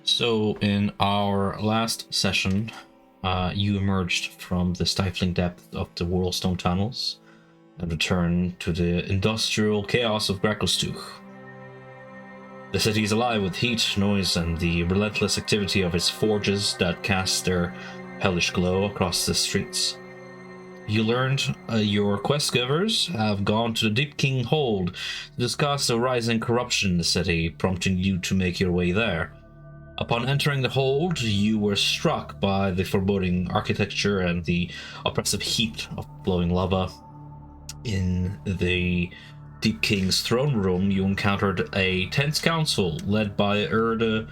So, in our last session, you emerged from the stifling depth of the Whirlstone tunnels and returned to the industrial chaos of Grakostuch. The city is alive with heat, noise, and the relentless activity of its forges that cast their hellish glow across the streets. You learned your quest givers have gone to the Deepking hold to discuss the rising corruption in the city, prompting you to make your way there. Upon entering the hold, you were struck by the foreboding architecture and the oppressive heat of glowing lava. In the Deep King's throne room, you encountered a tense council led by Erde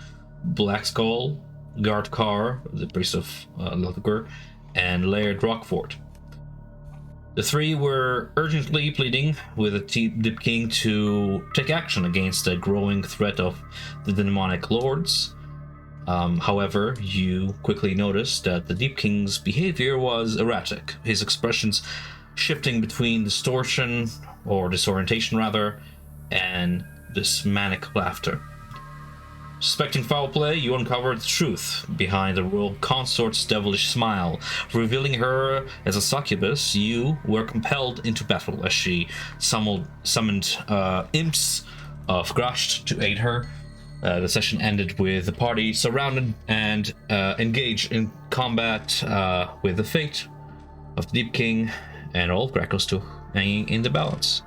Blackskull, Guard Carr, the priest of Lothagur, and Laird Rockford. The three were urgently pleading with the Deep King to take action against the growing threat of the demonic lords. However, you quickly noticed that the Deep King's behavior was erratic, his expressions shifting between disorientation rather, and this manic laughter. Suspecting foul play, you uncovered the truth behind the royal consort's devilish smile. Revealing her as a succubus, you were compelled into battle as she summoned imps of Grasht to aid her. The session ended with the party surrounded and engaged in combat with the fate of the Deep King and all of Grakostuch hanging in the balance.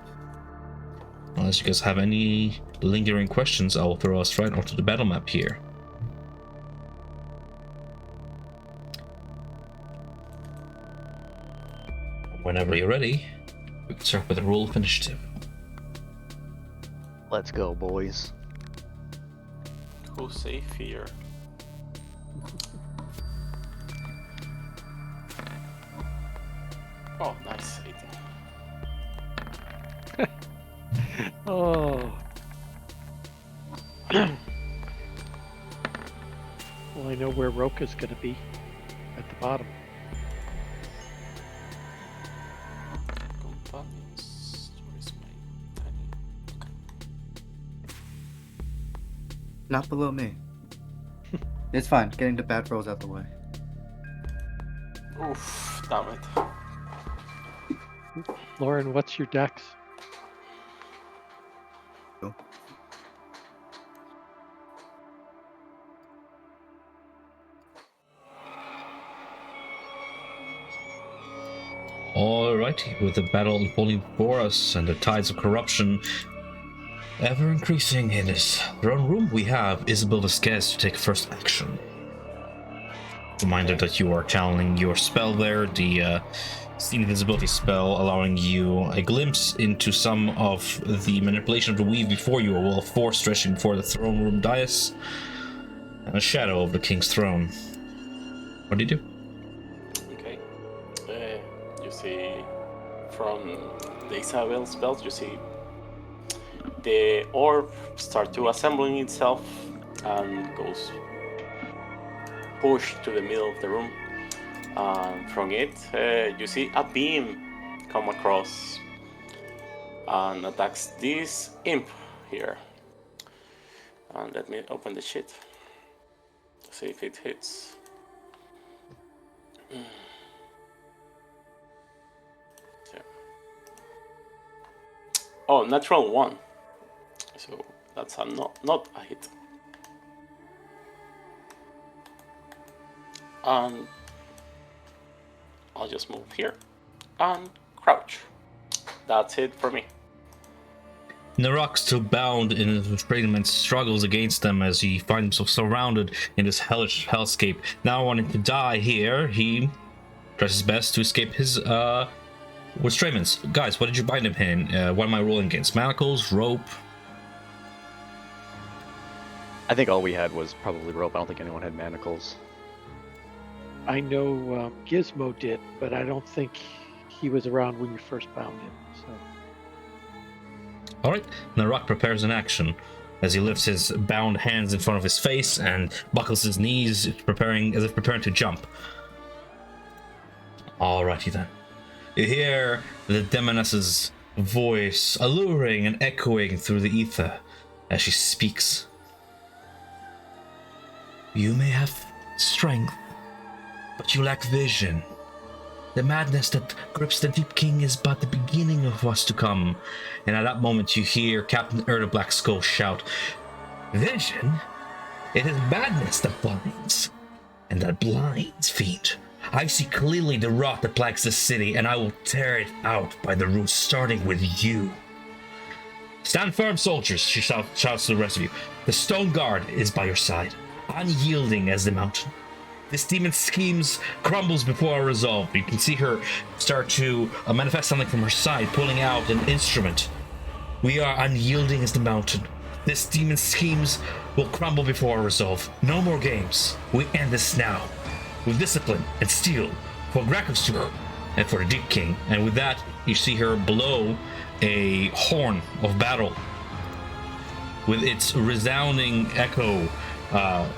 Unless you guys have any lingering questions, I will throw us right onto the battle map here. Whenever you're ready, we can start with a roll of initiative. Let's go, boys. Who's safe here? Oh, nice. 18. Oh. Well, I know where Roka's going to be. At the bottom. Companions. Where's my tiny? Not below me. It's fine. Getting the bad rolls out the way. Oof, damn it. Lauren, what's your dex? Cool. Alrighty, with the battle unfolding before us and the tides of corruption ever increasing in this throne room, we have Isabel Vasquez to take first action. Reminder that you are channeling your spell there, the Steam Invisibility spell, allowing you a glimpse into some of the manipulation of the weave before you, a wall of force stretching before the throne room dais, and a shadow of the king's throne. What do you do? Okay. You see from the Isabel spells, you see the orb start to assembling itself and goes pushed to the middle of the room. From it, you see a beam come across and attacks this imp here. And let me open the shit to see if it hits. So. Oh, natural 1. So that's a not a hit. And I'll just move here and crouch. That's it for me. Narok, still bound in his restrainment, struggles against them as he finds himself surrounded in this hellish hellscape. Now wanting to die here, he tries his best to escape his restrainments. Guys, what did you bind him in? What am I rolling against? Manacles, rope? I think all we had was probably rope. I don't think anyone had manacles. I know Gizmo did, but I don't think he was around when you first bound him. So. Alright, Narok prepares an action as he lifts his bound hands in front of his face and buckles his knees, preparing to jump. Alrighty then. You hear the demoness's voice alluring and echoing through the ether as she speaks. You may have strength, but you lack vision. The madness that grips the Deepking is but the beginning of what's to come. And at that moment you hear Captain Erda Black Skull shout, Vision? It is madness that blinds. And that blinds, fiend. I see clearly the rot that plagues the city, and I will tear it out by the roots, starting with you. Stand firm, soldiers, she shouts to the rest of you. The stone guard is by your side, unyielding as the mountain. This demon's schemes crumbles before our resolve. You can see her start to manifest something from her side, pulling out an instrument. We are unyielding as the mountain. This demon's schemes will crumble before our resolve. No more games. We end this now. With discipline and steel for Grakovstuk and for the Deepking. And with that, you see her blow a horn of battle with its resounding echo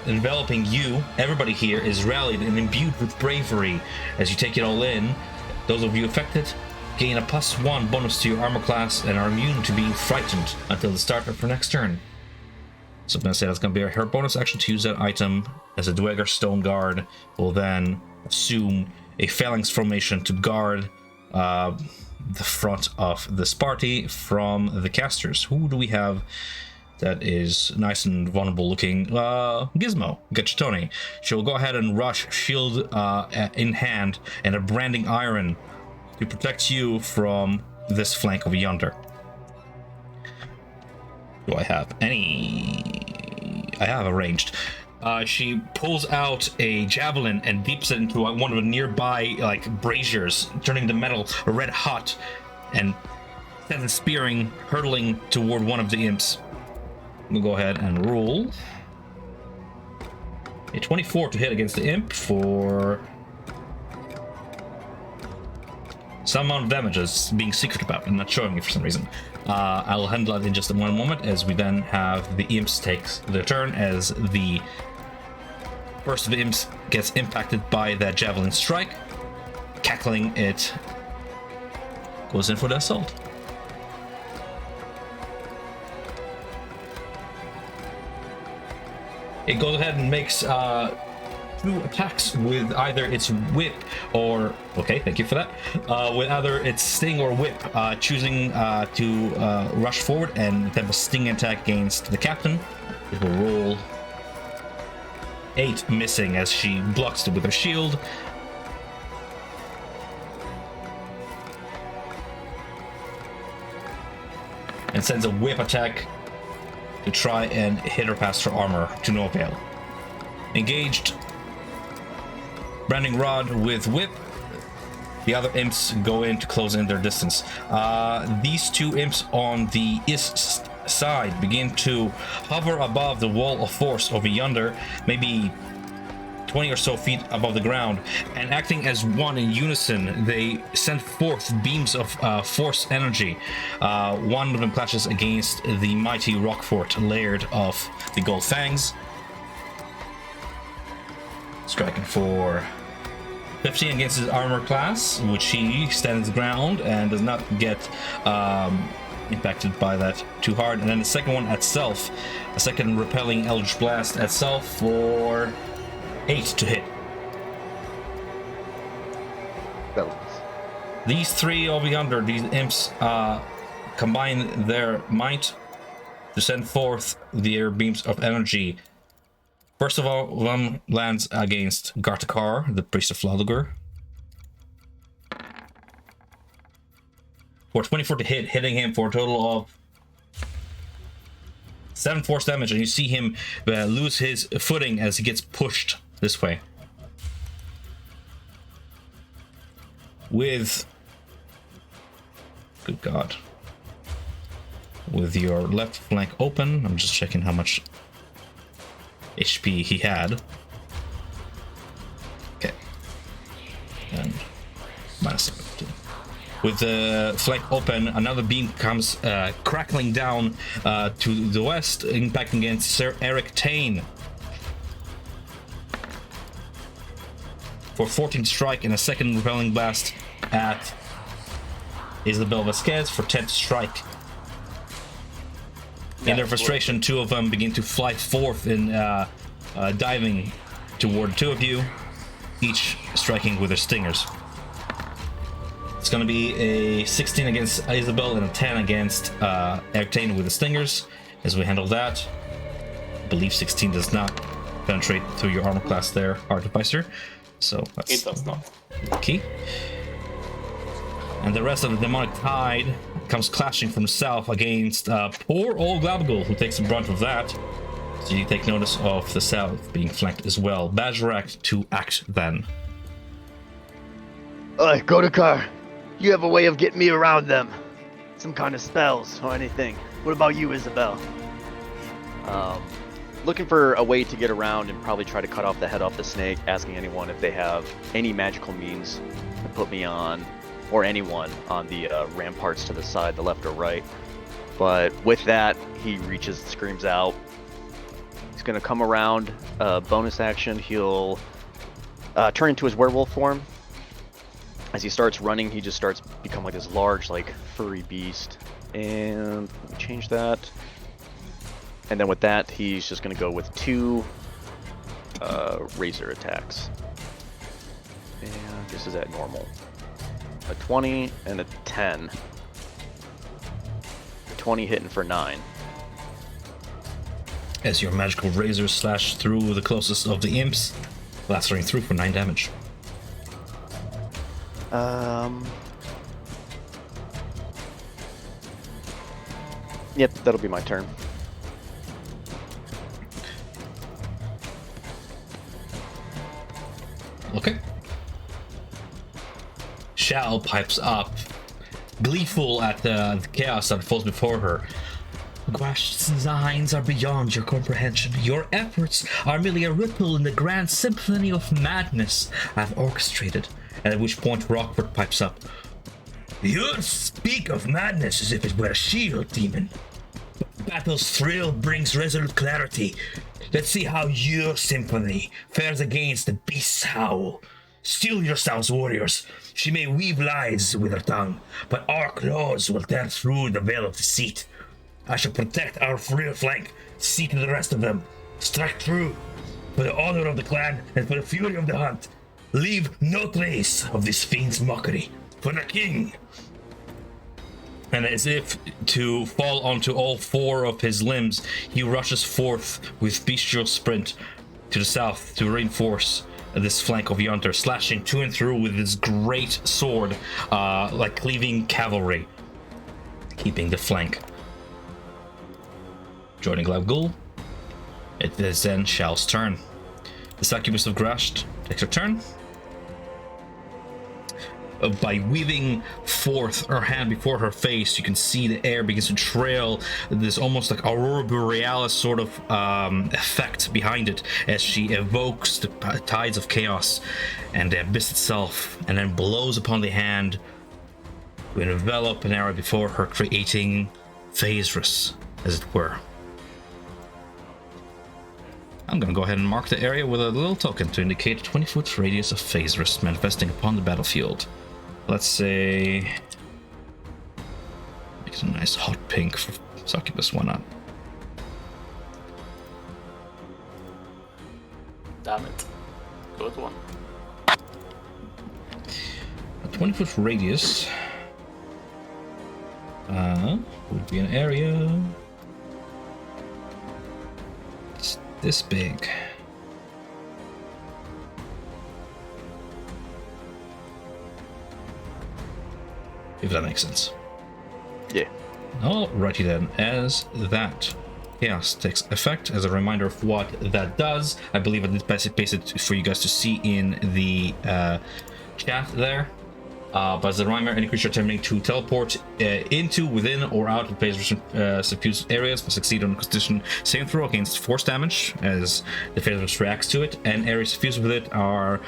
enveloping you. Everybody here is rallied and imbued with bravery as you take it all in. Those of you affected gain a +1 bonus to your armor class and are immune to being frightened until the start of her next turn. So I'm going to say that's going to be her bonus action to use that item, as a Dweger Stone Guard will then assume a phalanx formation to guard the front of this party from the casters. Who do we have that is nice and vulnerable looking? Gizmo, Gachetone. She'll go ahead and rush, shield in hand, and a branding iron to protect you from this flank of yonder. Do I have any? I have arranged. She pulls out a javelin and deeps it into one of the nearby braziers, turning the metal red hot, and sends it spearing, hurtling toward one of the imps. We'll go ahead and roll a 24 to hit against the imp for some amount of damage is being secret about and not showing me for some reason. I'll handle it in just one moment, as we then have the imps take their turn, as the first of the imps gets impacted by that javelin strike. Cackling, it goes in for the assault. It goes ahead and makes 2 attacks with either its whip or... Okay, thank you for that. With either its sting or whip, choosing to rush forward and attempt a sting attack against the captain. It will roll 8, missing as she blocks it with her shield. And sends a whip attack to try and hit her past her armor, to no avail. Engaged. Branding Rod with whip. The other imps go in to close in their distance. These 2 imps on the east side begin to hover above the wall of force over yonder, maybe 20 or so feet above the ground, and acting as one in unison, they send forth beams of force energy. One of them clashes against the mighty rock fort layered of the gold fangs, striking for 15 against his armor class, which he stands ground and does not get impacted by that too hard. And then the second one at self, a second repelling Eldritch Blast at self for 8 to hit. These 3 over yonder, these imps, combine their might to send forth their beams of energy. First of all, one lands against Gartakar, the priest of Lalugur. For 24 to hit, hitting him for a total of 7 force damage, and you see him lose his footing as he gets pushed this way. With... Good God. With your left flank open, I'm just checking how much HP he had. Okay. And minus 17. With the flank open, another beam comes crackling down to the west, impacting against Sir Eric Tane. For 14 strike and a second repelling blast at Isabel Vasquez for 10 strike. In their frustration, 2 of them begin to fly forth in diving toward the two of you, each striking with their stingers. It's gonna be a 16 against Isabel and a 10 against Arcane with the stingers. As we handle that, I believe 16 does not penetrate through your armor class there, Artificer. So that's It does not. key. And the rest of the demonic tide comes clashing from south against poor old Glabagul, who takes the brunt of that. So you take notice of the south being flanked as well. Bajorak to act then. Oi, Godakar, you have a way of getting me around them. Some kind of spells or anything. What about you, Isabel? Looking for a way to get around and probably try to cut off the head off the snake, asking anyone if they have any magical means to put me on, or anyone on the ramparts to the side, the left or right. But with that, he reaches and screams out. He's going to come around, bonus action, he'll turn into his werewolf form. As he starts running, he just starts become like this large, like furry beast. And let me change that. And then with that, he's just going to go with 2 razor attacks. And this is at normal. A 20 and a 10. The 20 hitting for 9. As your magical razor slash through the closest of the imps, lacerating through for 9 damage. Yep, that'll be my turn. Okay. Shao pipes up, gleeful at the chaos that falls before her. Guash's designs are beyond your comprehension. Your efforts are merely a ripple in the grand symphony of madness I've orchestrated. And at which point Rockford pipes up. You speak of madness as if it were a shield, demon. Battle's thrill brings resolute clarity. Let's see how your symphony fares against the beast's howl. Steel yourselves, warriors. She may weave lies with her tongue, but our claws will tear through the veil of deceit. I shall protect our rear flank. See to the rest of them. Strike through. For the honor of the clan and for the fury of the hunt. Leave no trace of this fiend's mockery. For the king. And as if to fall onto all 4 of his limbs, he rushes forth with bestial sprint to the south to reinforce this flank of yonder, slashing to and through with his great sword, like cleaving cavalry, keeping the flank. Joining Glabagul, it is then Shal's turn. The succubus of Grashed takes her turn. By weaving forth her hand before her face, you can see the air begins to trail this almost like aurora borealis sort of effect behind it as she evokes the tides of chaos and the abyss itself, and then blows upon the hand to envelop an area before her, creating Phasrus, as it were. I'm going to go ahead and mark the area with a little token to indicate a 20-foot radius of Phasrus manifesting upon the battlefield. Let's say... make it a nice hot pink for Succubus, why not? Damn it. Good one. A 20-foot radius would be an area... it's this big. If that makes sense. Yeah. Alrighty then, as that chaos takes effect, as a reminder of what that does, I believe I did paste it for you guys to see in the chat there. But as a reminder, any creature attempting to teleport into, within, or out of Phasrus suffused areas must succeed on a Constitution saving throw against force damage, as the Phasrus reacts to it, and areas suffused with it are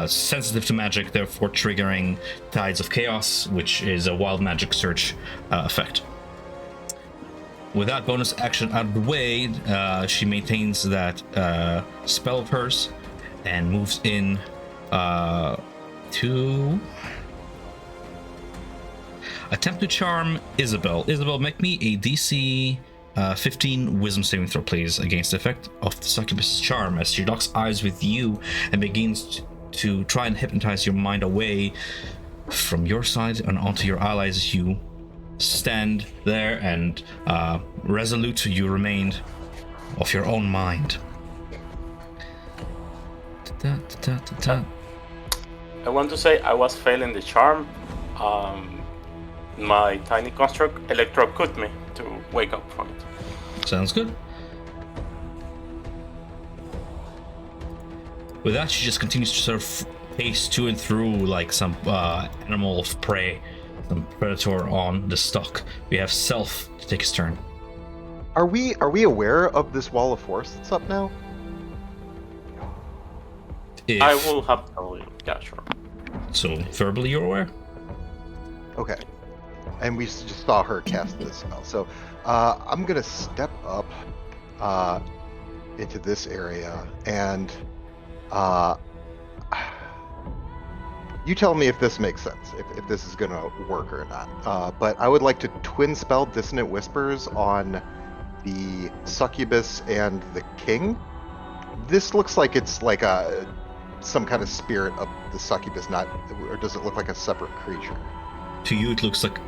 sensitive to magic, therefore triggering Tides of Chaos, which is a wild magic search effect. With that bonus action out of the way, she maintains that spell of hers and moves in to... attempt to charm Isabel. Isabel, make me a DC 15 wisdom saving throw, please, against the effect of the succubus charm as she locks eyes with you and begins to try and hypnotize your mind away from your side and onto your allies as you stand there and resolute you remained of your own mind. I want to say I was failing the charm. My tiny construct electrocute me to wake up from it. Sounds good. With that, she just continues to sort of pace to and through like some animal of prey, some predator on the stock. We have Self to take his turn. Are we aware of this wall of force that's up now? If, I will have to tell you. Yeah, sure. So, verbally you're aware? Okay. And we just saw her cast this spell. So I'm going to step up into this area and you tell me if this makes sense, if this is going to work or not. But I would like to twin spell Dissonant Whispers on the succubus and the king. This looks like it's like some kind of spirit of the succubus, not, or does it look like a separate creature? To you, it looks like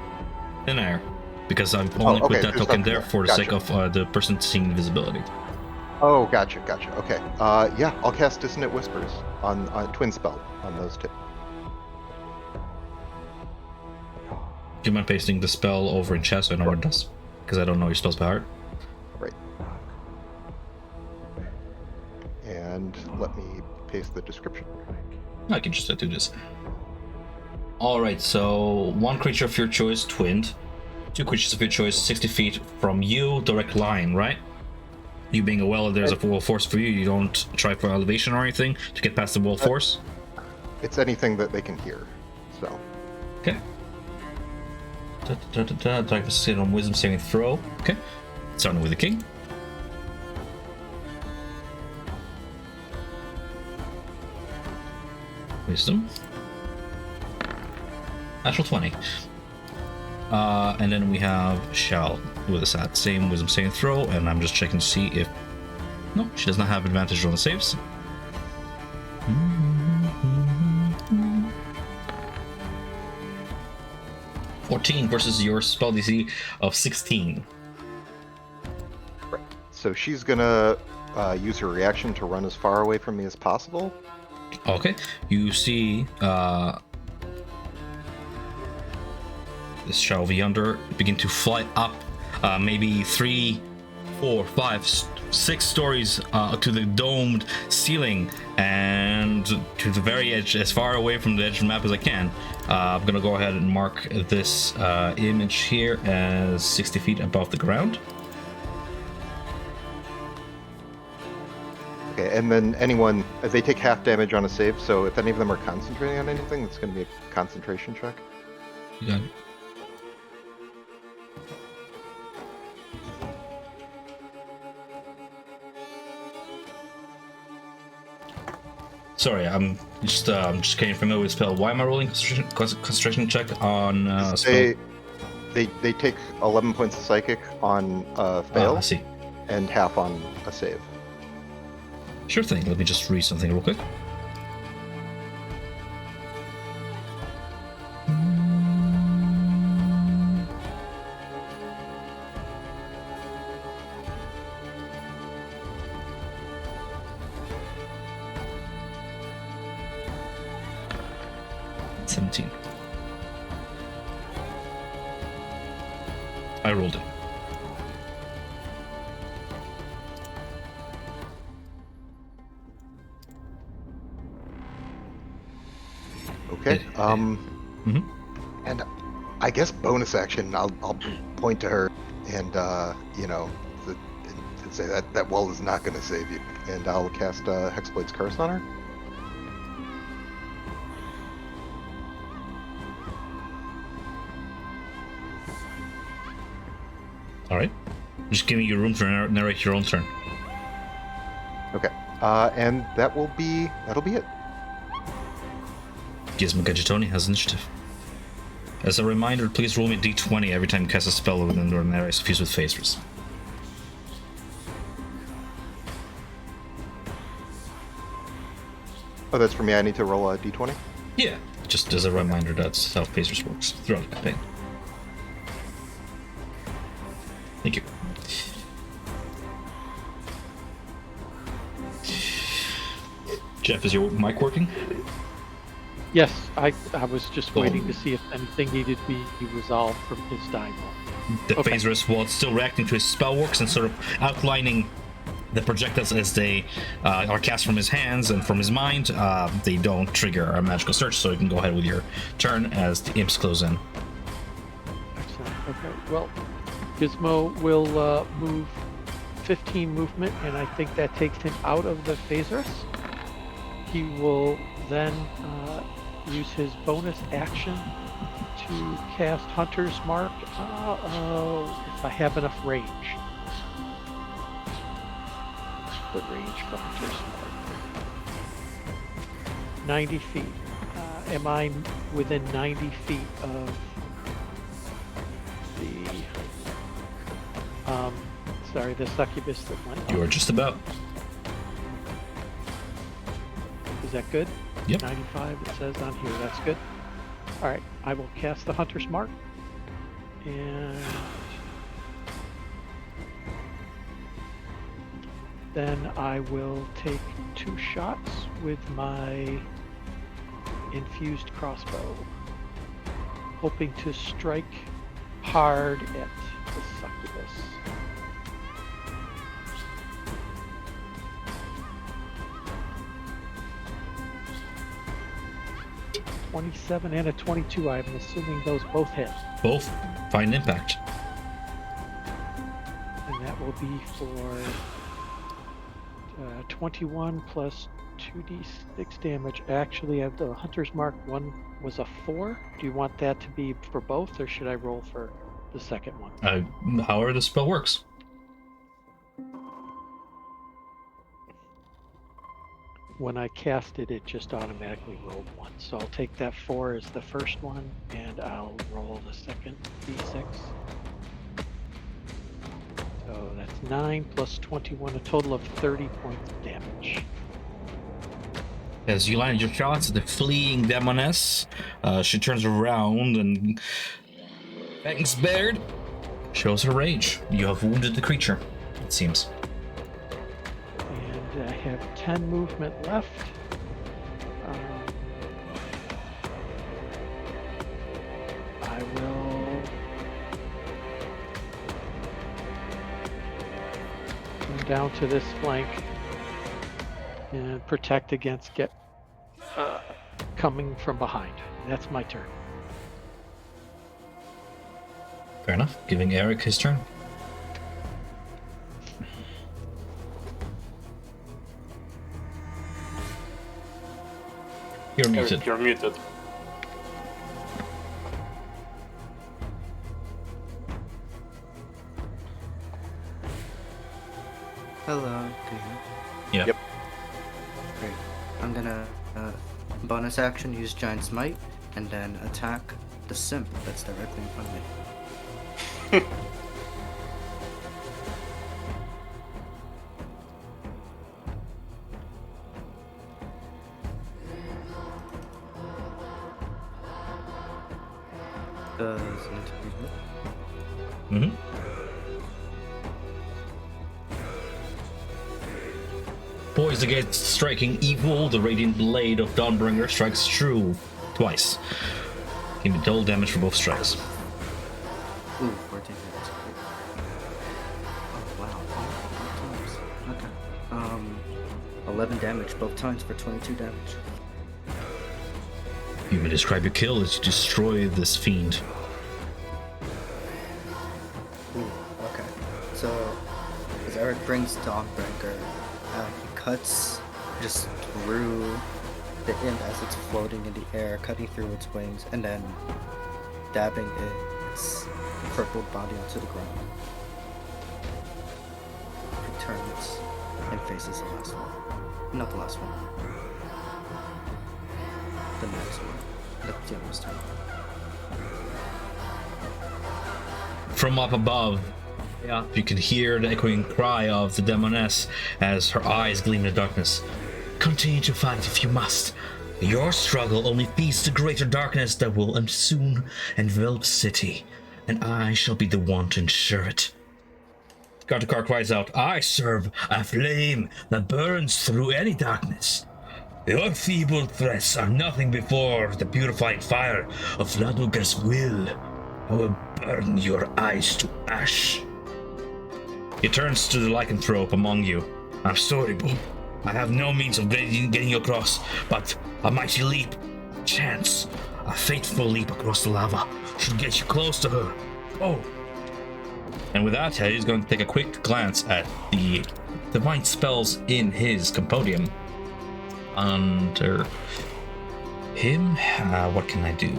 thin air, because I've only put that token there for the sake of the person seeing invisibility. Oh, gotcha. Okay. Yeah, I'll cast Dissonant Whispers on twin spell on those two. Do you mind pasting the spell over in chat so I know what it does? Because I don't know your spells by heart. Right. And let me paste the description. I can just do this. Alright, so one creature of your choice twinned. Two creatures of your choice 60 feet from you, direct line, right? You being aware that there's a wall force for you, you don't try for elevation or anything to get past the wall force? It's anything that they can hear, so. Okay. Like to sit on wisdom saving throw. Okay. Starting with the king. Wisdom. Natural 20. And then we have Shell with us at same wisdom saving throw, and I'm just checking to see if. No, she does not have advantage on the saves. 14 versus your spell DC of 16. Right. So she's gonna use her reaction to run as far away from me as possible. Okay. You see this shell of yonder begin to fly up maybe 3, 4, 5, 6 stories to the domed ceiling and to the very edge, as far away from the edge of the map as I can. I'm gonna go ahead and mark this image here as 60 feet above the ground. Okay, and then anyone, they take half damage on a save, so if any of them are concentrating on anything, it's going to be a concentration check. You got it. Sorry, I'm just getting familiar with spell. Why am I rolling concentration check on spell? They take 11 points of psychic on fail, I see. and half on a save. Sure thing. Let me just read something real quick. I rolled it. Okay. And I guess bonus action, I'll point to her and and say that wall is not going to save you, and I'll cast Hexblade's Curse on her. All right. Just give me your room to narrate your own turn. Okay. And that'll be it. Gizmo Gadgetoni has initiative. As a reminder, please roll me a d20 every time you cast a spell within the ordinary suffused with phasers. Oh, that's for me. I need to roll a d20. Yeah, just as a reminder, that's how phasers works throughout the campaign. Thank you. Jeff, is your mic working? Yes, I was just waiting to see if anything needed to be resolved from his die roll. The Okay. phasers, while it's still reacting to his spell works and sort of outlining the projectiles as they are cast from his hands and from his mind, they don't trigger a magical search, so you can go ahead with your turn as the imps close in. Excellent. Okay. Well, Gizmo will move 15 movement, and I think that takes him out of the phasers. He will then use his bonus action to cast Hunter's Mark if I have enough range. The range for Hunter's Mark. 90 feet. Am I within 90 feet of the succubus that went up? You are just about. Is that good? Yep. 95 it says on here. That's good. All right. I will cast the Hunter's Mark. And then I will take 2 shots with my infused crossbow, hoping to strike hard at the succubus. .27 and a 22. I'm assuming those both hit, Both find impact. and that will be for 21 plus 2d6 damage. Actually, the Hunter's Mark one was a 4. Do you want that to be for both, or should I roll for the second one? However the spell works. When I cast it, it just automatically rolled 1. So I'll take that 4 as the first one, and I'll roll the second d6. So that's 9 plus 21, a total of 30 points of damage. As you land your shots at the fleeing demoness, she turns around and, fangs bared, shows her rage. You have wounded the creature, it seems. And I have 10 movement left. I will come down to this flank and protect against coming from behind. That's my turn. Fair enough. Giving Eric his turn. You're muted. Eric, you're muted. Hello, do you hear? Yeah. Yep. Great. I'm gonna bonus action use Giant Smite and then attack the simp that's directly in front of me. Does it hit? Mm-hmm. Poised against striking evil, the radiant blade of Dawnbringer strikes true twice. Give me double damage for both strikes. Ooh, 14 hits. Oh wow, all times. Okay. 11 damage both times for 22 damage. You may describe your kill as you destroy this fiend. Ooh, okay. So, as Eric brings Dawnbreaker, he cuts just through the imp as it's floating in the air, cutting through its wings, and then dabbing its crippled body onto the ground. He turns and faces the last one. Not the last one. The next one. The demon's turn. From up above, you can hear the echoing cry of the demoness as her eyes gleam in the darkness. Continue to fight if you must. Your struggle only feeds the greater darkness that will soon envelop the city, and I shall be the one to ensure it. Gartakar cries out, I serve a flame that burns through any darkness. Your feeble threats are nothing before the purifying fire of Laduga's will. I will burn your eyes to ash. He turns to the lycanthrope among you. I'm sorry, Boom. I have no means of getting you across, but a mighty leap, a chance, a fateful leap across the lava should get you close to her. Oh! And with that, he's going to take a quick glance at the divine spells in his compendium. Under him, what can I do?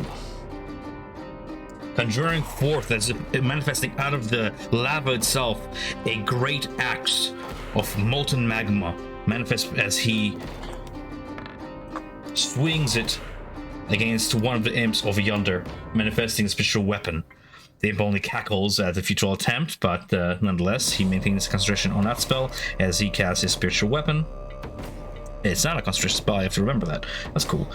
Conjuring forth, as if manifesting out of the lava itself, a great axe of molten magma manifests as he swings it against one of the imps over yonder, manifesting a special weapon. The imp only cackles at the futile attempt, but nonetheless, he maintains concentration on that spell as he casts his spiritual weapon. It's not a concentration spell, I have to remember that. That's cool.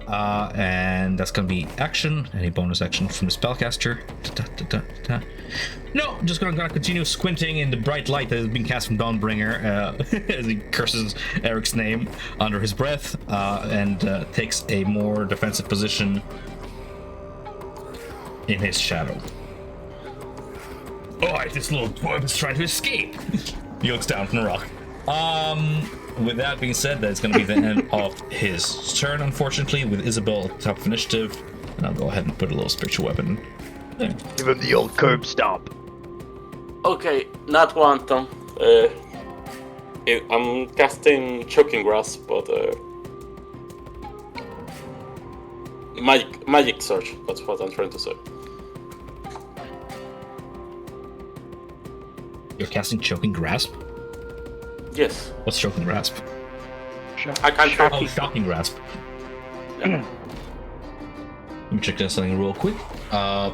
And that's gonna be action, any bonus action from the spellcaster. No, just gonna continue squinting in the bright light that is being cast from Dawnbringer as he curses Eric's name under his breath and takes a more defensive position in his shadow. Oh, this little dwarf is trying to escape. He looks down from the rock. With that being said, that's going to be the end of his turn, unfortunately, with Isabel at the top of initiative. And I'll go ahead and put a little spiritual weapon there. Give him the old curb stomp. Okay, not Quantum. I'm casting Choking Grasp, but magic Surge. That's what I'm trying to say. You're casting Choking Grasp? Yes. What's Choking Grasp? I can't shock Oh, you. Shocking Grasp. Yeah. Let me check that something real quick. When a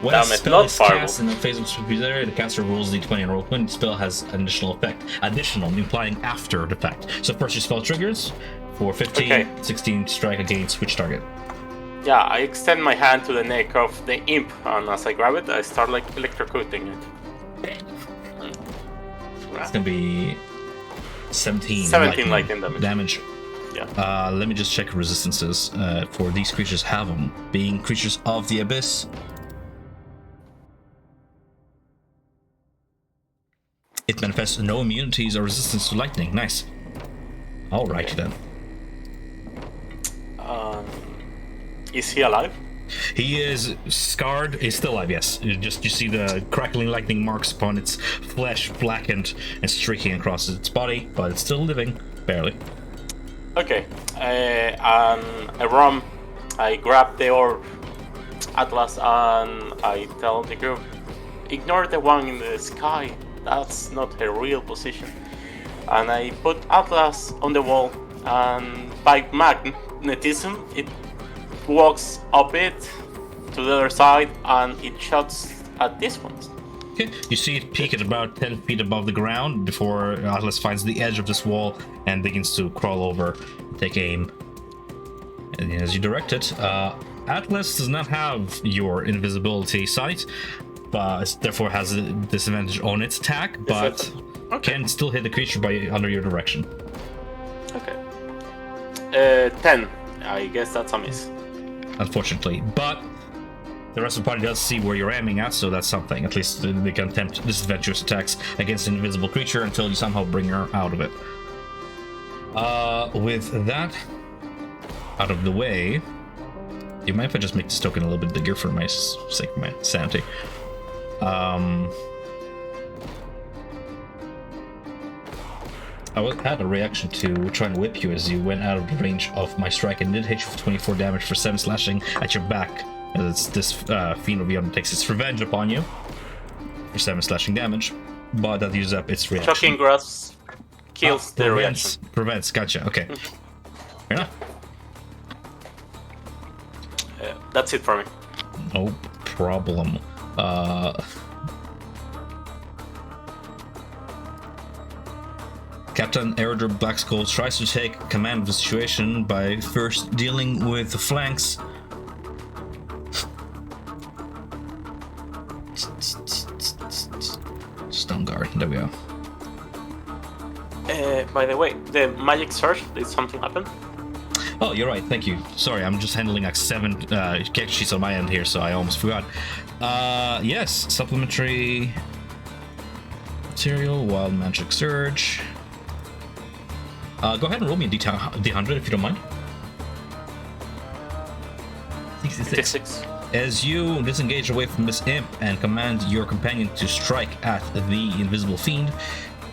Damn it, spell not is fireball. cast in the phase of superior, the caster rolls d20 and roll 20. The spell has an additional effect. Additional, implying after the fact. So first your spell triggers for 15, Okay. 16 strike against which target? Yeah, I extend my hand to the neck of the imp, and as I grab it, I start like electrocuting it. It's gonna be 17. 17 lightning damage. Yeah. Let me just check resistances for these creatures have them. Being creatures of the abyss. It manifests no immunities or resistance to lightning. Nice. Alrighty then. Is he alive? He is scarred. He's still alive, yes. You see the crackling lightning marks upon its flesh, blackened and streaking across its body, but it's still living, barely. Okay. I grab the orb Atlas and I tell the group, ignore the one in the sky. That's not her real position. And I put Atlas on the wall, and by magnetism, it walks up it to the other side, and it shots at this one. Okay, you see it peak at about 10 feet above the ground before Atlas finds the edge of this wall and begins to crawl over, take aim. And as you direct it, Atlas does not have your invisibility sight, but therefore has a disadvantage on its attack, but can still hit the creature by under your direction. Okay. 10. I guess that's a miss. Unfortunately, but the rest of the party does see where you're aiming at, so that's something. At least they can attempt disadvantageous attacks against an invisible creature until you somehow bring her out of it. With that out of the way, do you mind if I just make this token a little bit bigger for my sake of my sanity? I had a reaction to try and whip you as you went out of the range of my strike and did hit you for 24 damage for 7 slashing at your back. As this fiend over yonder takes its revenge upon you for 7 slashing damage, but that uses up its reaction. Shocking Grasp kills the reaction. Prevents, gotcha, okay. Fair enough. That's it for me. No problem. Captain Eridor Blackskull tries to take command of the situation by first dealing with the flanks. Stone Guard, there we go. By the way, the magic surge, did something happen? Oh, you're right, thank you. Sorry, I'm just handling like 7 character sheets on my end here, so I almost forgot. Yes, supplementary material, wild magic surge. Go ahead and roll me a D100 if you don't mind. 66. As you disengage away from this imp and command your companion to strike at the invisible fiend,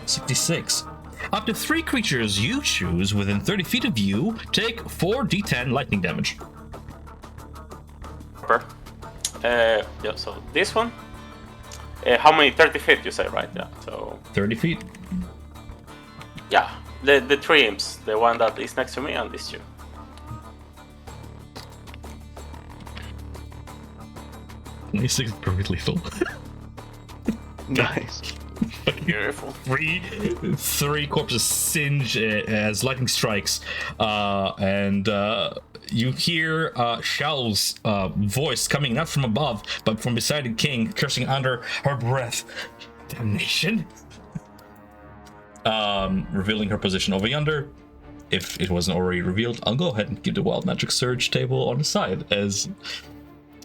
66. Up to 3 creatures you choose within 30 feet of you take 4d10 lightning damage. Yeah, so this one. How many? 30 feet, you say, right? Yeah, so. 30 feet? Yeah, the 3 imps. The one that is next to me and these 2. Is perfectly lethal. Nice. Beautiful. Three corpses singe as lightning strikes, and you hear Shel's voice coming not from above, but from beside the king, cursing under her breath. Damnation! Revealing her position over yonder. If it wasn't already revealed, I'll go ahead and give the Wild Magic Surge table on the side, as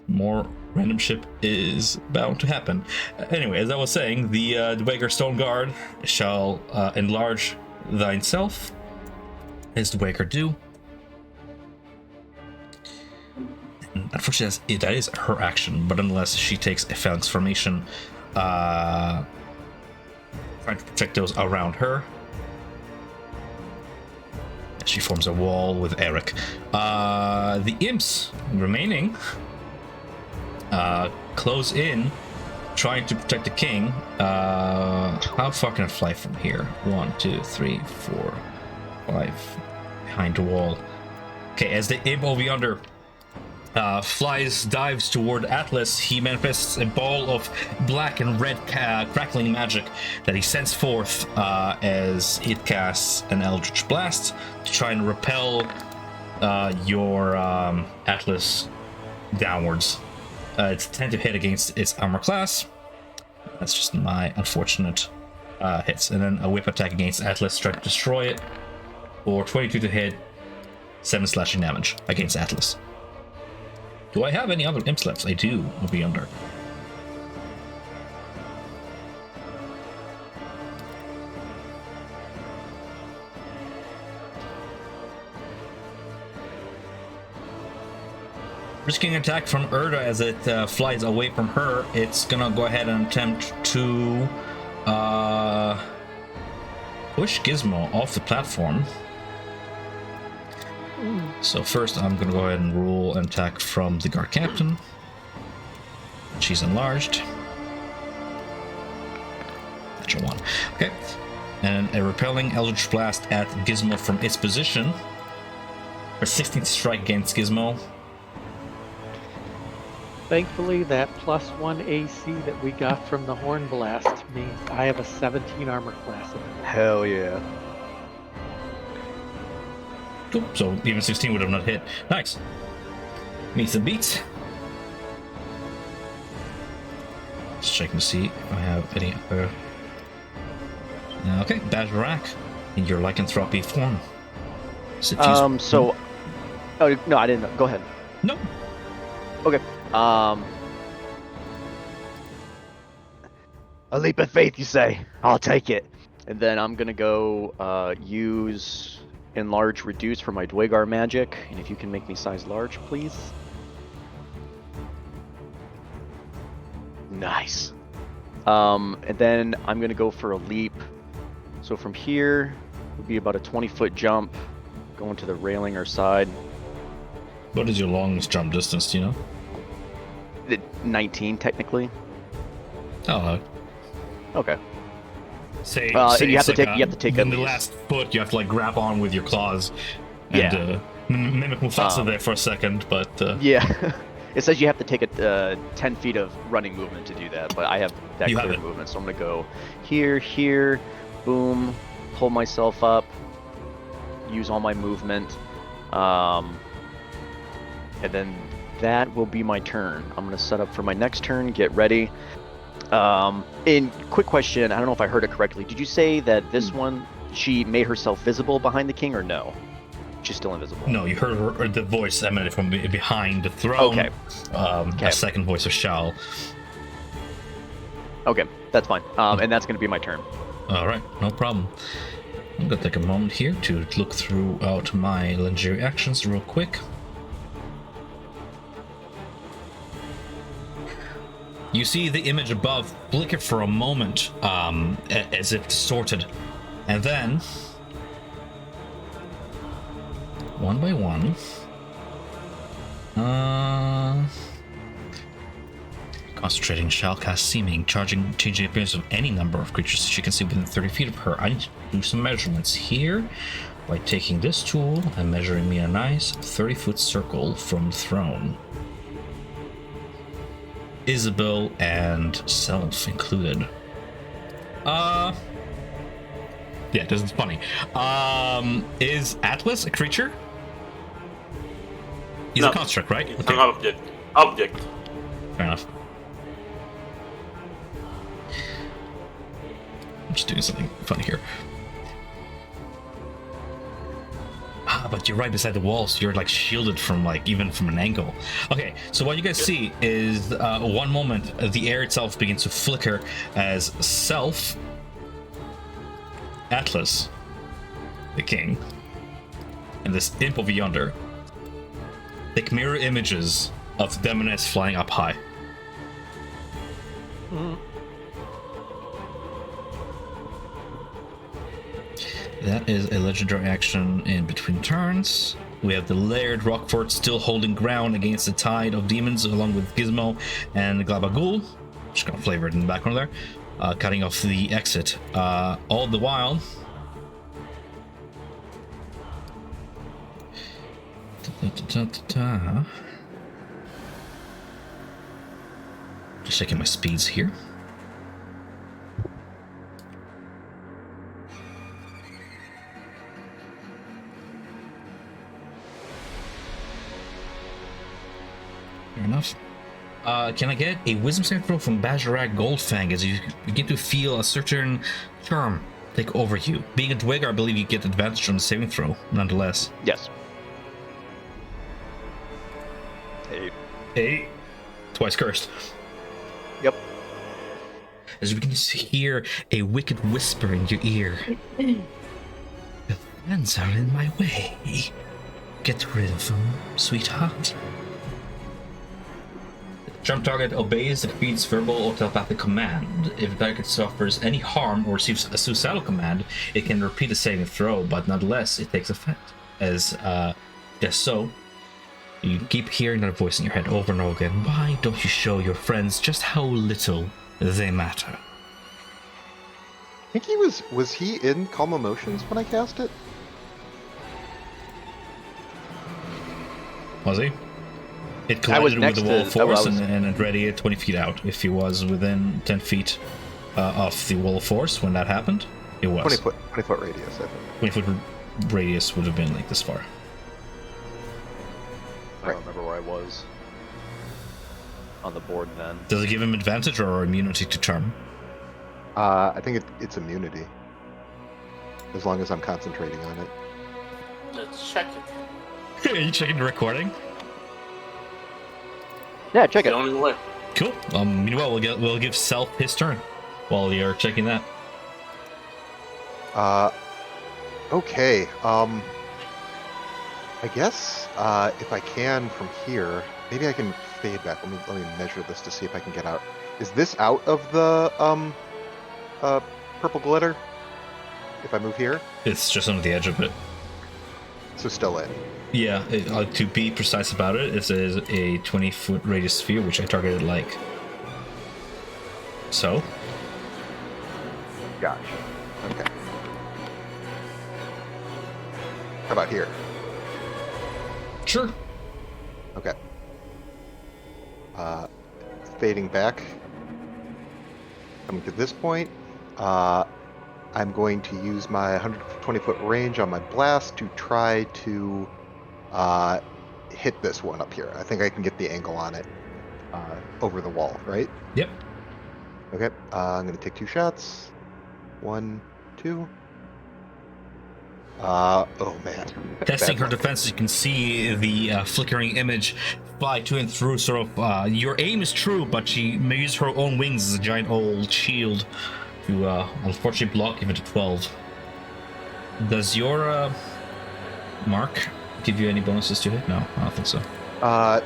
more random ship is bound to happen. Anyway, as I was saying, the Dweger Stone Guard shall enlarge thine self, as the Dweger do. And unfortunately, that is her action, but unless she takes a phalanx formation, trying to protect those around her. She forms a wall with Eric. The imps remaining close in, trying to protect the king. How far can I fly from here? 1, 2, 3, 4, 5. Behind the wall. Okay, as the imp over yonder dives toward Atlas, he manifests a ball of black and red crackling magic that he sends forth as it casts an Eldritch Blast to try and repel your Atlas downwards. It's 10 to hit against its armor class. That's just my unfortunate hits. And then a whip attack against Atlas, try to destroy it. For 22 to hit, 7 slashing damage against Atlas. Do I have any other imps left? I do, over yonder. Risking attack from Erda as it flies away from her. It's gonna go ahead and attempt to push Gizmo off the platform. So first I'm gonna go ahead and roll an attack from the guard captain. She's enlarged. Natural 1. Okay. And a repelling Eldritch Blast at Gizmo from its position. For 16th strike against Gizmo. Thankfully, that +1 AC that we got from the Horn Blast means I have a 17 armor class. Hell yeah. Cool. So even 16 would have not hit. Nice. Meets the beats. Just checking to see if I have any other. Okay, Bajarak in your lycanthropy form. So. Oh, no, I didn't know. Go ahead. No. Okay. A leap of faith, you say? I'll take it. And then I'm gonna go use enlarge reduce for my Dwegar magic, and if you can make me size large, please. Nice. And then I'm gonna go for a leap. So from here would be about a 20-foot jump, going to the railing or side. What is your longest jump distance? Do you know? 19 technically. Oh. Okay. Say and you have to like take in the last foot. You have to like grab on with your claws and mimic Mufasa there for a second, but yeah. It says you have to take 10 feet of running movement to do that, but I have that clear movement, so I'm gonna go here, boom, pull myself up, use all my movement, and then that will be my turn. I'm going to set up for my next turn, get ready. And quick question, I don't know if I heard it correctly. Did you say that this one, she made herself visible behind the king, or no? She's still invisible. No, you heard her, the voice emanated from behind the throne. Okay. A second voice of Shal. Okay, that's fine. And that's going to be my turn. All right, no problem. I'm gonna take a moment here to look throughout my legendary actions real quick. You see the image above flicker for a moment, as if distorted, and then, one by one, concentrating, shall cast Seeming, changing the appearance of any number of creatures she can see within 30 feet of her. I need to do some measurements here by taking this tool and measuring me a nice 30-foot circle from the throne. Isabel and self included. Yeah, this is funny. Is Atlas a creature? He's a construct, right? It's an object. Object. Fair enough. I'm just doing something funny here. But you're right beside the wall, so you're like shielded from even from an angle. Okay, so what you guys see is one moment the air itself begins to flicker as Self, Atlas, the king, and this imp over yonder take mirror images of the demoness flying up high. That is a legendary action in between turns. We have the layered rock fort still holding ground against the tide of demons, along with Gizmo and Glabagul, just kind of flavored in the background there, cutting off the exit. All the while, just checking my speeds here. Fair enough. Can I get a wisdom saving throw from Bajarak Goldfang as you begin to feel a certain charm take over you? Being a Dweger, I believe you get advantage on the saving throw, nonetheless. Yes. 8. Twice cursed. Yep. As you begin to hear a wicked whisper in your ear. Your friends are in my way. Get rid of them, sweetheart. Charm target obeys the defeats verbal or telepathic command. If the target suffers any harm or receives a suicidal command, it can repeat the saving throw, but nonetheless, it takes effect. As, just so, you keep hearing that voice in your head over and over again. Why don't you show your friends just how little they matter? I think was he in Calm Emotions when I cast it? Was he? It collided with the wall of force and it ready at 20 feet out. If he was within 10 feet of the wall of force when that happened, it was. 20 foot radius, I think. 20 foot radius would have been like this far. I don't remember where I was on the board then. Does it give him advantage or immunity to charm? I think it's immunity. As long as I'm concentrating on it. Let's check it. Are you checking the recording? Yeah, check The it. only way. Cool. Meanwhile, we'll give Self his turn while you're checking that. Okay. I guess if I can from here, maybe I can fade back. Let me measure this to see if I can get out. Is this out of the purple glitter? If I move here? It's just on the edge of it. So still in. Yeah, to be precise about it, it is a 20-foot radius sphere, which I targeted like so. Gotcha. Okay. How about here? Sure. Okay. Fading back. Coming to this point. I'm going to use my 120-foot range on my blast to try to hit this one up here. I think I can get the angle on it over the wall, right? Yep. Okay, I'm going to take 2 shots. 1, 2. Oh man. Testing Bad her luck. defense, you can see the flickering image fly to and through. Sort of, your aim is true, but she may use her own wings as a giant old shield to unfortunately block even to 12. Does your mark give you any bonuses to hit? No, I don't think so.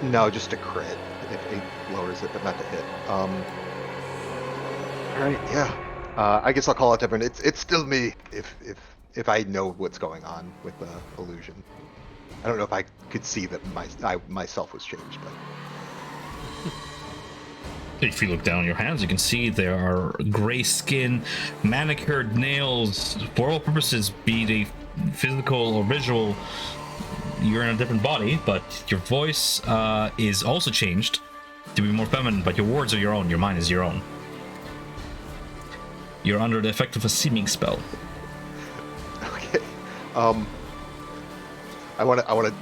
No, just a crit. It lowers it, but not to hit. All right, yeah. I guess I'll call it different. It's still me. If I know what's going on with the illusion, I don't know if I could see that myself was changed, but If you look down your hands, you can see there are gray skin, manicured nails. For all purposes, be they physical or visual, you're in a different body, but your voice is also changed to be more feminine, but your words are your own, your mind is your own. You're under the effect of a seeming spell. okay. I want to.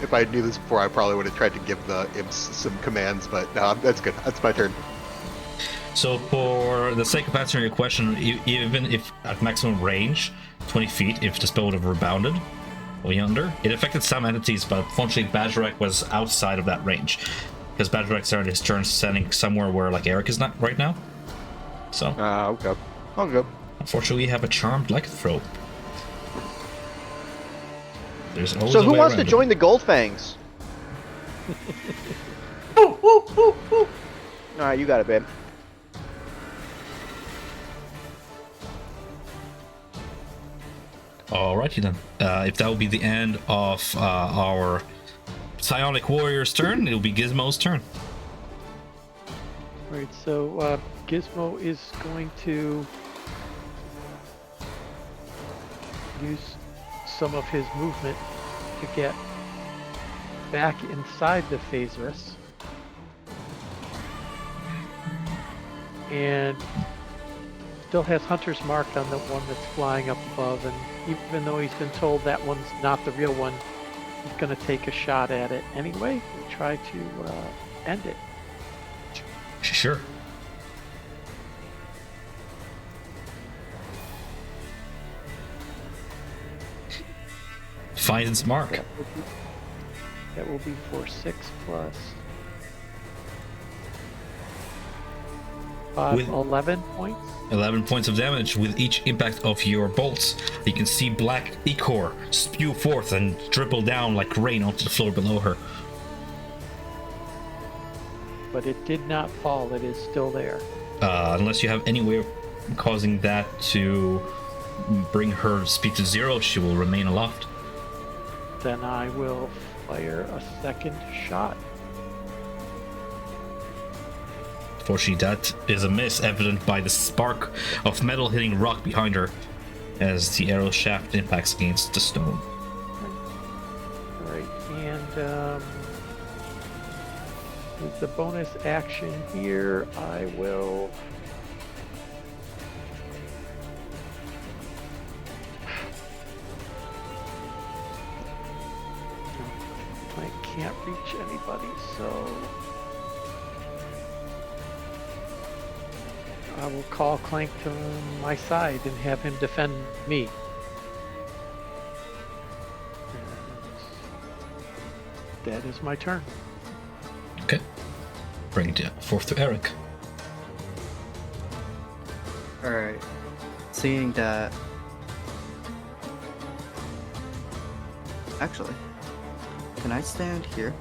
If I knew this before, I probably would have tried to give the imps some commands, but no, that's good. That's my turn. So for the sake of answering your question, even if at maximum range, 20 feet, if the spell would have rebounded, way under, it affected some entities, but unfortunately Bajorek was outside of that range. Because Bajorek started his turn standing somewhere where like Eric is not right now. So Okay. I'll go. unfortunately we have a charmed lycanthrope. There's always So a who way wants to around it. join the Goldfangs? All right, you got it, babe. Alrighty then. If that will be the end of our Psionic Warrior's turn, it'll be Gizmo's turn. Right, so Gizmo is going to use some of his movement to get back inside the Phasers. And still has Hunter's Mark on the one that's flying up above, and even though he's been told that one's not the real one, he's going to take a shot at it anyway and try to end it. Sure. Finds its mark. That will be for 6 plus 5, With- 11 points. 11 points of damage with each impact of your bolts. You can see black ichor spew forth and dribble down like rain onto the floor below her. But it did not fall. It is still there. Unless you have any way of causing that to bring her speed to 0, she will remain aloft. Then I will fire a second shot. Fortunately, that is a miss, evident by the spark of metal hitting rock behind her as the arrow shaft impacts against the stone. Alright, and with the bonus action here, I will... I can't reach anybody, so... I will call Clank to my side and have him defend me. And that is my turn. Okay. Bring it forth to Eric. Alright. Seeing that. Actually, can I stand here?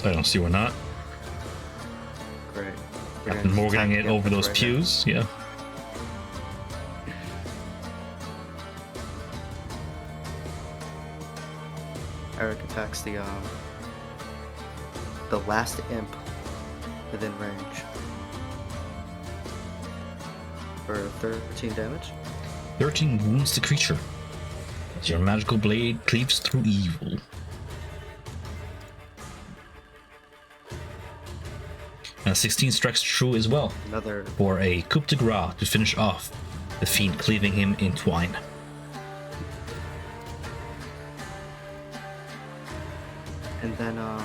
I don't see why not. Great. Captain Morganing it over those pews, yeah. Eric attacks the last imp within range for 13 damage. 13 wounds the creature as your magical blade cleaves through evil. And 16 strikes true as well Another for a coup de grace to finish off the fiend cleaving him in twine. And then, oh,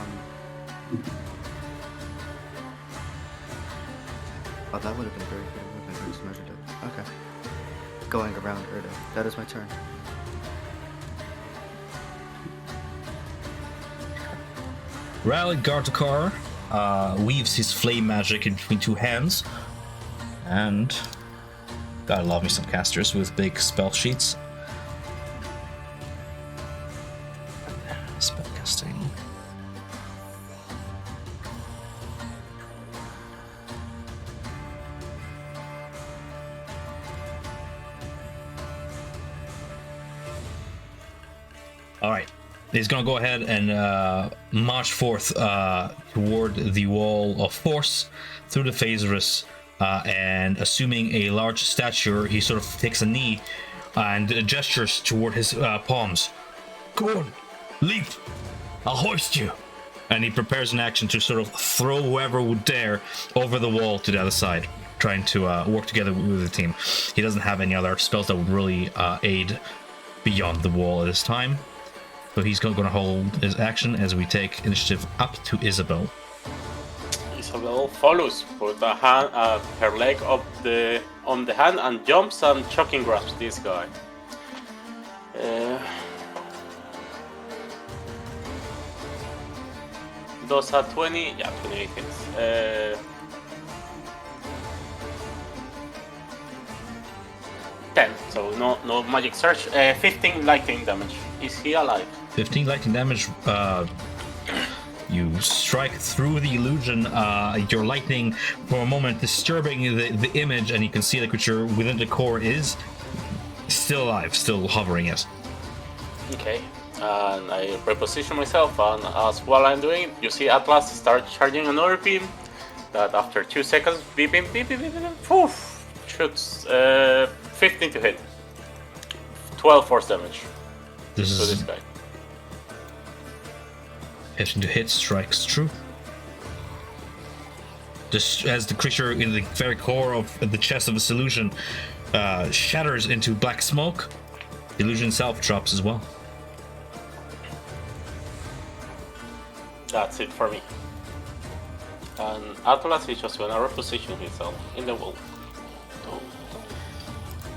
that would have been very good movement. I just measured it. Okay. Going around Erdo. That is my turn. Rally Gartakar weaves his flame magic in between two hands, and gotta love me some casters with big spell sheets. Spellcasting. All right. He's gonna go ahead and march forth toward the wall of force through the Phaserus, and assuming a large stature, he sort of takes a knee and gestures toward his palms. Go on, leap! I'll hoist you! And he prepares an action to sort of throw whoever would dare over the wall to the other side, trying to work together with the team. He doesn't have any other spells that would really aid beyond the wall at this time. So he's going to hold his action as we take initiative up to Isabel. Isabel follows, put a hand, her leg on the hand and jumps and choking grabs this guy. Those are 20, yeah, 28 hits. 10, so no magic surge. 15 lightning damage. Is he alive? 15 lightning damage. You strike through the illusion, your lightning for a moment disturbing the image, and you can see the creature within the core is still alive, still hovering, yes. Okay, and I reposition myself, and as while I'm doing it, you see Atlas start charging another beam that after 2 seconds, beep, beep, beep, beep, beep, beep, poof, shoots 15 to hit. 12 force damage to this guy. 15 to hit, strikes true. Just as the creature in the very core of the chest of this illusion shatters into black smoke, the illusion itself drops as well. That's it for me. And Atlas is just gonna reposition himself in the wall.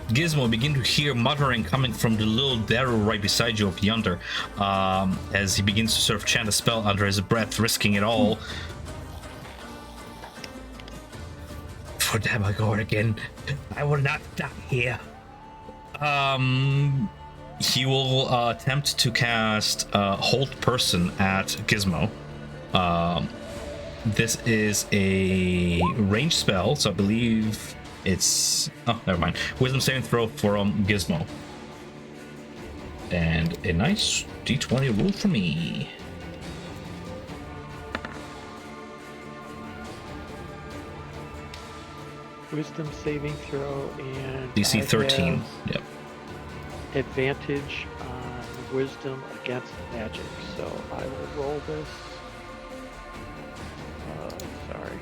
Gizmo, begin to hear muttering coming from the little darrow right beside you up yonder, as he begins to sort of chant a spell under his breath, risking it all. For Demogorgon again, I will not die here. He will attempt to cast Hold Person at Gizmo. This is a ranged spell, so I believe it's... oh, never mind. Wisdom saving throw from Gizmo. And a nice d20 roll for me. Wisdom saving throw and DC 13. Yep. Advantage on wisdom against magic. So I will roll this. Sorry.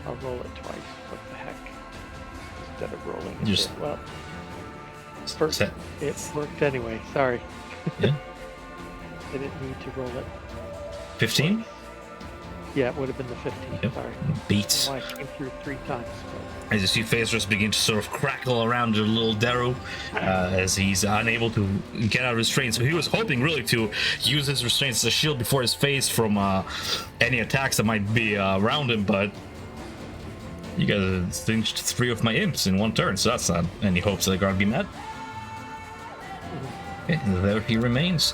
I'll roll it twice. What the heck? Instead of rolling it. Just well, first, it worked anyway. Sorry. Yeah. Didn't need to roll it. 15? Yeah, it would have been the 15. Yep. Sorry. Beats. I came through 3 times. As you see Phasers begin to sort of crackle around the little Darrow, as he's unable to get out of restraint. So he was hoping really to use his restraints as a shield before his face from any attacks that might be around him, but you guys cinched 3 of my imps in 1 turn, so that's not any hopes that are going to be met. Okay, there he remains.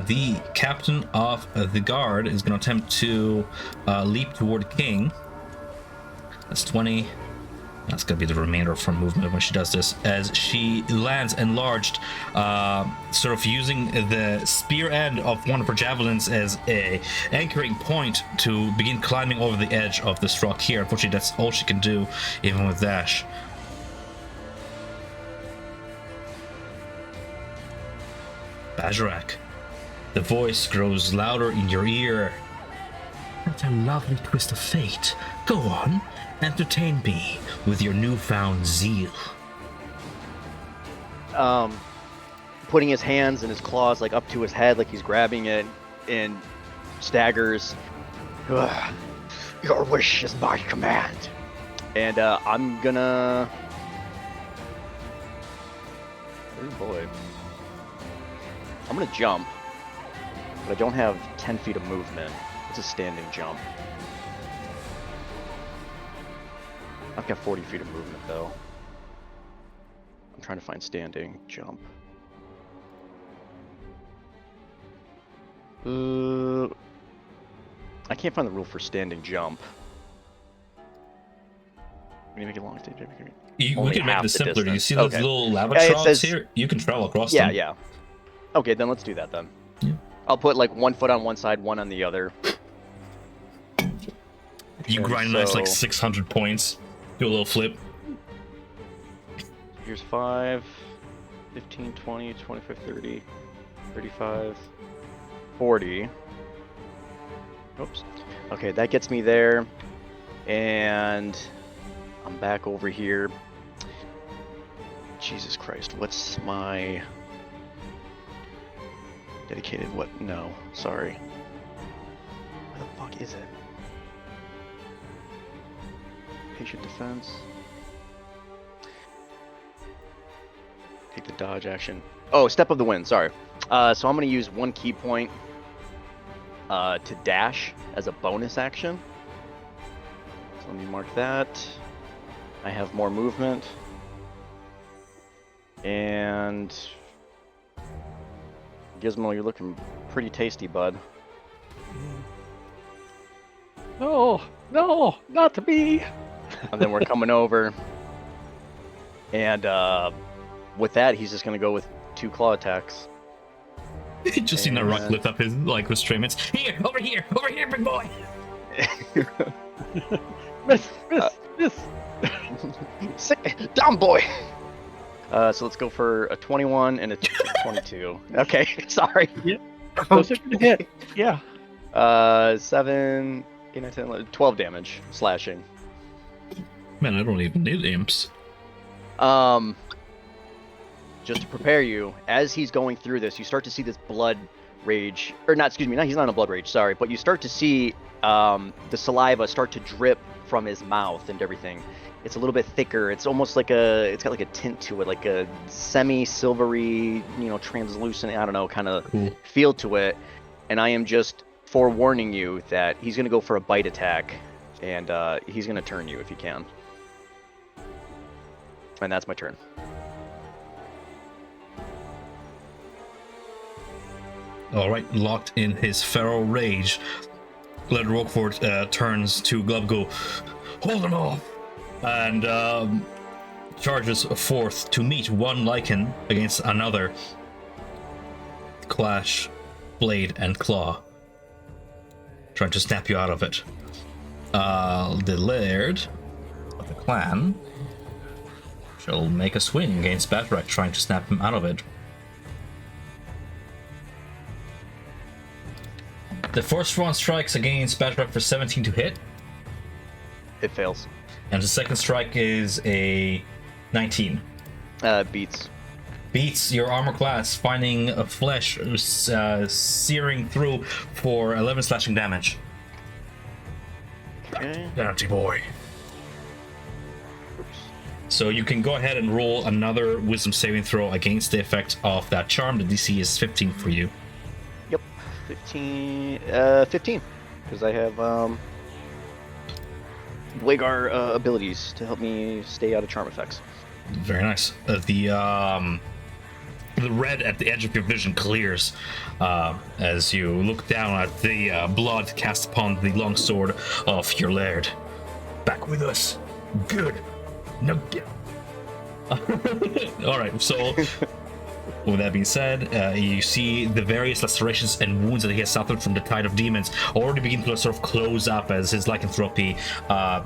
The captain of the guard is going to attempt to leap toward King. That's 20. That's going to be the remainder of her movement when she does this. As she lands enlarged, sort of using the spear end of one of her javelins as a anchoring point to begin climbing over the edge of this rock here. Unfortunately, that's all she can do, even with dash. Bajorak. The voice grows louder in your ear. What a lovely twist of fate. Go on, entertain me with your newfound zeal. Putting his hands and his claws like up to his head, like he's grabbing it, and staggers. "Ugh, your wish is my command. And I'm gonna. Oh boy. I'm gonna jump, but I don't have 10 feet of movement. It's a standing jump. I've got 40 feet of movement though. I'm trying to find standing jump. I can't find the rule for standing jump. I'm gonna make it long stage. We Only can make half this the simpler. You distance. see those Okay. little lava Yeah, it troughs says- here? You can travel across Yeah, them. yeah. Okay, then let's do that then. Yeah. I'll put like 1 foot on one side, one on the other. You And grind nice like so- 600 points. Do a little flip. Here's 5, 15, 20, 25, 30, 35, 40. Oops. Okay, that gets me there. And I'm back over here. Jesus Christ, what's my dedicated what? No, sorry. Where the fuck is it? Patient defense. Take the dodge action. Oh, step of the wind, sorry. So I'm going to use 1 key point to dash as a bonus action. So let me mark that. I have more movement. And Gizmo, you're looking pretty tasty, bud. No, no, not to me. And then we're coming over. And with that, he's just going to go with 2 claw attacks. Just seen that rock And- lift up his like restraints. Here, over here, big boy. Miss. Sick, down, boy. So let's go for a 21 and a 22. Okay, sorry. Those are gonna hit. Yeah. 7, 8, 9, 10, 11, 12 damage slashing. Man, I don't even need imps. Just to prepare you, as he's going through this, you start to see this blood rage, or not, excuse me, he's not in a blood rage, sorry, but you start to see the saliva start to drip from his mouth and everything. It's a little bit thicker. It's almost like it's got like a tint to it, like a semi-silvery, translucent, I don't know, kind of Cool. feel to it. And I am just forewarning you that he's going to go for a bite attack, and he's going to turn you if he can. And that's my turn. All right, locked in his feral rage, Led Roquefort turns to Glubgo. Hold him off! And charges forth to meet one Lycan against another. Clash, blade, and claw. Trying to snap you out of it. The Laird of the clan shall make a swing against Batroc, trying to snap him out of it. The first one strikes against Batroc for 17 to hit, It fails. and the second strike is a 19. Beats. Beats your armor class, finding a flesh searing through for 11 slashing damage. Okay. Dirty boy. So you can go ahead and roll another wisdom saving throw against the effect of that charm. The DC is 15 for you. Yep. 15. 15. Because I have Dwagar abilities to help me stay out of charm effects. Very nice. The red at the edge of your vision clears as you look down at the blood cast upon the longsword of your laird. Back with us. Good. No. All right. So, with that being said, you see the various lacerations and wounds that he has suffered from the tide of demons already begin to sort of close up as his lycanthropy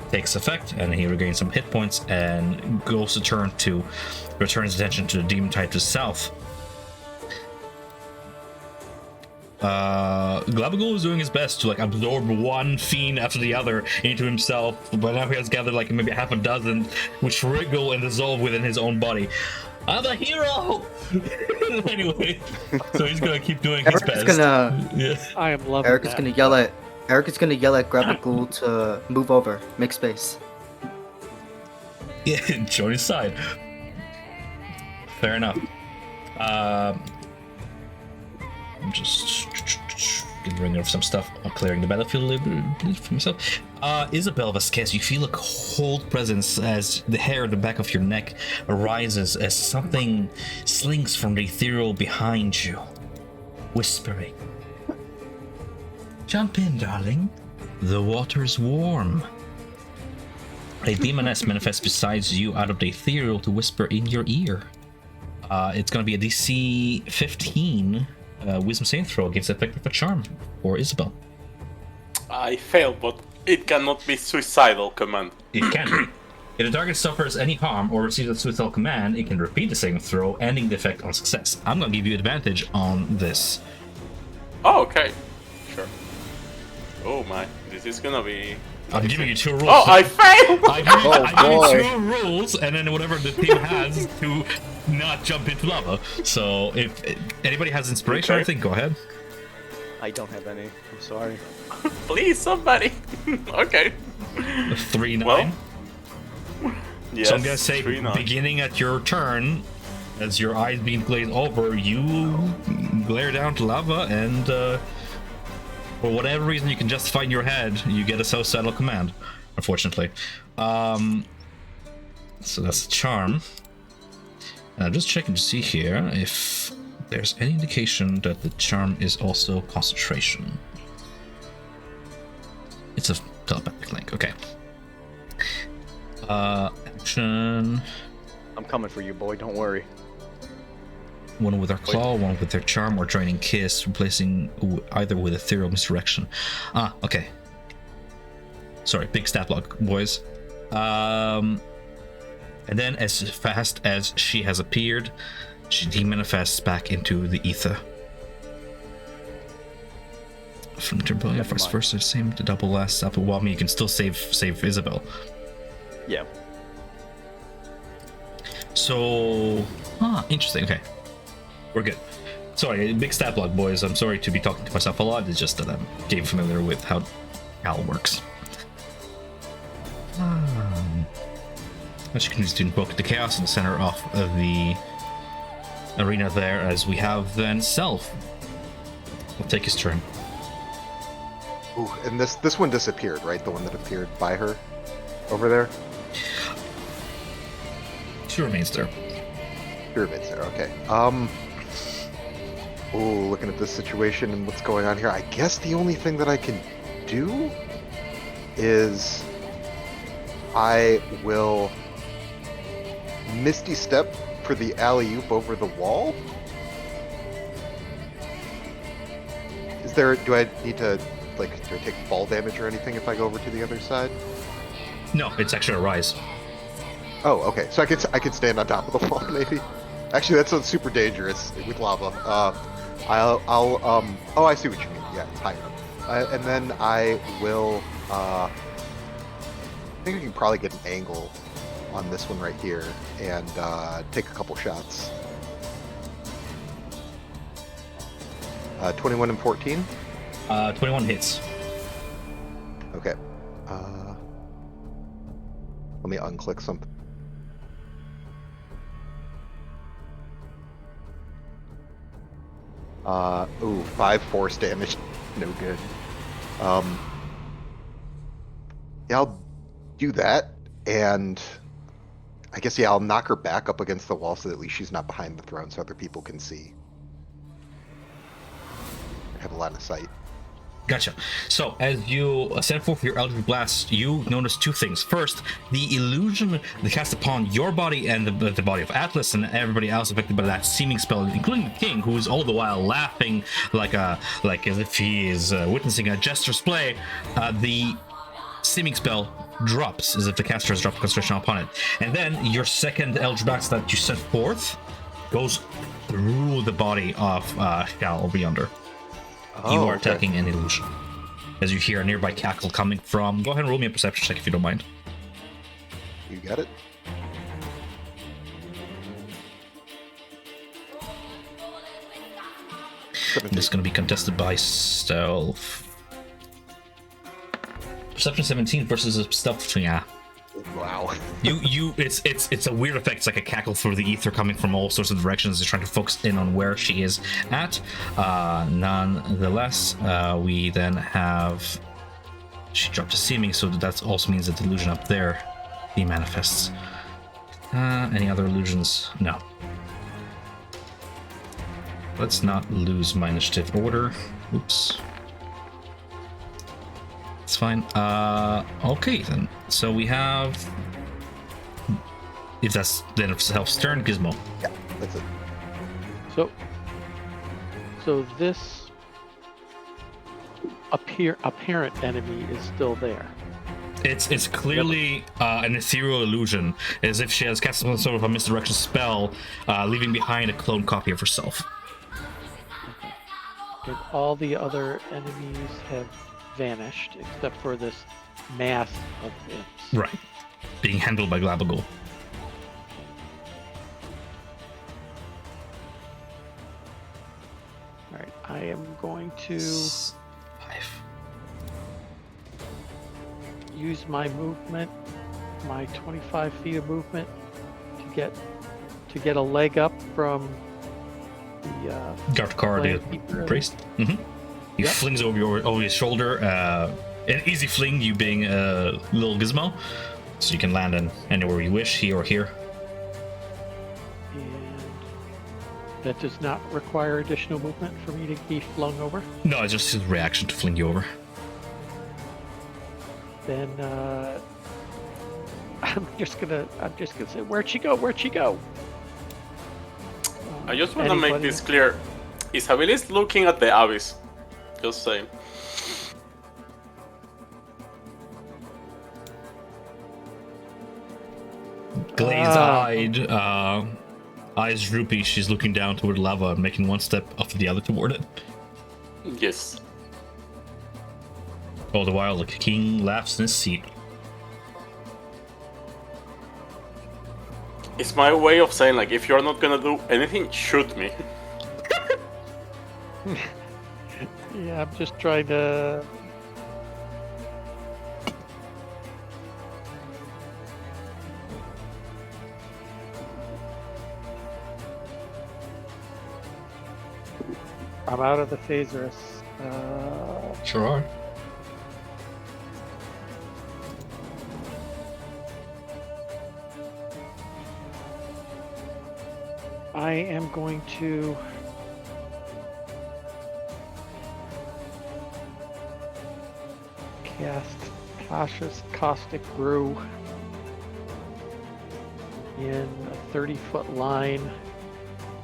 takes effect, and he regains some hit points and goes to return his attention to the demon tide to the south. Glabagul is doing his best to like absorb one fiend after the other into himself, but now he has gathered like maybe half a dozen, which wriggle and dissolve within his own body. I'm a hero. Anyway, so he's gonna keep doing his Eric is best. gonna Yeah. I am loving Eric is that. gonna yell at Grabagul to move over, make space. Yeah, join his side. Fair enough. I'm just getting rid of some stuff. I'm clearing the battlefield a little bit for myself. Isabel Vasquez, you feel a cold presence as the hair at the back of your neck arises as something slinks from the ethereal behind you, whispering, "Jump in, darling. The water's warm." A demoness manifests beside you out of the ethereal to whisper in your ear. It's going to be a DC 15 Wisdom saving throw against the effect of a charm for Isabel. I failed, but it cannot be suicidal command. It can be. If the target suffers any harm or receives a suicidal command, it can repeat the saving throw, ending the effect on success. I'm going to give you advantage on this. Oh, okay. Sure. Oh my, this is gonna be... I'm giving you 2 rules. Oh, I failed! I give you, Oh, I give you boy. 2 rules, and then whatever the team has to not jump into lava. So if anybody has inspiration or Okay. anything, go ahead. I don't have any. I'm sorry. Please, somebody. Okay. 3-9. Well, yes, So I'm gonna say, 3-9. beginning at your turn, as your eyes being glazed over, you glare down to lava, and for whatever reason you can justify in your head, you get a suicidal command. Unfortunately, so that's a charm. And I'm just checking to see here if there's any indication that the charm is also concentration. It's a telepathic link. Okay. Action. I'm coming for you, boy. Don't worry. One with their claw, one with their charm, or joining kiss, replacing either with ethereal misdirection. Ah, okay. Sorry, big stat block, boys. And then, as fast as she has appeared, she demanifests back into the ether. From Timberlake, first the same to double last up. Well, I mean, you can still save Isabel. Yeah. So, interesting. Okay, we're good. Sorry, big stat block, boys. I'm sorry to be talking to myself a lot. It's just that I'm getting familiar with how Cal works. As you can just invoke the chaos in the center of the arena there, as we have then Self. We'll take his turn. Ooh, and this one disappeared, right? The one that appeared by her over there? She remains there. Pyramid's there, okay. Ooh, looking at this situation and what's going on here, I guess the only thing that I can do is I will Misty Step for the alley-oop over the wall. Is there, do I need to, like, do I take fall damage or anything if I go over to the other side? No, it's actually a rise. Oh, okay. So I could stand on top of the wall, maybe. Actually, that sounds super dangerous with lava. Oh, I see what you mean. Yeah, it's higher. And then I will. I think I can probably get an angle on this one right here and take a couple shots. 21 and 14. 21 hits. Okay. Let me unclick something. Ooh, 5 force damage. No good. Yeah, I'll do that, and I guess, yeah, I'll knock her back up against the wall so that at least she's not behind the throne so other people can see. I have a line of sight. Gotcha. So, as you send forth your Eldritch Blast, you notice 2 things. First, the illusion that cast upon your body and the body of Atlas and everybody else affected by that seeming spell, including the king, who is all the while laughing like as if he is witnessing a jester's play. The seeming spell drops as if the caster has dropped concentration upon it. And then your second Eldritch Blast that you sent forth goes through the body of Shal over yonder. You are okay. attacking an illusion. As you hear a nearby cackle coming from... Go ahead and roll me a perception check if you don't mind. You got it? This is going to be contested by stealth. Perception 17 versus a stealth. Yeah. Wow. It's a weird effect. It's like a cackle through the ether coming from all sorts of directions. They're trying to focus in on where she is at. Nonetheless, we then have... She dropped a seeming, so that also means that the illusion up there demanifests. Any other illusions? No. Let's not lose my initiative order. Oops. It's fine. Okay then. So we have... If that's then it's Elf's turn, Gizmo. Yeah, that's it. So this apparent enemy is still there. It's clearly an ethereal illusion, as if she has cast some sort of a misdirection spell, leaving behind a clone copy of herself. And all the other enemies have vanished, except for this mass of imps. Right. Being handled by Glabagool. Alright, I am going to 5. use my movement, my 25 feet of movement, to get a leg up from the Gartkar, Plant the Keeper. priest. Mm-hmm. He Yep. flings over his shoulder. An easy fling, you being a little Gizmo, so you can land in anywhere you wish, here or here. and that does not require additional movement for me to be flung over. No, it's just his reaction to fling you over. Then I'm just gonna say, where'd she go? Where'd she go? I just want to make Anybody? this clear. Isabel is looking at the abyss. Just saying. Glazed-eyed, eyes droopy, she's looking down toward lava, making one step after the other toward it. Yes. All the while, the king laughs in his seat. It's my way of saying, like, if you're not gonna do anything, shoot me. Yeah, I'm just trying to. I'm out of the phasers. Sure are. I am going to cast Tasha's Caustic Brew in a 30-foot line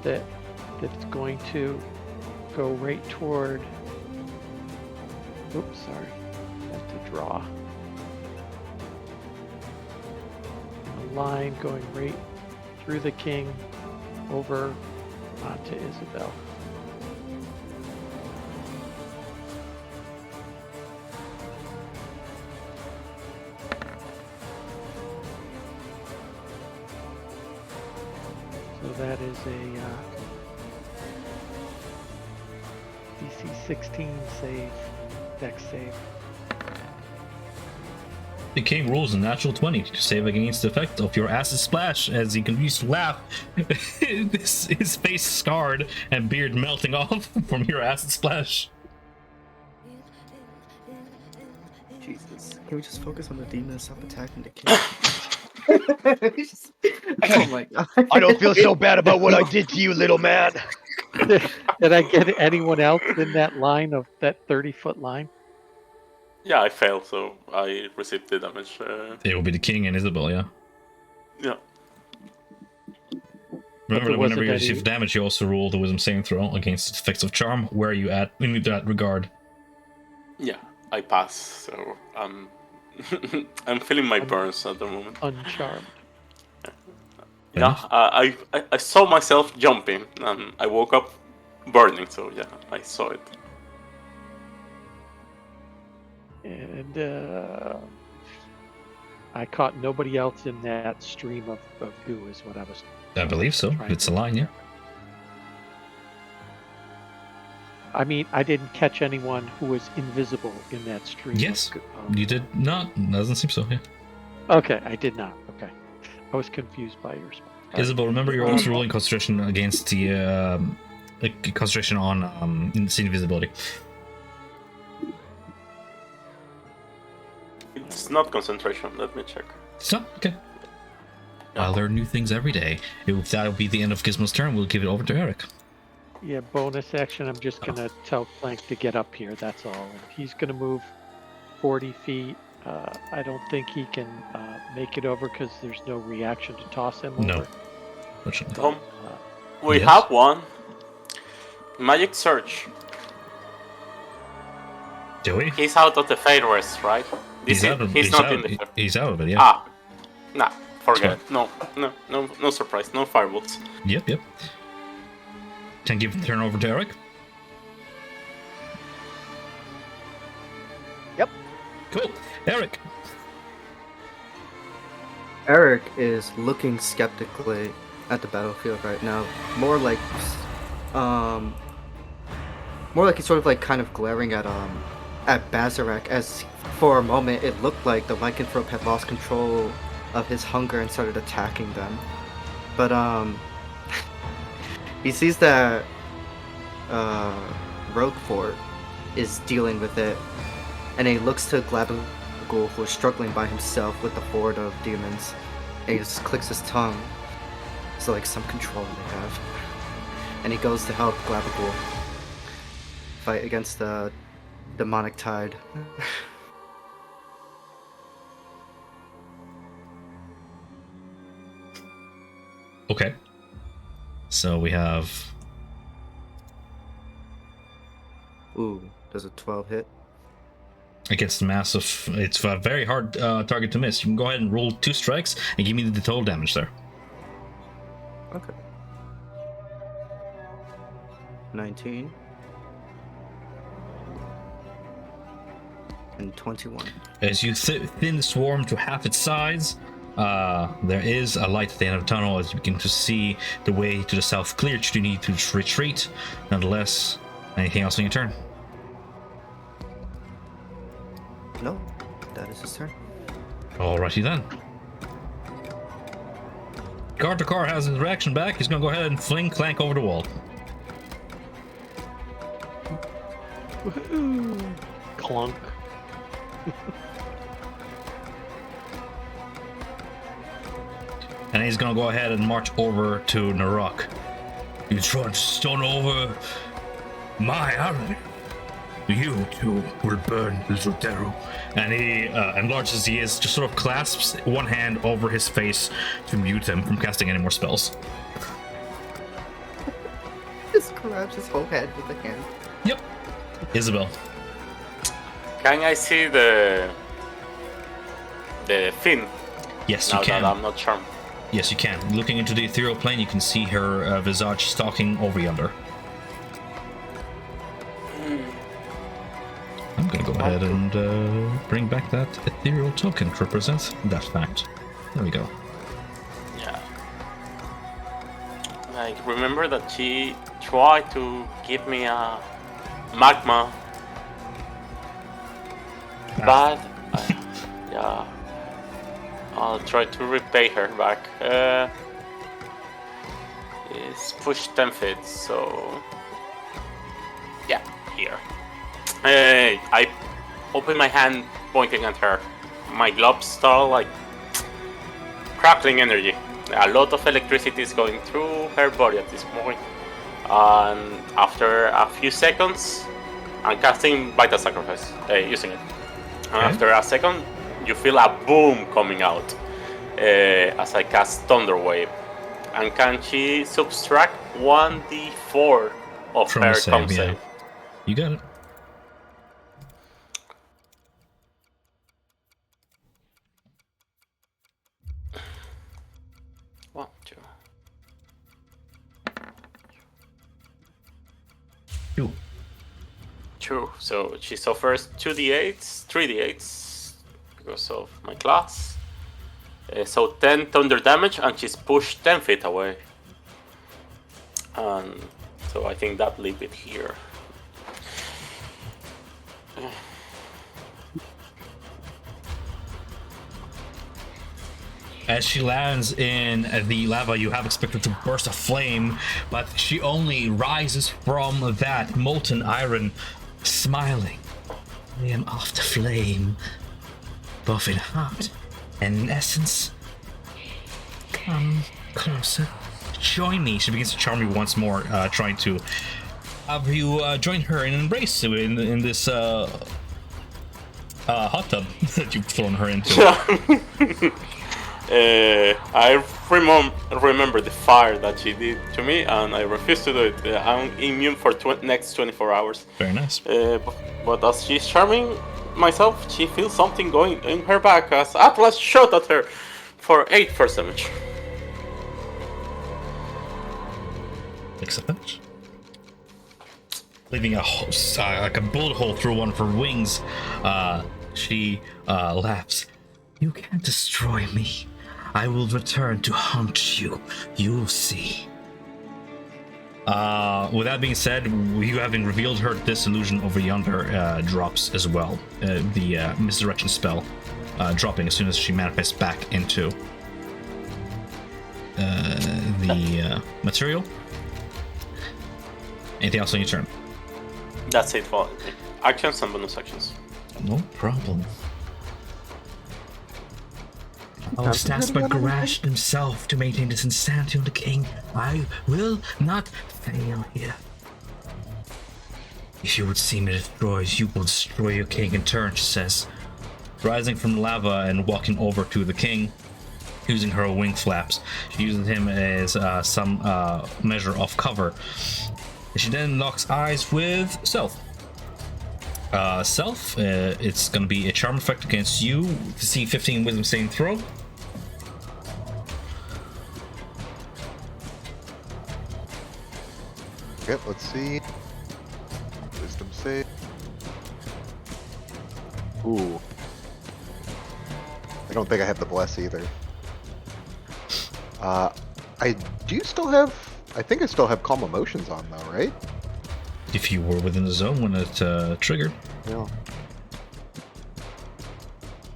that's going to go right toward. Oops, sorry. I have to draw. A line going right through the king over onto Isabel. So that is a DC 16 save, dex save. The king rolls a natural 20 to save against the effect of your acid splash as he continues to laugh. His face scarred and beard melting off from your acid splash. Jesus. Can we just focus on the demon and stop attacking the king? Oh my god. I don't feel so bad about what I did to you, little man. Did I get anyone else in that line of that 30-foot line? Yeah, I failed, so I received the damage. It will be the king and Isabel, yeah. Yeah. Remember there that whenever wasn't you receive any- damage, you also roll the wisdom saving throw against the effects of charm. Where are you at in that regard? Yeah, I pass, so I'm feeling my burns at the moment. Uncharmed. Yeah, I saw myself jumping, and I woke up burning, so yeah, I saw it. And I caught nobody else in that stream of goo is what I was I believe so. trying It's to a line, yeah. determine. I mean, I didn't catch anyone who was invisible in that stream. Yes, of, you did not. Doesn't seem so, yeah. Okay, I did not. Okay. I was confused by your response. All right. Isabel, remember you're also rolling concentration against the concentration on invisibility. It's not concentration. Let me check. It's not? Okay. I learn new things every day. If that'll be the end of Gizmo's turn, we'll give it over to Eric. Yeah, bonus action. I'm just going to tell Clank to get up here. That's all. And he's going to move 40 feet. I don't think he can make it over because there's no reaction to toss him over. No. Fortunately. Tom, we yes? have one. Magic Search. Do we? He's out of the Fairwest, right? He's not in the. He's out of it, yeah. Ah, nah, forget it. No surprise. No firebolts. Yep. Can I give the turn over to Eric? Yep. Cool. Eric. Eric is looking skeptically at the battlefield right now. More like he's sort of like kind of glaring at Bazarek, as for a moment it looked like the lycanthrope had lost control of his hunger and started attacking them. But he sees that Roquefort is dealing with it, and he looks to Glabagul, who is struggling by himself with the horde of demons, and he just clicks his tongue. So like some control they have. And he goes to help Glabagul fight against the demonic tide. Okay. So we have... Ooh, does a 12 hit? Against massive... It's a very hard target to miss. You can go ahead and roll 2 strikes and give me the total damage there. Okay. 19. And 21. As you thin the swarm to half its size, there is a light at the end of the tunnel as you begin to see the way to the south cleared should you need to retreat. Nonetheless, anything else on your turn? No, that is his turn. Alrighty then. Car has his reaction back. He's gonna go ahead and fling Clank over the wall. Woohoo! Clunk. And he's gonna go ahead and march over to Narok. You try to stun over my army. You too will burn, little Teru. And he, enlarged as he is, just sort of clasps one hand over his face to mute him from casting any more spells. Just grabs his whole head with a hand. Yep. Isabel. Can I see the fin? Yes, now you can. That I'm not charmed. Yes, you can. Looking into the ethereal plane, you can see her visage stalking over yonder. I'm gonna go ahead and bring back that ethereal token to represent that fact. There we go. Yeah. Like, remember that she tried to give me a magma, but yeah, I'll try to repay her back. It's pushed 10 feet, so yeah, here. I open my hand, pointing at her. My gloves start like crackling energy. A lot of electricity is going through her body at this point. And after a few seconds, I'm casting Vital Sacrifice, using it. And after a second, you feel a boom coming out as I cast Thunder Wave. And can she subtract 1d4 of From her the save, con yeah. save? You got it. One, two. 2. So she suffers 2d8s, 3d8s because of my class. So 10 thunder damage, and she's pushed 10 feet away. And so I think that leave it here. As she lands in the lava, you have expected to burst a flame, but she only rises from that molten iron, smiling. I am off the flame, buffing hot, and in essence, come closer, join me. She begins to charm you once more, trying to have you join her in an embrace in this hot tub that you've thrown her into. I remember the fire that she did to me, and I refuse to do it. I'm immune for next 24 hours. Very nice. But as she's charming myself, she feels something going in her back as Atlas shot at her for 8 first damage. Takes a damage. Leaving like a bullet hole through one of her wings, she laughs. You can't destroy me. I will return to hunt you. You'll see. With that being said, you having revealed her, this illusion over yonder drops as well. The misdirection spell dropping as soon as she manifests back into the material. Anything else on your turn? That's it for actions and bonus actions. No problem. I was tasked by Garash himself to maintain this insanity on the king. I will not fail here. If you would see me destroyed, you will destroy your king in turn, she says. Rising from lava and walking over to the king, using her wing flaps. She uses him as some measure of cover. She then locks eyes with Stealth. Stealth, it's going to be a charm effect against you. DC 15 Wisdom saving throw. Yep, let's see. Wisdom save. Ooh. I don't think I have the bless either. I do still have... I think I still have Calm Emotions on though, right? If you were within the zone when it triggered. Yeah.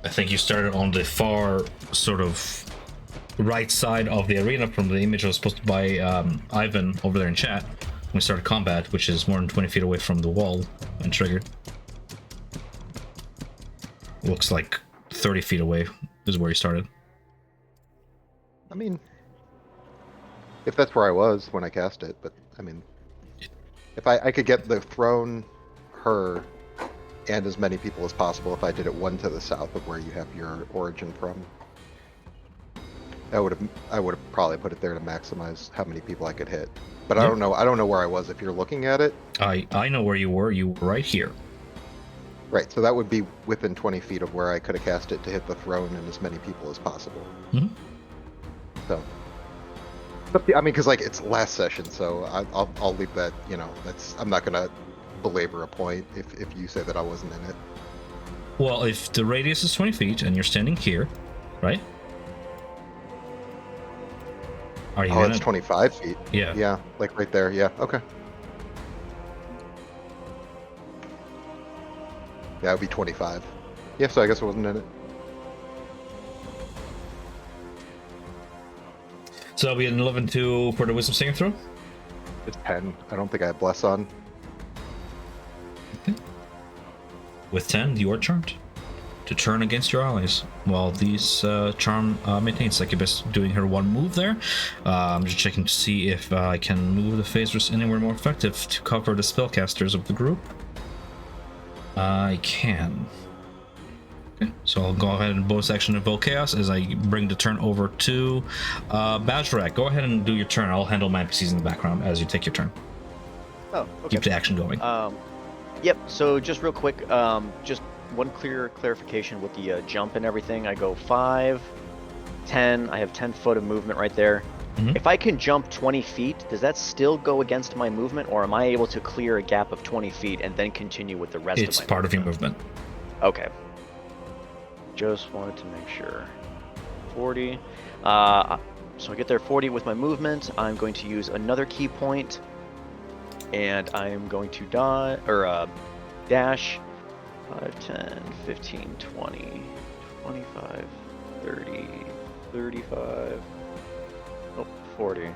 I think you started on the far sort of right side of the arena from the image I was supposed to by Ivan over there in chat when we started combat, which is more than 20 feet away from the wall when triggered. Looks like 30 feet away is where you started. I mean, if that's where I was when I cast it, but I mean, if I could get the throne, her, and as many people as possible if I did it one to the south of where you have your origin from. I would have probably put it there to maximize how many people I could hit. But Yeah. I don't know where I was if you're looking at it. I know where you were. You were right here. Right, so that would be within 20 feet of where I could have cast it to hit the throne and as many people as possible. Mhm. So, but I mean, because like it's last session, so I'll leave that. You know, I'm not gonna belabor a point if you say that I wasn't in it. Well, if the radius is 20 feet and you're standing here, right? Are you Oh, in it's it? 25 feet. Yeah. Yeah, like right there. Yeah. Okay. Yeah, it would be 25. Yeah, so I guess I wasn't in it. So that'll be an 11-2 for the wisdom saving throw. It's 10. I don't think I have bless on. With 10, you are charmed to turn against your allies. While these charm maintains Succubus doing her one move there. I'm just checking to see if I can move the phasers anywhere more effective to cover the spellcasters of the group. I can. Okay, so I'll go ahead and bonus action invoke chaos as I bring the turn over to Bajrak. Go ahead and do your turn. I'll handle my NPCs in the background as you take your turn. Oh, okay. Keep the action going. Yep. So just real quick, just one clarification with the jump and everything. I go 5, 10. I have 10 foot of movement right there. If I can jump 20 feet, does that still go against my movement, or am I able to clear a gap of 20 feet and then continue with the rest It's of my part of your movement. Okay. Just wanted to make sure. 40. So I get there 40 with my movement. I'm going to use another key point, and I'm going to dash 5, 10, 15, 20, 25, 30, 35, 40.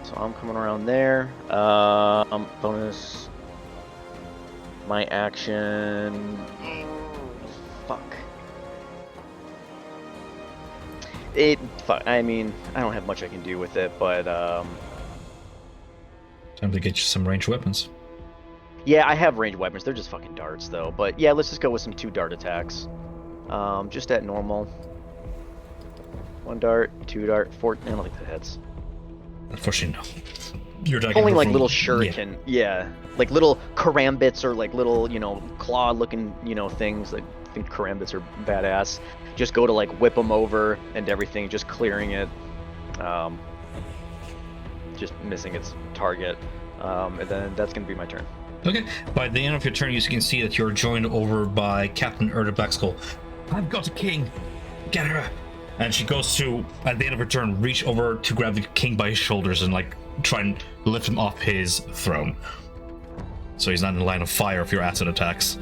So I'm coming around there. Bonus. My action. Fuck. I mean, I don't have much I can do with it, but Time to get you some ranged weapons. yeah, I have ranged weapons. They're just fucking darts, though. But yeah, let's just go with some 2 dart attacks. Just at normal. 1 dart, 2 dart, 4. I don't think that hits. Unfortunately, no. You're Pulling like from- little yeah. shuriken, yeah, like little karambits or like little, claw-looking, things. Like, I think karambits are badass. Just go to like whip them over and everything, just clearing it, just missing its target, and then that's gonna be my turn. Okay. By the end of your turn, you can see that you're joined over by Captain Erda Blackskull. I've got a king. Get her. And she goes to, at the end of her turn, reach over to grab the king by his shoulders and like try and lift him off his throne. So he's not in the line of fire if your acid attacks.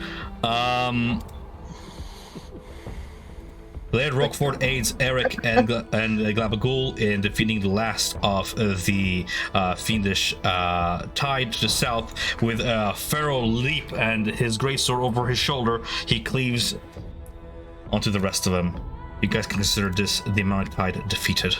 Laird Rockford aids Eric and Glabagul in defeating the last of the fiendish tide to the south with a feral leap and his greatsword over his shoulder. He cleaves onto the rest of them. You guys can consider this the Demonic Tide defeated.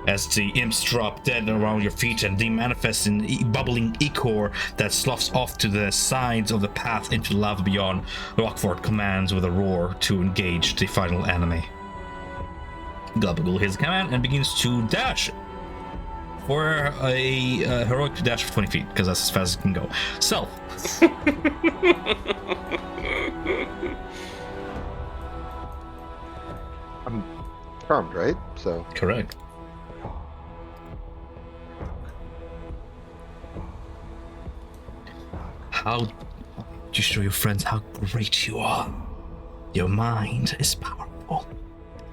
As the imps drop dead around your feet and they manifest in bubbling ichor that sloughs off to the sides of the path into the lava beyond, Rockford commands with a roar to engage the final enemy. Glabagul hears the command and begins to dash for a heroic dash of 20 feet, because that's as fast as it can go. Self. I'm charmed, right? So Correct. How do you show your friends how great you are? Your mind is powerful,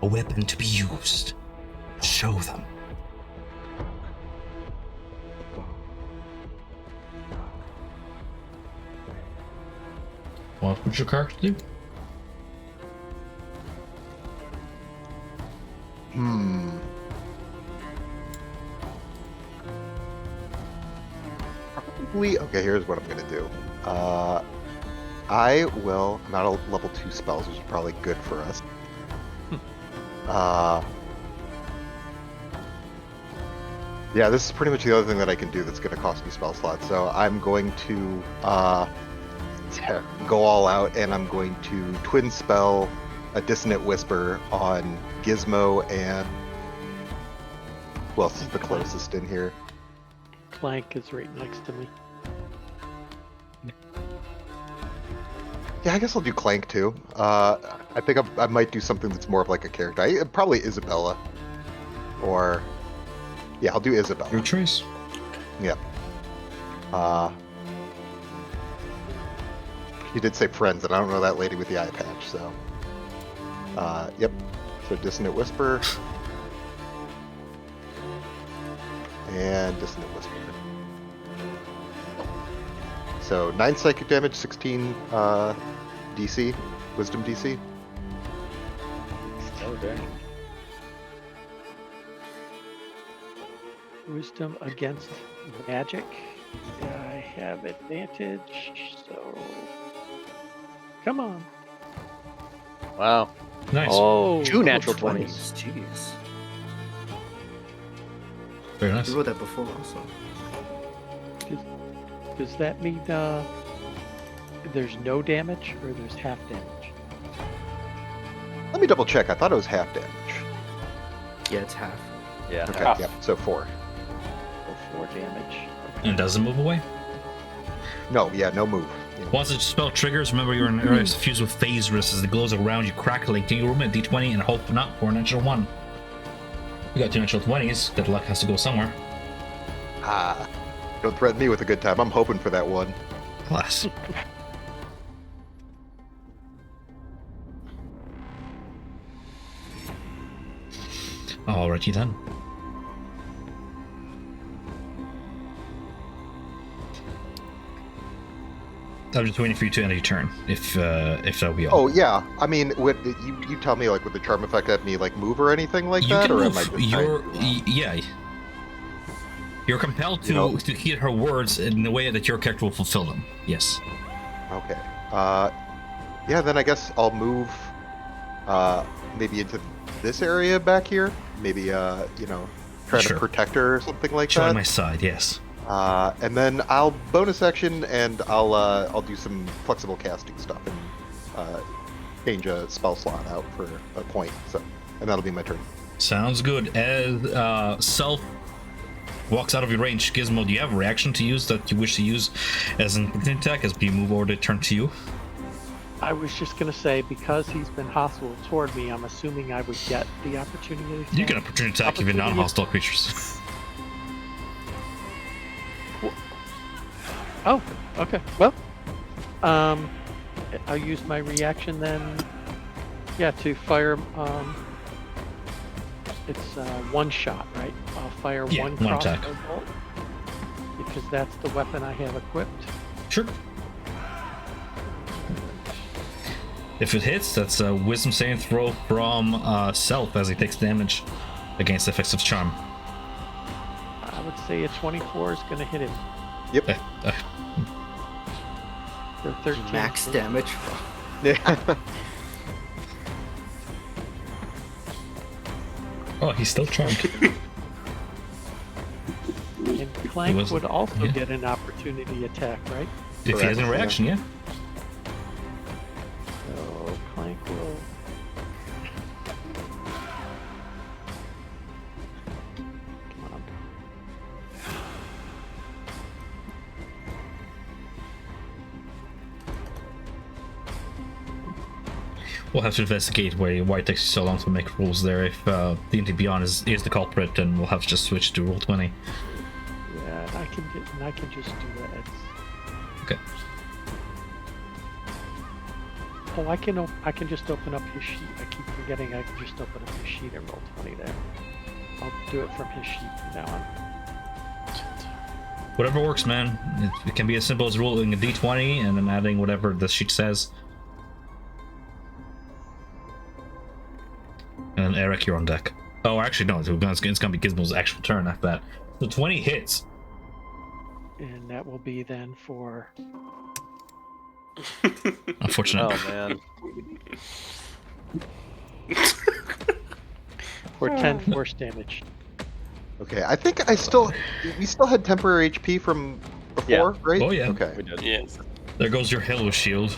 a weapon to be used. Show them. What would your character do? Probably. Okay, here's what I'm gonna do. I'm out of level 2 spells, which is probably good for us. Yeah, this is pretty much the other thing that I can do that's gonna cost me spell slots. So I'm going to go all out, and I'm going to twin spell a Dissonant Whisper on Gizmo and who else is the closest in here? Clank is right next to me. Yeah, I guess I'll do Clank too. I think I might do something that's more of like a character. Probably Isabella. Or yeah, I'll do Isabella. Your choice. Yep. You did say friends, and I don't know that lady with the eye patch, so. Yep. So Dissonant Whisper. And Dissonant Whisper. So 9 psychic damage, 16 DC, Wisdom DC. Oh, dang. Wisdom against magic. I have advantage, so come on. Wow. Nice. Oh, 2 Oh, natural 20s. Jeez. Very nice. You wrote that before also. Does that mean there's no damage or there's half damage? Let me double check. I thought it was half damage. Yeah, it's half. Yeah. Okay, Half. yep. So 4. So 4 damage. And doesn't move away. No, yeah, no move. Yeah. Once the spell triggers, remember you're in an area fused with phase risks as the glows around you crackling. Take your movement D20 and hope not for an extra 1. We got two natural 20s. Good luck has to go somewhere. Ah, don't threaten me with a good time. I'm hoping for that one. Alas. Alrighty then. I'm just waiting for you to end your turn, if that'll be all. Oh yeah, I mean, you tell me like with the charm effect have me like move or anything like You that, can or move. am I just Yeah. You're compelled to You know- to hear her words in the way that your character will fulfill them. Yes. Okay. Yeah, then I guess I'll move maybe into this area back here. Maybe trying Sure. to protect her or something like Show on that. my side, yes. And then I'll bonus action and I'll do some flexible casting stuff and change a spell slot out for a point. So, and that'll be my turn. Sounds good. As Self walks out of your range, Gizmo, do you have a reaction to use that you wish to use as an opportunity attack as we move over to turn to you? I was just gonna say, because he's been hostile toward me, I'm assuming I would get the opportunity. You can opportunity attack even Opportunity. non-hostile creatures. Oh, okay. Well, I'll use my reaction then. Yeah, to fire. It's one shot, right? I'll fire Yeah, one one crossbow attack. bolt because that's the weapon I have equipped. Sure. If it hits, that's a wisdom saving throw from Self as he takes damage against the effects of charm. I would say a 24 is going to hit him. Yep. For 13. Max damage. Oh, he's still charmed. And Clank was- would also yeah. get an opportunity attack, right? If he has a Correct, reaction, yeah. So Clank will. Come on. We'll have to investigate why it takes you so long to make rules there. If D&D Beyond is the culprit, then we'll have to just switch to Rule 20. Yeah, I can just do that. Okay. Oh, I can just open up his sheet. I keep forgetting I can just open up his sheet and roll 20 there. I'll do it from his sheet from now on. Whatever works, man. It can be as simple as rolling a d20 and then adding whatever the sheet says. And then Eric, you're on deck. Oh, actually, no. It's gonna be Gizmo's actual turn after that. So 20 hits. And that will be then for Unfortunate. Oh man. for 10 force damage. Okay, I think we still had temporary HP from before, Yeah. right? Oh, yeah. Okay, We did. Yes. There goes your Halo Shield.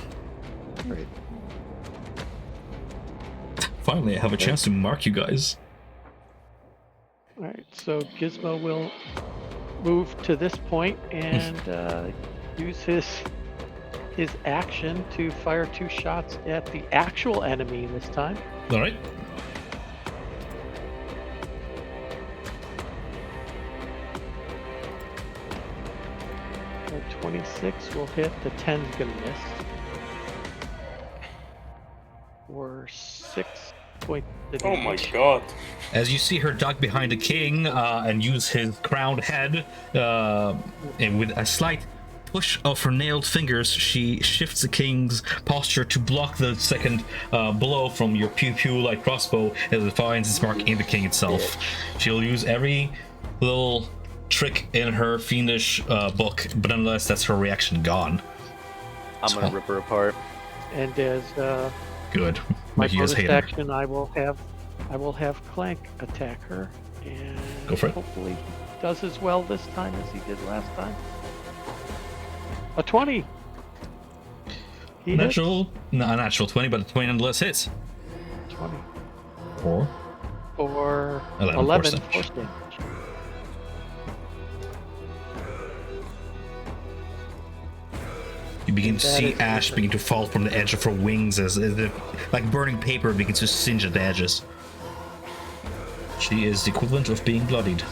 great. Finally, I have a chance to mark you guys. Alright, so Gizmo will move to this point and use his action to fire 2 shots at the actual enemy this time. All right. So 26 will hit, the 10's gonna miss. For 6 points of Oh my damage. god. As you see her duck behind the king and use his crowned head, and with a slight push of her nailed fingers, she shifts the king's posture to block the second blow from your pew-pew light crossbow as it finds its mark in the king itself. She'll use every little trick in her fiendish book, but nonetheless, that's her reaction gone. I'm gonna rip her apart. And as Good. my Make you guys bonus hate her. action, I will have Clank attack her, and Go for it. hopefully he does as well this time as he did last time. A 20. He hits. Natural, not a natural 20, but a 20 nonetheless hits. 20 Or for 11 11 force damage. force damage. you begin to That see is ash perfect. begin to fall from the edge of her wings as if, like burning paper, begins to singe at the edges. She is the equivalent of being bloodied.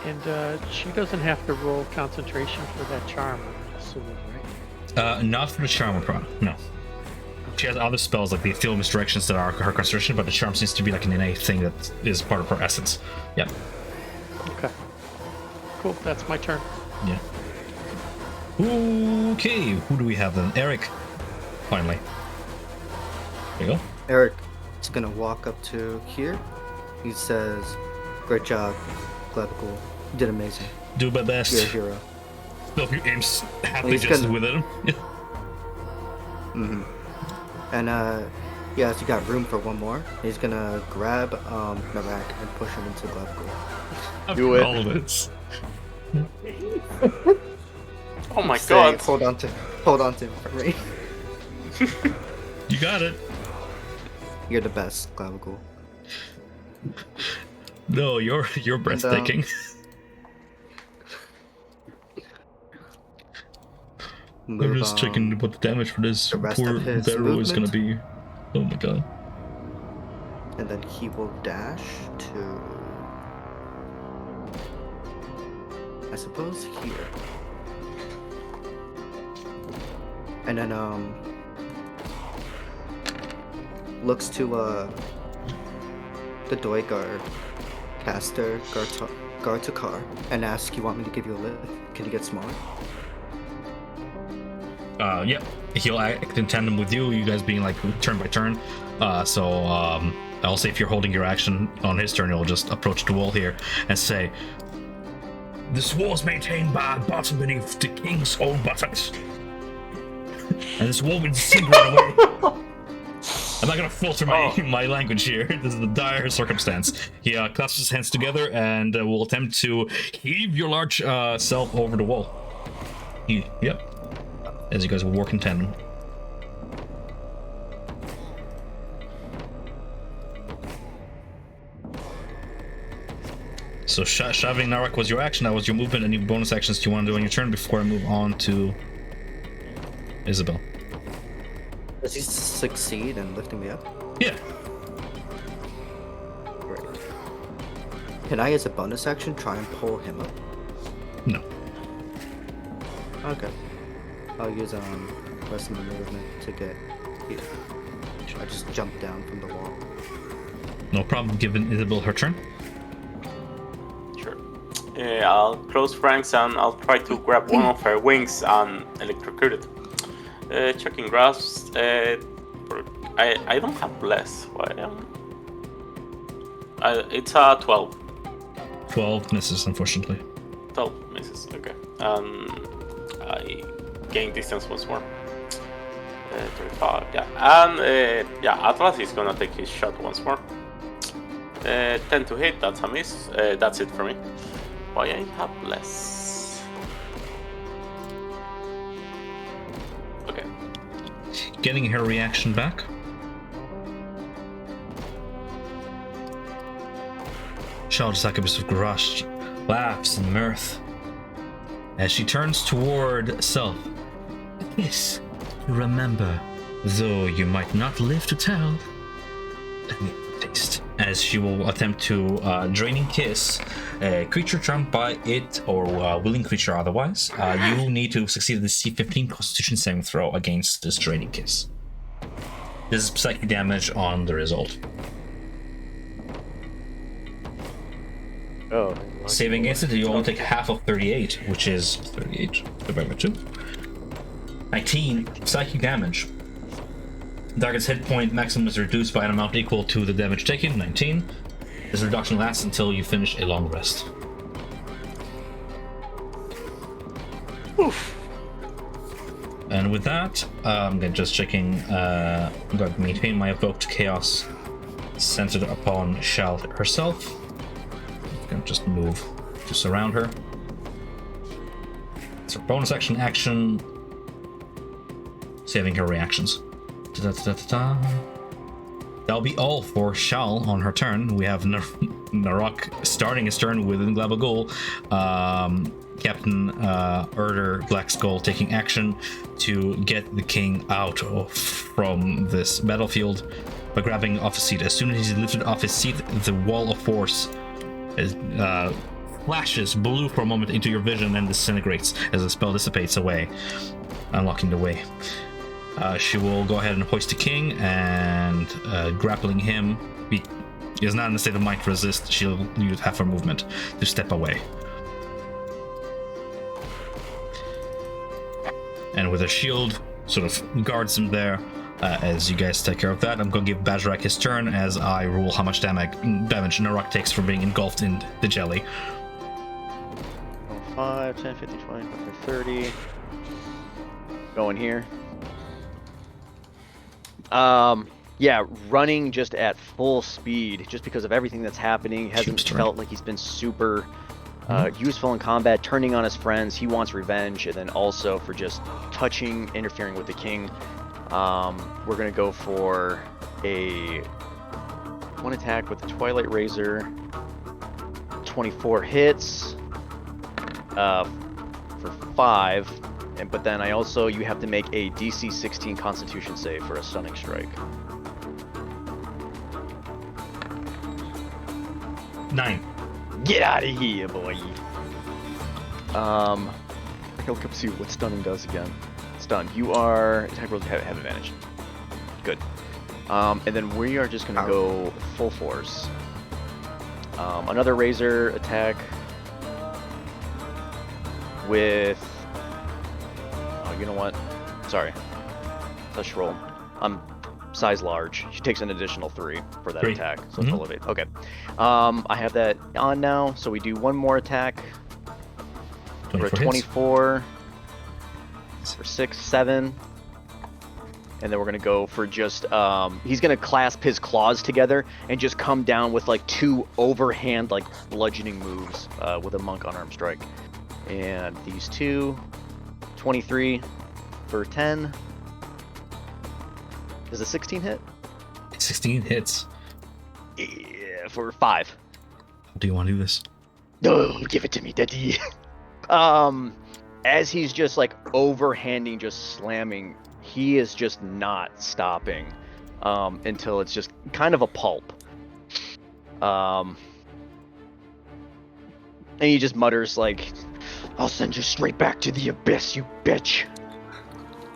And she doesn't have to roll concentration for that charm, I'm assuming, right? Not for the charm product, no. She has other spells like the ethereal misdirections that are her concentration, but the charm seems to be like an innate thing that is part of her essence. Yep. Okay. Cool, that's my turn. Yeah. Okay, who do we have then? Eric. Finally. There you go. Eric is gonna walk up to here. He says, "Great job, Glavical. You did amazing. Do my best. You're a hero." No, if you aims happily He's just gonna- with him. Yeah. Mm-hmm. And yeah, so you got room for one more. He's gonna grab Narak and push him into Glavical. Do it. All of this. Oh my Say, god. hold on to him for me. You got it. You're the best, Glavical. No, you're breathtaking. I'm Move just checking what the damage for this the rest poor of his Vero is gonna movement. be. Oh my god. And then he will dash to, I suppose, here. And then looks to the Doigar caster Gartukar and asks, "You want me to give you a lift? Can you get smaller?" Yeah, he'll act in tandem with you. You guys being like turn by turn. I'll say if you're holding your action on his turn, he'll just approach the wall here and say, "This wall is maintained by a bottom beneath the king's own buttocks, and this wall will disintegrate away." I'm not gonna filter my language here. This is the dire circumstance. He clasps his hands together and will attempt to heave your large self over the wall. Yep. As you guys will work in tandem. So shoving Narak was your action. That was your movement. Any bonus actions do you want to do on your turn before I move on to Isabel? Does he succeed in lifting me up? Yeah. Great. Can I, as a bonus action, try and pull him up? No. Okay. I'll use rest of my movement to get here. I just jump down from the wall. No problem. Given Isabel her turn. Sure. I'll close ranks and I'll try to grab one of her wings and electrocute it. Checking grasp. I don't have bless. Why? It's a 12. 12 misses, unfortunately. 12 misses. Okay. I gain distance once more. 35. Yeah. And yeah, Atlas is gonna take his shot once more. 10 to hit. That's a miss. That's it for me. Why I have less? Okay. Getting her reaction back. Charles Succubus of Garrosh laughs in mirth as she turns toward Self. Yes, remember, though you might not live to tell. Let me taste. As she will attempt to draining kiss a creature charmed by it or willing creature otherwise. You need to succeed the C15 Constitution saving throw against this draining kiss. This is psychic damage on the result. Oh. Saving against it, you only take half of 38, which is 38 divided by 2. 19 psychic damage. Target's hit point maximum is reduced by an amount equal to the damage taken, 19. This reduction lasts until you finish a long rest. Oof. And with that, I'm just checking. I'm going to maintain my evoked chaos centered upon Shal herself. I'm going to just move to surround her. It's her bonus action, saving her reactions. That'll be all for Shal on her turn. We have Narok starting his turn with Glabagul. Captain Erder Black Skull taking action to get the king out from this battlefield. by grabbing off his seat. As soon as he's lifted off his seat, the wall of force flashes blue for a moment into your vision and disintegrates as the spell dissipates away, unlocking the way. She will go ahead and hoist the king and grappling him. He is not in the state of mind to resist. She'll use half her movement to step away. And with a shield, sort of guards him there. As you guys take care of that, I'm going to give Bajrak his turn as I rule how much damage Narok takes from being engulfed in the jelly. 5, 10, 15, 20, 30. Going here. Yeah, running just at full speed, just because of everything that's happening. Hasn't felt like he's been super useful in combat, turning on his friends. He wants revenge, and then also for just touching, interfering with the king. We're gonna go for one attack with the Twilight Razor. 24 hits for 5, but then you have to make a DC 16 Constitution save for a stunning strike. 9. Get out of here, boy. I can look up to see what stunning does again. Stun. You are attack rolls have advantage. Good. And then we are just gonna go full force. Another razor attack with. Oh, you know what? Sorry. Let's roll. I'm size large. She takes an additional 3 for that attack, so it's elevate. Okay. I have that on now, so we do one more attack for a 24 for 6, 7. And then we're gonna go for just he's gonna clasp his claws together and just come down with like 2 overhand like bludgeoning moves with a monk unarmed strike. And these 2, 23 for 10. Does a 16 hit? 16 hits. Yeah, for 5. How do you want to do this? No, give it to me, daddy. As he's just like overhanding, just slamming, he is just not stopping until it's just kind of a pulp. And he just mutters like, "I'll send you straight back to the abyss, you bitch."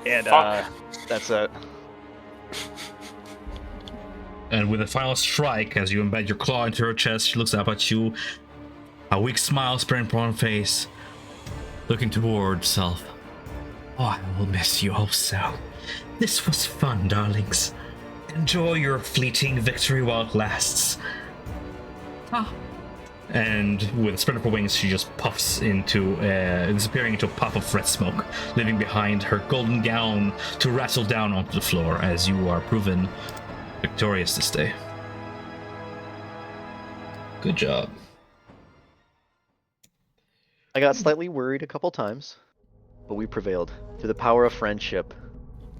And that's it. And with a final strike, as you embed your claw into her chest, she looks up at you, a weak smile spreading upon her face, looking toward herself. Oh, I will miss you also. This was fun, darlings. Enjoy your fleeting victory while it lasts. And with a spread of her wings, she just puffs into, disappearing into a puff of red smoke, leaving behind her golden gown to rattle down onto the floor as you are proven victorious this day. Good job. I got slightly worried a couple times, but we prevailed through the power of friendship.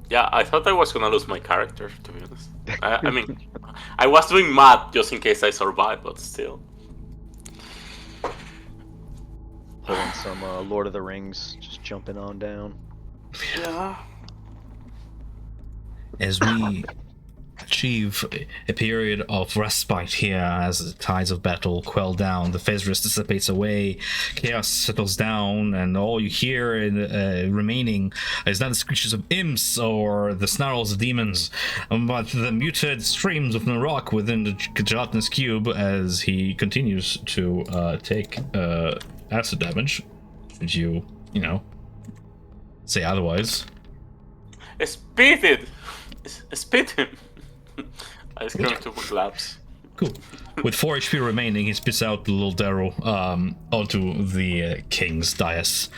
Yeah, I thought I was gonna lose my character, to be honest. I mean, I was doing math just in case I survived, but still. Pulling some Lord of the Rings, just jumping on down. Yeah. As we achieve a period of respite here as the tides of battle quell down, the Phasrus dissipates away, chaos settles down, and all you hear remaining is not the screeches of imps or the snarls of demons, but the muted screams of Narok within the gelatinous cube as he continues to take acid damage. Should you say otherwise? Spit it! Spit him! I scream to collapse. Cool. With 4 HP remaining, he spits out the little Darrow onto the king's dais.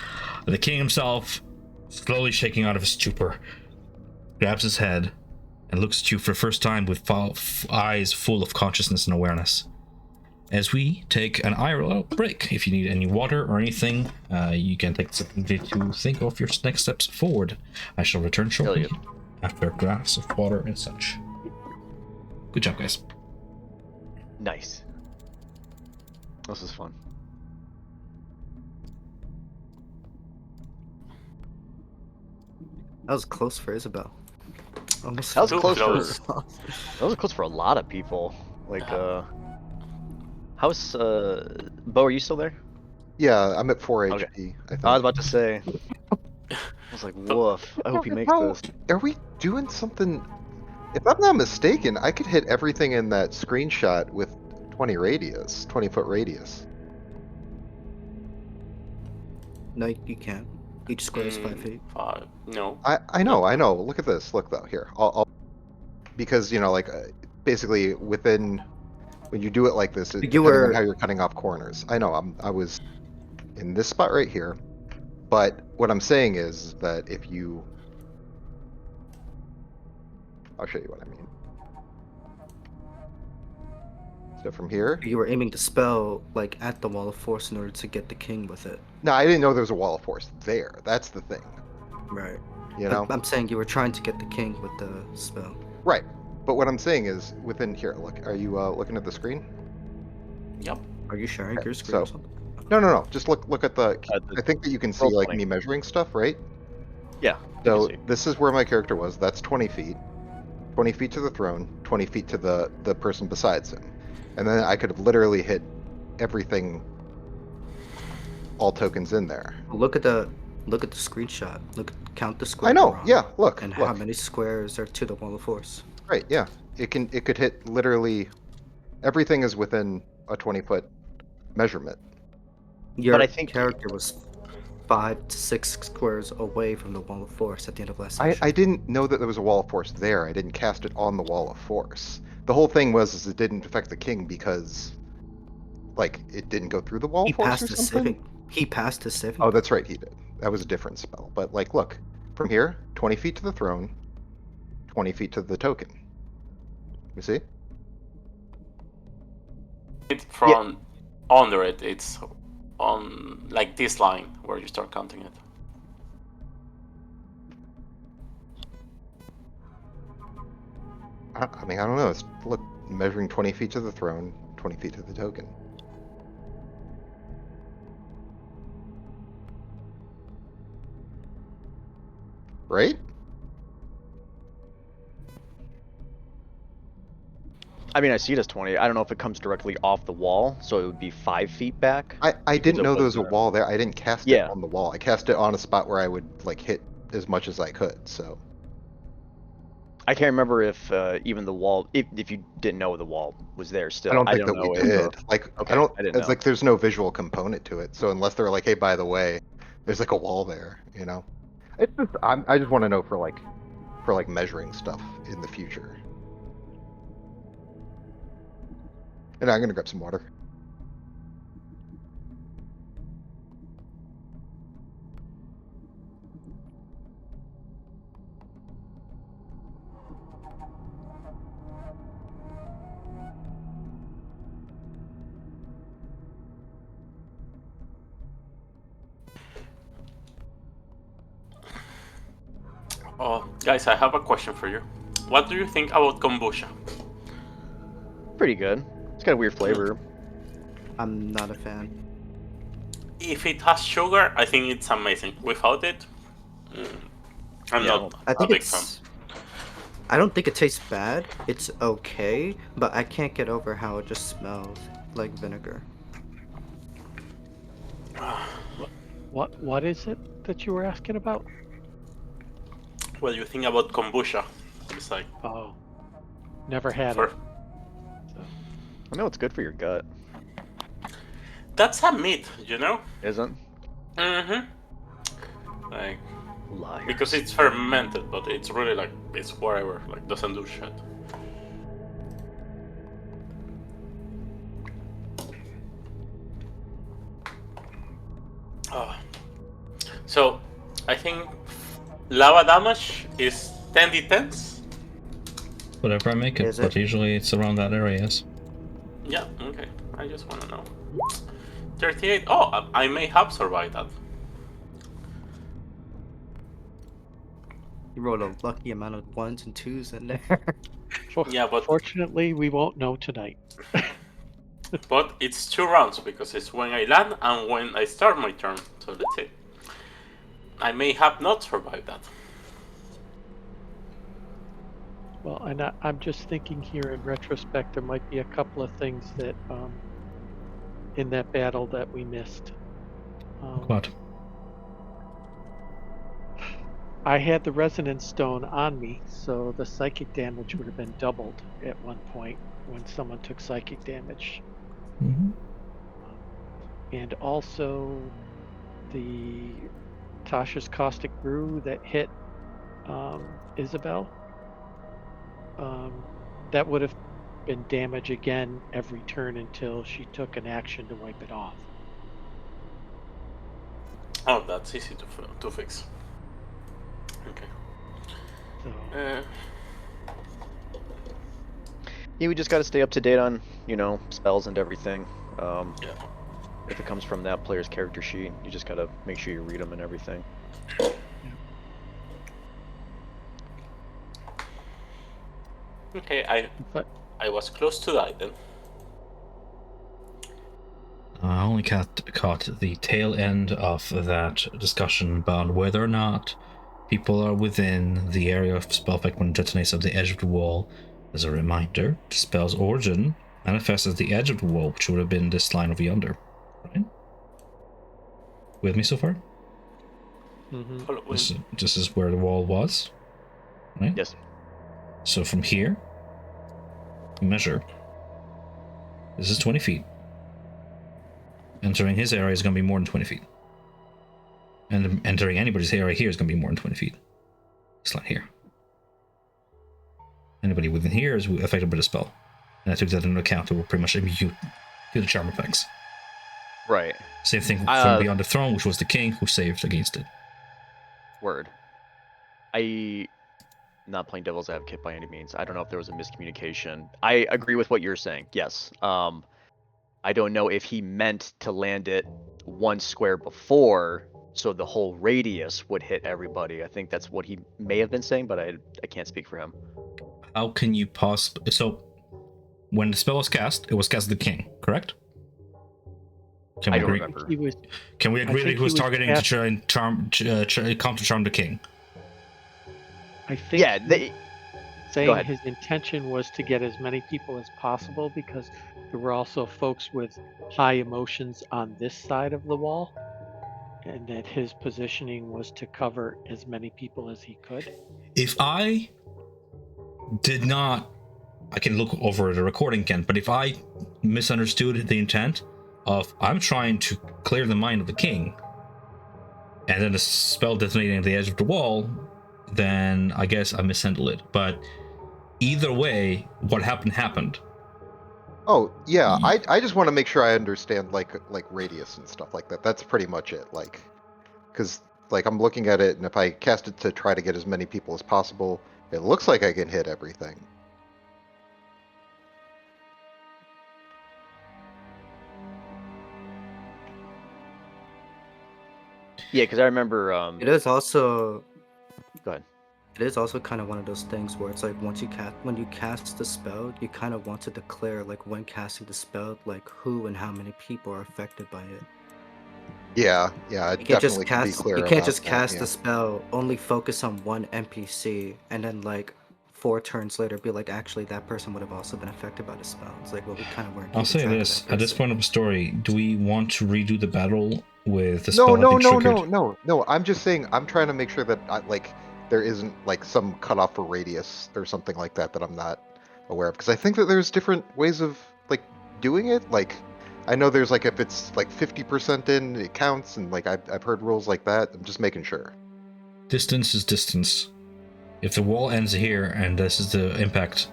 The king himself, slowly shaking out of his stupor, grabs his head and looks at you for the first time with eyes full of consciousness and awareness. As we take an IRL break, if you need any water or anything, you can take this opportunity to think of your next steps forward. I shall return shortly after a glass of water and such. Good job, guys. Nice. This is fun. That was close for Isabel. Almost That was Too close close. That was close for a lot of people. Like, how's Bo? Are you still there? Yeah, I'm at 4 Okay. HP. I think. I was about to say. I was like, woof. I hope he makes Bro, this. are we doing something? If I'm not mistaken, I could hit everything in that screenshot with 20-foot radius. No, you can't. Each square is 5 feet. 5. No. I know. Look at this. Look though. Here, because like basically within when you do it like this, You depending on were how you're cutting off corners. I know. I was in this spot right here, but what I'm saying is that if you, I'll show you what I mean. So from here, you were aiming to spell like at the wall of force in order to get the king with it. no, I didn't know there was a wall of force there. That's the thing. Right. You know. I'm saying you were trying to get the king with the spell. Right. But what I'm saying is within here. Look, are you looking at the screen? Yep. Are you sharing Okay, your screen so- or something? No. Just look at the. The I think that you can see roll like 20. me measuring stuff, right? Yeah. You can So see. this is where my character was. That's 20 feet. 20 feet to the throne. 20 feet to the person besides him, and then I could have literally hit everything. All tokens in there. Look at the screenshot. Count the square. I know. you're on, Yeah. Look. And Look. how many squares are to the wall of force? Right. Yeah. It could hit literally everything is within a 20-foot measurement. Your I think- character was 5 to 6 squares away from the wall of force at the end of last session. I didn't know that there was a wall of force there. I didn't cast it on the wall of force. The whole thing was it didn't affect the king because, like, it didn't go through the wall He of force passed or the something. saving. He passed his saving. Oh, that's right, he did. That was a different spell. But like, look, from here, 20 feet to the throne, 20 feet to the token. You see? It from under it. It's on like this line where you start counting it. I mean, I don't know. It's look measuring 20 feet to the throne, 20 feet to the token. Right? I mean, I see it as 20. I don't know if it comes directly off the wall, so it would be 5 feet back. I Because didn't it know there was a wasn't- wall there. I didn't cast Yeah. it on the wall. I cast it on a spot where I would like hit as much as I could. So I can't remember if even the wall, if you didn't know the wall was there still. I don't think that know we if, did. Like okay, I don't. I didn't It's know. like there's no visual component to it. So unless they're like, hey, by the way, there's like a wall there. It's just I just want to know for like measuring stuff in the future. And I'm gonna grab some water. Oh, guys, I have a question for you. What do you think about kombucha? Pretty good. It's got a weird flavor. I'm not a fan. If it has sugar, I think it's amazing. Without it, I'm Yeah, not I a think big fan. I don't think it tastes bad. It's okay, but I can't get over how it just smells like vinegar. What is it that you were asking about? What do you think about kombucha? It's like Oh, never had for it. I know it's good for your gut, that's a myth, you know? isn't? Like Liar. because it's fermented, but it's really like it's whatever, like doesn't do shit. So I think lava damage is 10d10s. Whatever I make it, Is but it? usually it's around that area, yes. Yeah, okay. I just want to know. 38. Oh, I may have survived that. You rolled a lucky amount of 1s and 2s in there. Yeah, but Fortunately, we won't know tonight. but it's 2 rounds because it's when I land and when I start my turn. So that's it. I may have not survived that. Well, and I'm just thinking here in retrospect, there might be a couple of things that in that battle that we missed. What? I had the resonance stone on me, so the psychic damage would have been doubled at one point when someone took psychic damage. Mm-hmm. And also the Tasha's caustic brew that hit Isabel. That would have been damage again every turn until she took an action to wipe it off. Oh, that's easy to fix. Okay. So Yeah, we just got to stay up to date on, spells and everything. Yeah. If it comes from that player's character sheet, you just got to make sure you read them and everything. Okay, but I was close to die then. I only caught the tail end of that discussion about whether or not people are within the area of spell effect when it detonates at the edge of the wall. As a reminder, the spell's origin manifests at the edge of the wall, which would have been this line over yonder. Right? With me so far? This is where the wall was. Right? Yes. So from here, measure. This is 20 feet. Entering his area is going to be more than 20 feet. And entering anybody's area here is going to be more than 20 feet. This line here. Anybody within here is affected by the spell. And I took that into account. It will pretty much immune to the charm effects. Right. Same thing from Beyond the Throne, which was the king who saved against it. Word. I... Not playing devil's advocate by any means. I don't know if there was a miscommunication. I agree with what you're saying. Yes. I don't know if he meant to land it one square before, so the whole radius would hit everybody. I think that's what he may have been saying, but I can't speak for him. How can you possibly... So, when the spell was cast, it was cast at the king, correct? Can we I don't agree? remember. Can we agree that he was targeting to try and counter charm the king? I think Yeah, Go saying ahead. his intention was to get as many people as possible because there were also folks with high emotions on this side of the wall, and that his positioning was to cover as many people as he could. If I did not... I can look over the recording, Ken, but if I misunderstood the intent of I'm trying to clear the mind of the king, and then the spell detonating at the edge of the wall, then I guess I mishandled it. But either way, what happened. Oh yeah, I just want to make sure I understand like radius and stuff like that. That's pretty much it. Like, because like I'm looking at it, and if I cast it to try to get as many people as possible, it looks like I can hit everything. Yeah, because I remember. It is also. Go ahead. It is also kind of one of those things where it's like when you cast the spell, you kind of want to declare like when casting the spell, like who and how many people are affected by it. Yeah, You can't just definitely can be cast. clear You can't about just that, cast yeah. the spell, only focus on one NPC, and then like 4 turns later be like, actually that person would have also been affected by the spell. It's like, well, we kind of weren't. I'll say this at this point of the story: do we want to redo the battle with the spell No, having triggered? no. I'm just saying, I'm trying to make sure that there isn't like some cutoff for radius or something like that I'm not aware of, because I think that there's different ways of like doing it. Like, I know there's like if it's like 50% in, it counts, and like I've heard rules like that. I'm just making sure. Distance is distance. If the wall ends here and this is the impact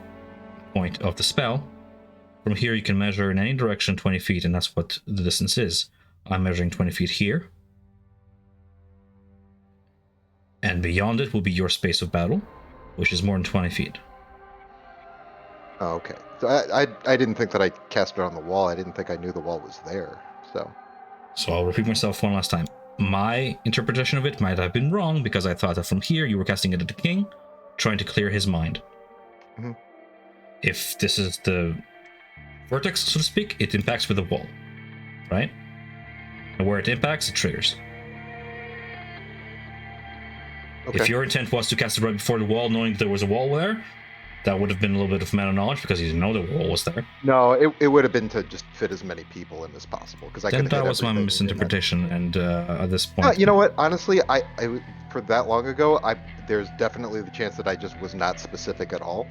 point of the spell, from here you can measure in any direction 20 feet, and that's what the distance is. I'm measuring 20 feet here. And beyond it will be your space of battle, which is more than 20 feet. Oh, okay. So I didn't think that I cast it on the wall. I didn't think I knew the wall was there. So I'll repeat myself one last time. My interpretation of it might have been wrong because I thought that from here you were casting it at the king, trying to clear his mind. Mm-hmm. If this is the vertex, so to speak, it impacts with the wall, right? And where it impacts, it triggers. Okay. If your intent was to cast it right before the wall, knowing that there was a wall there, That would have been a little bit of meta knowledge because you didn't know the wall was there. No, it would have been to just fit as many people in as possible because I Then could hit that was my everything. misinterpretation, and at this point, You know what? Honestly, for that long ago, there's definitely the chance that I just was not specific at all.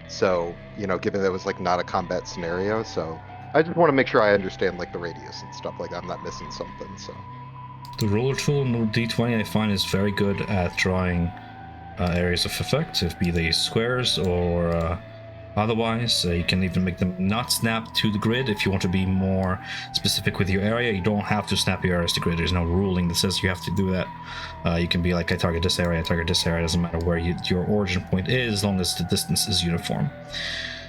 So, given that it was like not a combat scenario, so I just want to make sure I understand like the radius and stuff like that. I'm not missing something. So the ruler tool in D20 I find is very good at drawing areas of effect, if be they squares or otherwise. You can even make them not snap to the grid if you want to be more specific with your area. You don't have to snap your areas to grid. There's no ruling that says you have to do that. You can be like, I target this area, I target this area. It doesn't matter where your origin point is, as long as the distance is uniform.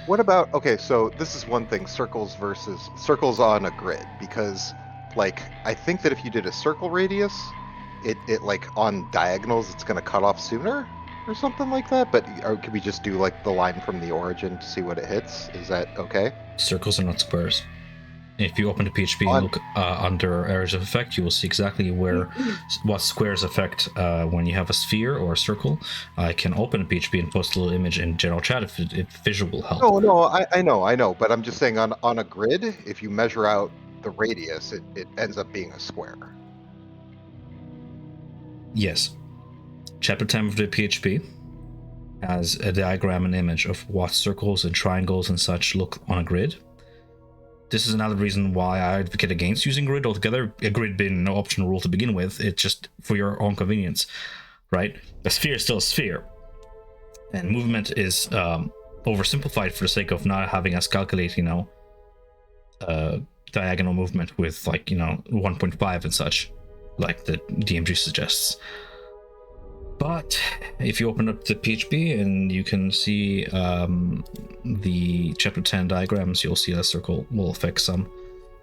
what about, okay, so this is one thing, circles on a grid, because like I think that if you did a circle radius, it like on diagonals it's going to cut off sooner or something like that, but or could we just do like the line from the origin to see what it hits? Is that okay? Circles are not squares. If you open the PHP and look under areas of effect, you will see exactly what squares affect when you have a sphere or a circle. I can open a PHP and post a little image in general chat if visual will help. No, I know, but I'm just saying on a grid, if you measure out the radius, it ends up being a square. Yes. Chapter 10 of the PHP has a diagram and image of what circles and triangles and such look on a grid. This is another reason why I advocate against using grid altogether. A grid being no optional rule to begin with, it's just for your own convenience, right? A sphere is still a sphere. And movement is oversimplified for the sake of not having us calculate, diagonal movement with 1.5 and such, like the DMG suggests. But if you open up the PHP and you can see the chapter 10 diagrams, you'll see a circle will affect some.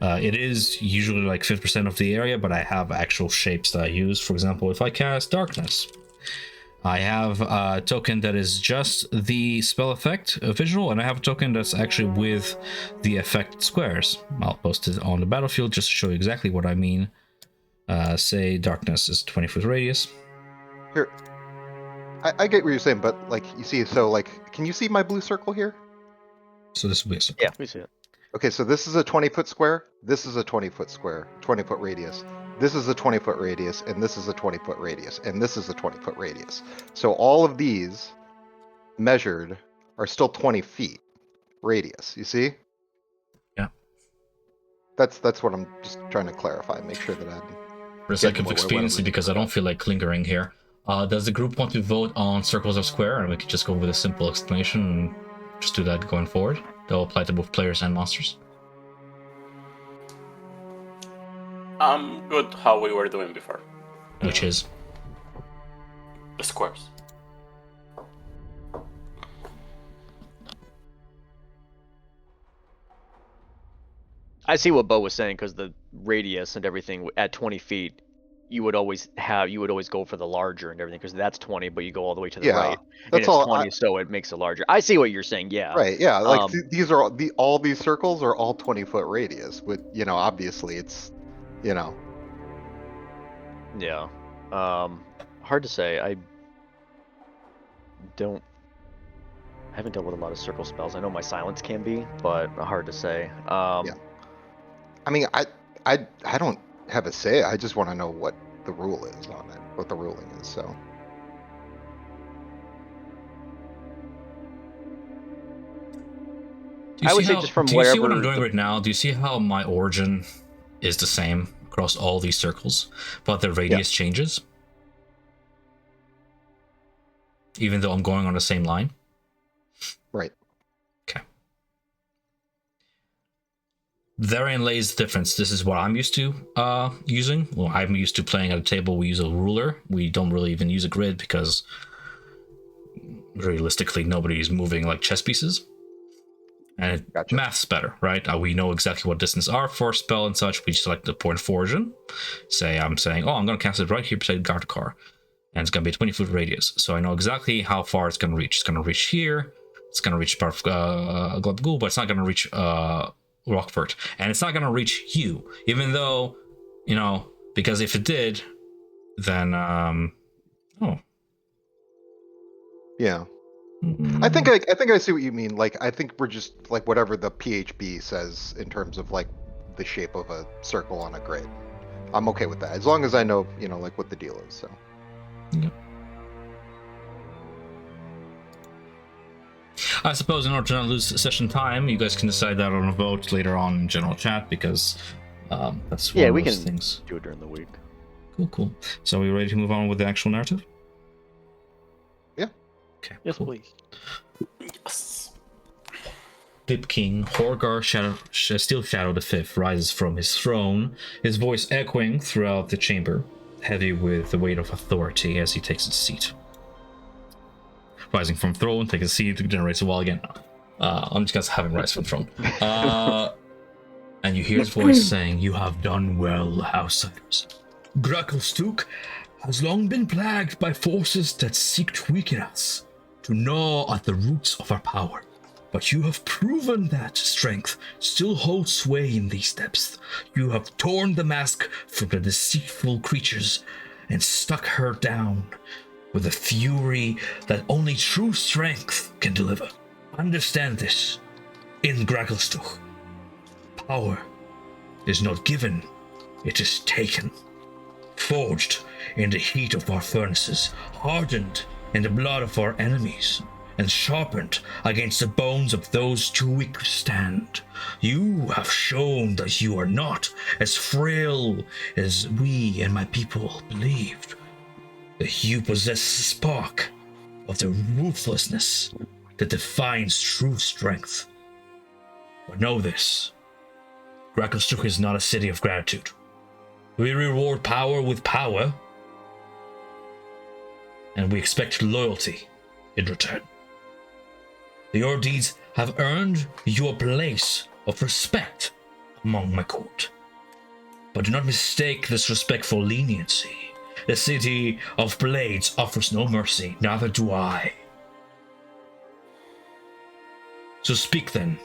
It is usually like 50% of the area, but I have actual shapes that I use. For example, if I cast darkness, I have a token that is just the spell effect visual, and I have a token that's actually with the effect squares. I'll post it on the battlefield just to show you exactly what I mean. Say darkness is 20-foot radius. Here, I get what you're saying, but like you see, so like, can you see my blue circle here? So this will be a circle. Yeah, we see it. Okay, so this is a 20-foot square. This is a 20-foot square, 20-foot radius. This is a 20-foot radius, and this is a 20-foot radius, and this is a 20-foot radius. So all of these measured are still 20 feet radius. You see? Yeah. That's what I'm just trying to clarify. Make sure that I'm. For the sake of expediency, because I don't feel like lingering here. Does the group want to vote on circles or square? And we could just go with a simple explanation and just do that going forward. That will apply to both players and monsters. I'm good how we were doing before. Which is? The squares. I see what Bo was saying, because the radius and everything at 20 feet, you would always go for the larger and everything, because that's 20, but you go all the way to the right, and that's it's all 20, so it makes it larger. I see what you're saying, yeah. Right, yeah, like these are all these circles are all 20-foot radius. With obviously it's, Yeah. Hard to say. I haven't dealt with a lot of circle spells. I know my silence can be, but hard to say. Yeah. I mean, I don't have a say. I just want to know what the rule is on it, what the ruling is. So. I would say just from do you see what wherever I'm doing right now? Do you see how my origin is the same across all these circles, but the radius changes? Even though I'm going on the same line? Right. Okay. Therein lays the difference. This is what I'm used to using. Well, I'm used to playing at a table. We use a ruler. We don't really even use a grid because realistically nobody's moving like chess pieces. And math's better, right? We know exactly what distance are for a spell and such. We select the point of origin. Say I'm saying, I'm going to cast it right here beside Gardecar. And it's going to be a 20-foot radius. So I know exactly how far it's going to reach. It's going to reach here. It's going to reach part of Globgul, but it's not going to reach Rockford. And it's not going to reach you. Even though, because if it did, then, Yeah. I think I see what you mean. Like, I think we're just like whatever the PHB says in terms of like the shape of a circle on a grid. I'm okay with that as long as I know, like what the deal is. So. Yep. I suppose in order to not lose session time, you guys can decide that on a vote later on in general chat, because that's one Yeah, of we those can things. do it during the week. Cool. So are we ready to move on with the actual narrative? Yeah. Okay. Yes, cool. please. Yes. Deepking, Horgar Steel Shadow the Fifth, rises from his throne, his voice echoing throughout the chamber, heavy with the weight of authority as he takes his seat. Rising from throne, takes a seat, generates a wall again. I'm just gonna have him rise from throne. And you hear his voice saying, "You have done well, outsiders. Gracklestuk has long been plagued by forces that seek to weaken us, to gnaw at the roots of our power. But you have proven that strength still holds sway in these depths. You have torn the mask from the deceitful creatures and stuck her down with a fury that only true strength can deliver. Understand this. In Gracklestuk, power is not given, it is taken. Forged in the heat of our furnaces, hardened in the blood of our enemies, and sharpened against the bones of those too weak to stand. You have shown that you are not as frail as we and my people believed. That you possess a spark of the ruthlessness that defines true strength. But know this, Gracklestuk is not a city of gratitude. We reward power with power, and we expect loyalty in return. Your deeds have earned you a place of respect among my court. But do not mistake this respect for leniency. The city of blades offers no mercy, neither do I. So speak then.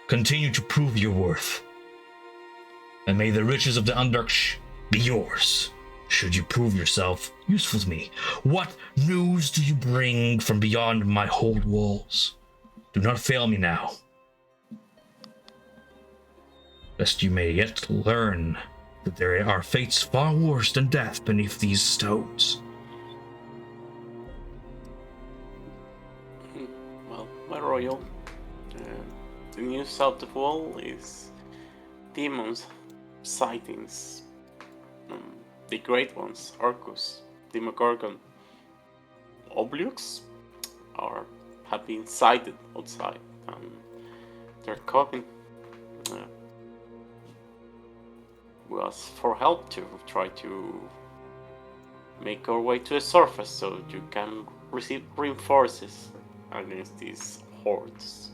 Continue to prove your worth. And may the riches of the Underdark be yours, should you prove yourself useful to me. What news do you bring from beyond my hold walls? Do not fail me now, lest you may yet learn that there are fates far worse than death beneath these stones. Well, my royal, the news south of wall is demons, sightings. The great ones, Arcus, Demogorgon, Obliux, have been sighted outside, and they're coming. We ask for help to try to make our way to the surface so you can receive reinforces against these hordes.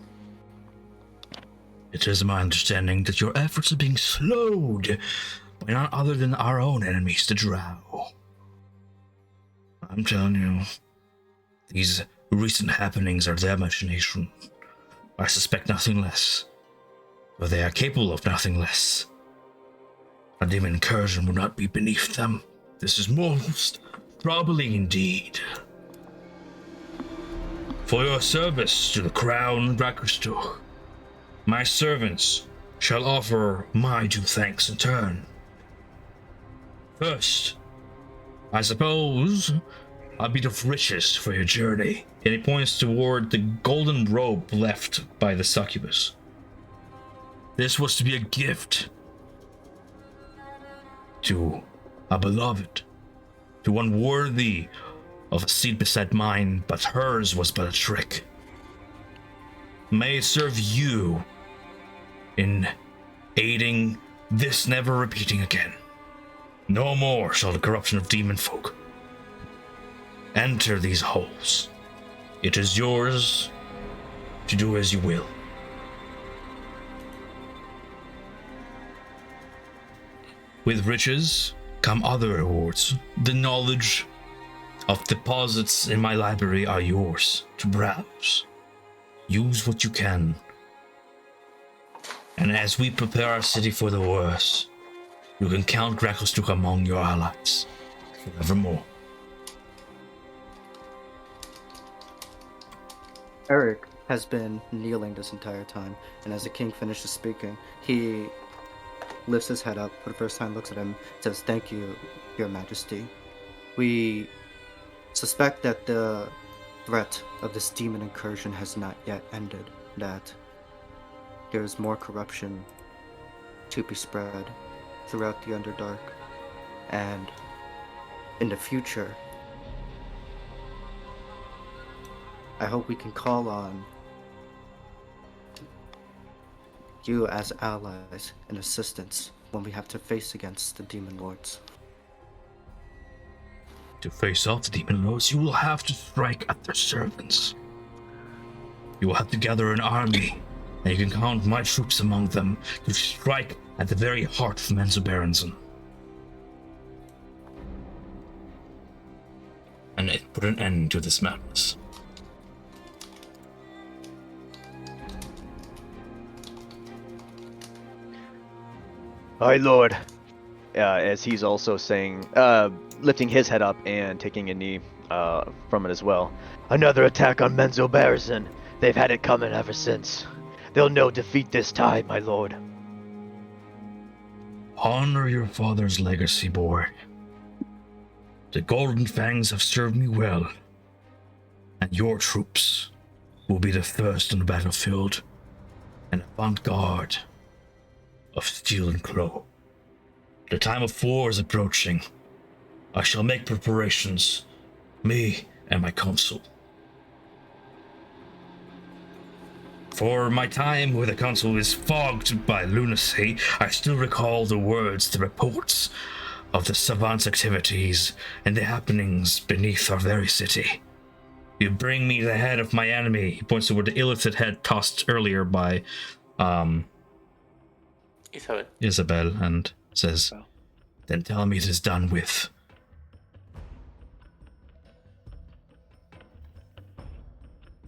It is my understanding that your efforts are being slowed by none other than our own enemies, the Drow. I'm telling you, these recent happenings are their imagination. I suspect nothing less, but they are capable of nothing less. A demon incursion would not be beneath them. This is most probably indeed. For your service to the crown Gracklestuk, my servants shall offer my due thanks in turn. First, I suppose, a bit of riches for your journey. And he points toward the golden robe left by the succubus. This was to be a gift to a beloved, to one worthy of a seat beside mine, but hers was but a trick. May it serve you in aiding this never repeating again. No more shall the corruption of demon folk enter these halls. It is yours to do as you will. With riches come other rewards. The knowledge of deposits in my library are yours to browse. Use what you can. And as we prepare our city for the worst, you can count Gracklestuk among your allies forevermore. Eric has been kneeling this entire time, and as the king finishes speaking, he lifts his head up for the first time, looks at him, says, "Thank you, Your Majesty. We suspect that the threat of this demon incursion has not yet ended, that there is more corruption to be spread throughout the Underdark, and in the future, I hope we can call on you as allies and assistants when we have to face against the demon lords." To face off the demon lords, you will have to strike at their servants. You will have to gather an army, and you can count my troops among them to strike at the very heart of Menzoberranzan. And it put an end to this madness. Aye, Lord. As he's also saying, lifting his head up and taking a knee from it as well. Another attack on Menzo Barrison. They've had it coming ever since. They'll know defeat this time, my lord. Honor your father's legacy, boy. The Golden Fangs have served me well, and your troops will be the first on the battlefield, an avant-garde of steel and claw. The time of war is approaching. I shall make preparations, me and my council. For my time with the council is fogged by lunacy, I still recall the words, the reports of the savants' activities and the happenings beneath our very city. You bring me the head of my enemy. He points toward the ill-lifted head tossed earlier by Isabel and says, "Then tell me it is done with."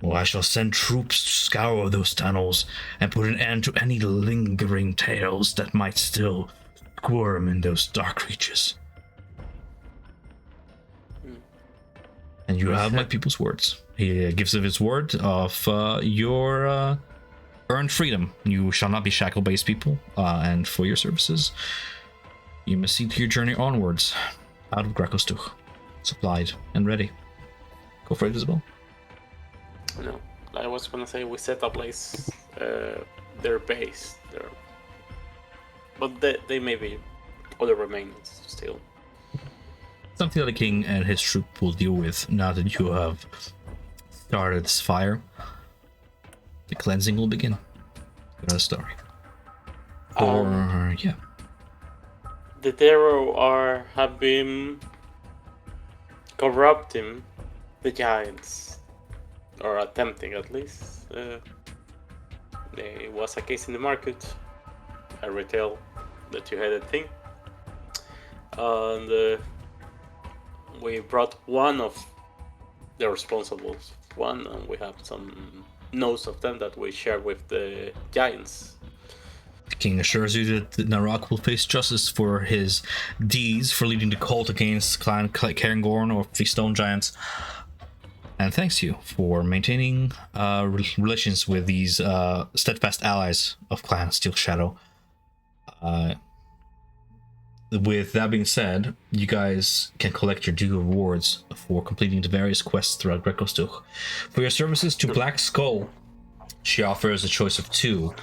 Well, I shall send troops to scour those tunnels and put an end to any lingering tales that might still squirm in those dark reaches. And you have my people's words. He gives of his word of your earned freedom. You shall not be shackled by his people, and for your services, you must see to your journey onwards, out of Grakostuch, supplied and ready. Go for it, Isabel. No, I was gonna say we set up place their base there, but they may be other remains still. Something that the king and his troop will deal with now that you have started this fire. The cleansing will begin. Another story. Or yeah. The Darrow have been corrupting the giants, or attempting at least. There was a case in the market, a retail, the two-headed thing, and we brought one of the responsibles, and we have some notes of them that we share with the giants. The king assures you that Narok will face justice for his deeds for leading the cult against Clan Cairngorn or the Stone Giants, and thanks you for maintaining relations with these steadfast allies of Clan Steel Shadow. With that being said, you guys can collect your due rewards for completing the various quests throughout Grecostuch. For your services to Black Skull, she offers a choice of two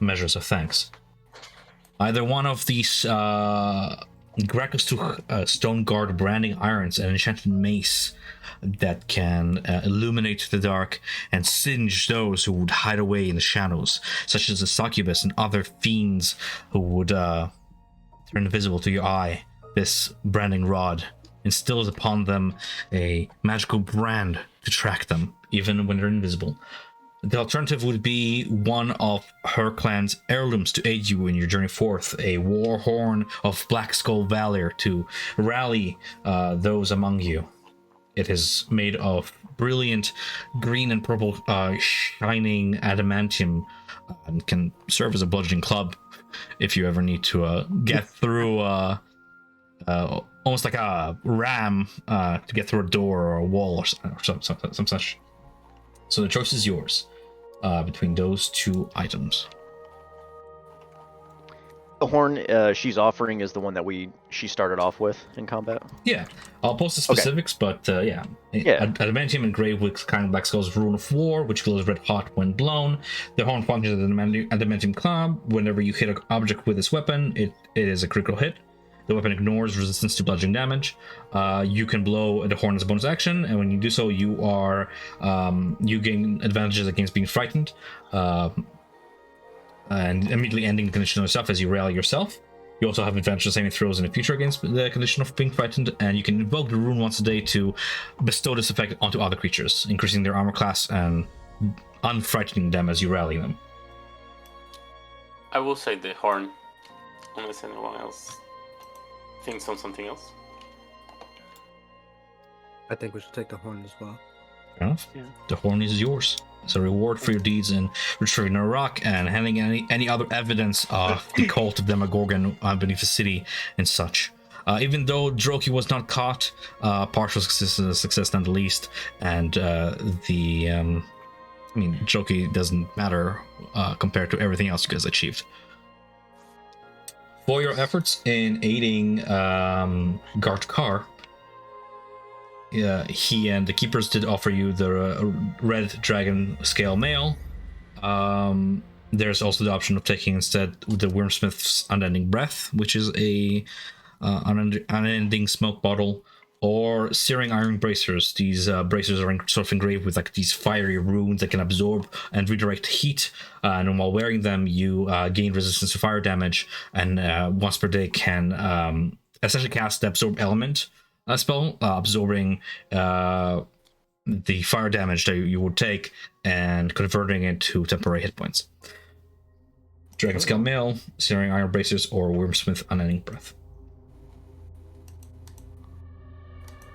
measures of thanks. Either one of these Grecostuch Stone Guard branding irons and an enchanted mace that can illuminate the dark and singe those who would hide away in the shadows, such as the succubus and other fiends who would turn invisible to your eye. This branding rod instills upon them a magical brand to track them, even when they're invisible. The alternative would be one of her clan's heirlooms to aid you in your journey forth, a war horn of Black Skull Valor to rally those among you. It is made of brilliant green and purple shining adamantium and can serve as a bludgeoning club if you ever need to get through almost like a ram to get through a door or a wall or some such. So the choice is yours between those two items. The horn she's offering is the one that she started off with in combat. Yeah, I'll post the specifics, but yeah. Adamantium engraved with kind black skull's rune of war, which glows red hot when blown. The horn functions as an adamantium club. Whenever you hit an object with this weapon, it is a critical hit. The weapon ignores resistance to bludgeoning damage. You can blow the horn as a bonus action, and when you do so, you gain advantages against being frightened. And immediately ending the condition on yourself as you rally yourself. You also have advantage on saving throws in the future against the condition of being frightened, and you can invoke the rune once a day to bestow this effect onto other creatures, increasing their armor class and unfrightening them as you rally them. I will say the horn, unless anyone else thinks on something else. I think we should take the horn as well. Fair enough. Yeah. The horn is yours. It's a reward for your deeds in retrieving a rock and handling any other evidence of the cult of Demogorgon beneath the city and such. Even though Droki was not caught, partial success is a success none the least, and Droki doesn't matter compared to everything else you guys achieved. For your efforts in aiding Gart Kar, he and the keepers did offer you the red dragon scale mail. There's also the option of taking instead the Wormsmith's Unending Breath, which is a unending smoke bottle, or Searing Iron Bracers. These bracers are sort of engraved with like these fiery runes that can absorb and redirect heat, and while wearing them you gain resistance to fire damage, and once per day can essentially cast the Absorb Element spell, absorbing the fire damage that you would take and converting it to temporary hit points. Dragon Scale Mail, Searing Iron Bracers, or Wormsmith Unending Breath.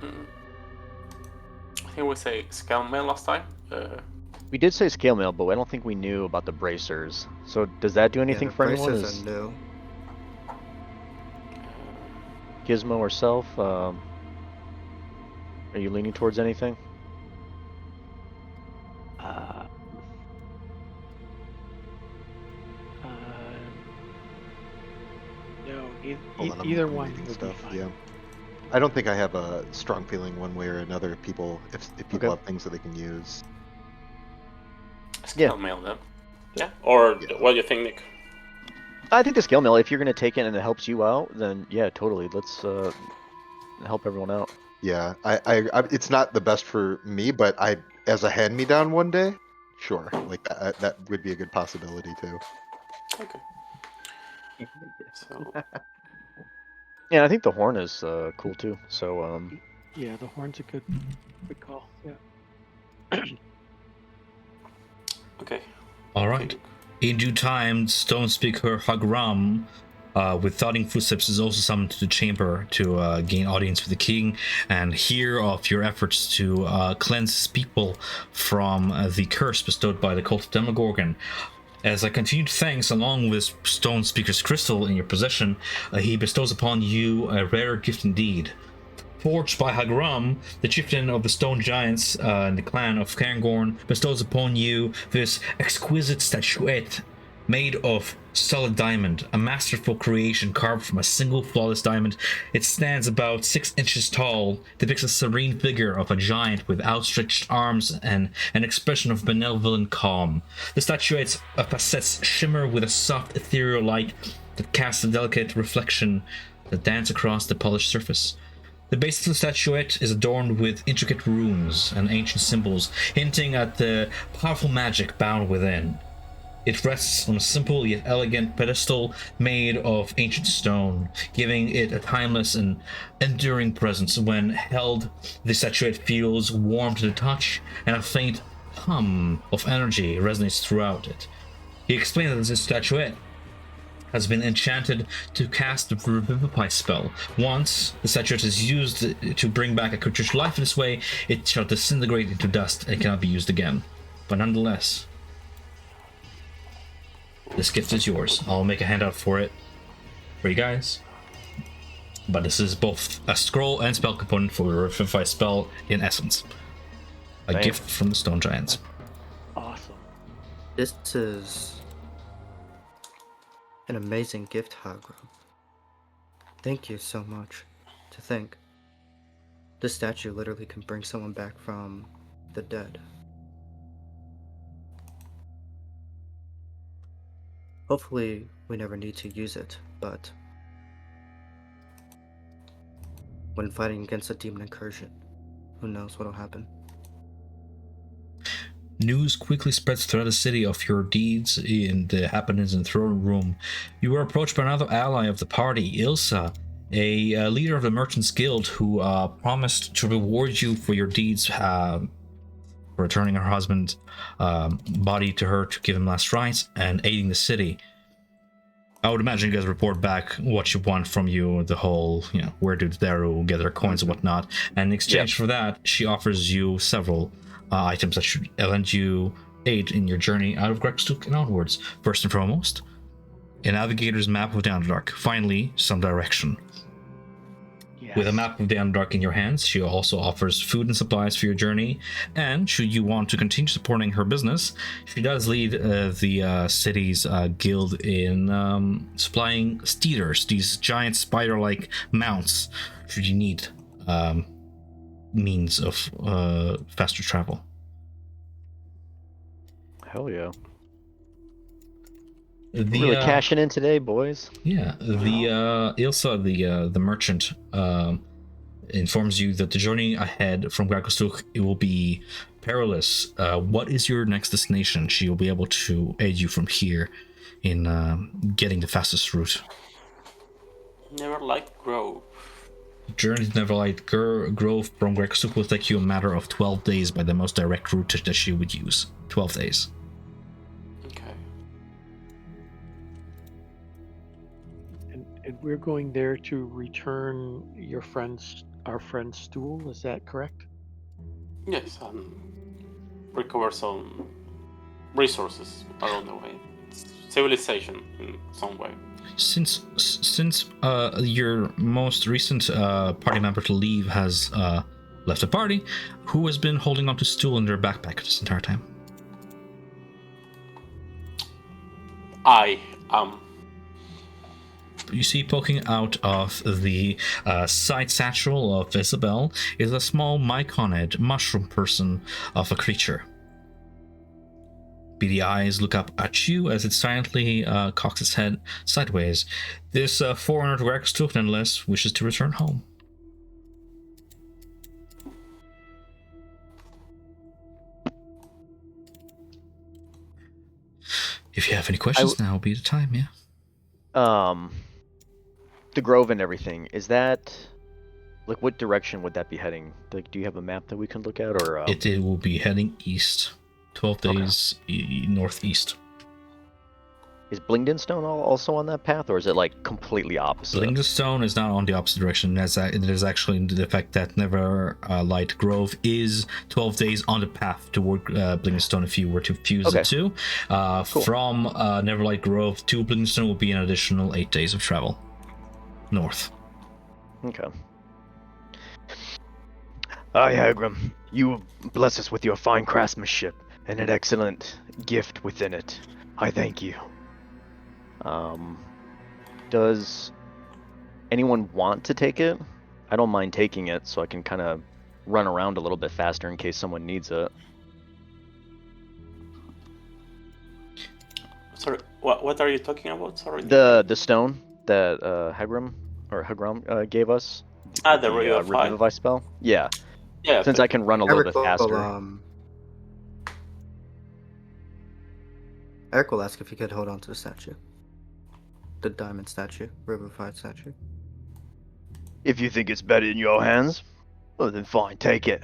I think we say scale mail last time. We did say scale mail, but I don't think we knew about the bracers. So does that do anything for anyone? Bracers are new. Gizmo or Self? Are you leaning towards anything? No, Hold on, I'm either reading one would be fine. Yeah. I don't think I have a strong feeling one way or another. If people have things that they can use. Scale mail then. Yeah. Or what do you think, Nick? I think the scale mail, if you're going to take it and it helps you out, then yeah, totally. Let's help everyone out. Yeah, I it's not the best for me, but as a hand-me-down one day, sure, like that would be a good possibility too. Okay. So Yeah, I think the horn is cool too. So Yeah, the horn's a good call. Yeah. okay. All right. In due time, Stone Speaker Hagram, with thudding footsteps, is also summoned to the chamber to gain audience with the king and hear of your efforts to cleanse his people from the curse bestowed by the cult of Demogorgon. As a continued thanks, along with Stone Speaker's crystal in your possession, he bestows upon you a rare gift indeed. Forged by Hagram, the chieftain of the Stone Giants in the clan of Cairngorm, bestows upon you this exquisite statuette made of solid diamond, a masterful creation carved from a single flawless diamond. It stands about 6 inches tall, depicts a serene figure of a giant with outstretched arms and an expression of benevolent calm. The statuette's facets shimmer with a soft ethereal light that casts a delicate reflection that dance across the polished surface. The base of the statuette is adorned with intricate runes and ancient symbols, hinting at the powerful magic bound within. It rests on a simple yet elegant pedestal made of ancient stone, giving it a timeless and enduring presence. When held, the statuette feels warm to the touch, and a faint hum of energy resonates throughout it. He explained that this statuette has been enchanted to cast the Revivify spell. Once the statuette is used to bring back a creature to life in this way, it shall disintegrate into dust and cannot be used again. But nonetheless, this gift is yours. I'll make a handout for it for you guys. But this is both a scroll and spell component for the Revivify spell in essence. A gift from the Stone Giants. This is an amazing gift, Hagram. Thank you so much. To think, this statue literally can bring someone back from the dead. Hopefully, we never need to use it, but when fighting against a demon incursion, who knows what'll happen. News quickly spreads throughout the city of your deeds and the happenings in the throne room. You were approached by another ally of the party, Ilsa, a leader of the Merchants Guild, who promised to reward you for your deeds, for returning her husband's body to her to give him last rites and aiding the city. I would imagine you guys report back what you want from you, the whole, where do Daru get their coins and whatnot. And in exchange for that, she offers you several items that should lend you aid in your journey out of Grextuk and onwards. First and foremost, a navigator's map of the Underdark. Finally, some direction. Yes. With a map of the Underdark in your hands, she also offers food and supplies for your journey. And should you want to continue supporting her business, she does lead the city's guild in supplying steeders, these giant spider-like mounts, should you need means of faster travel. Hell yeah. The, We're really cashing in today, boys. Yeah, the Ilsa, the merchant, informs you that the journey ahead from Gragostuk, it will be perilous. What is your next destination? She will be able to aid you from here in getting the fastest route. Neverlight Grove. Journey to Neverlight Grove from Gragostuk will take you a matter of 12 days by the most direct route that she would use. 12 days. Okay. And we're going there to return our friend's stool, is that correct? Yes, and recover some resources along the way. It's civilization in some way. Since your most recent party member to leave has left the party, who has been holding on to stool in their backpack this entire time? I am. You see, poking out of the side satchel of Isabel is a small myconid mushroom person of a creature. Beady eyes look up at you as it silently cocks its head sideways. This foreigner to Gragostuk, nonetheless, wishes to return home. If you have any questions, now will be the time, yeah? The grove and everything, is that... Like, what direction would that be heading? Like, do you have a map that we can look at, or... It will be heading east. 12 days northeast. Is Blingdenstone also on that path, or is it, like, completely opposite? Blingdenstone is not on the opposite direction. It is actually the fact that Neverlight Grove is 12 days on the path toward Blingdenstone if you were to fuse the two. Cool. From Neverlight Grove to Blingdenstone will be an additional 8 days of travel. North. Okay. Aye, Hagram, you bless us with your fine craftsmanship and an excellent gift within it. I thank you. Does anyone want to take it? I don't mind taking it, so I can kind of run around a little bit faster in case someone needs it. Sorry, what are you talking about? Sorry. The stone that Hagram gave us. The Revivify spell. Yeah. Yeah. Since I can run a little bit faster. Eric will ask if he could hold on to the statue. The diamond statue, revivified statue. If you think it's better in your hands, well then fine, take it.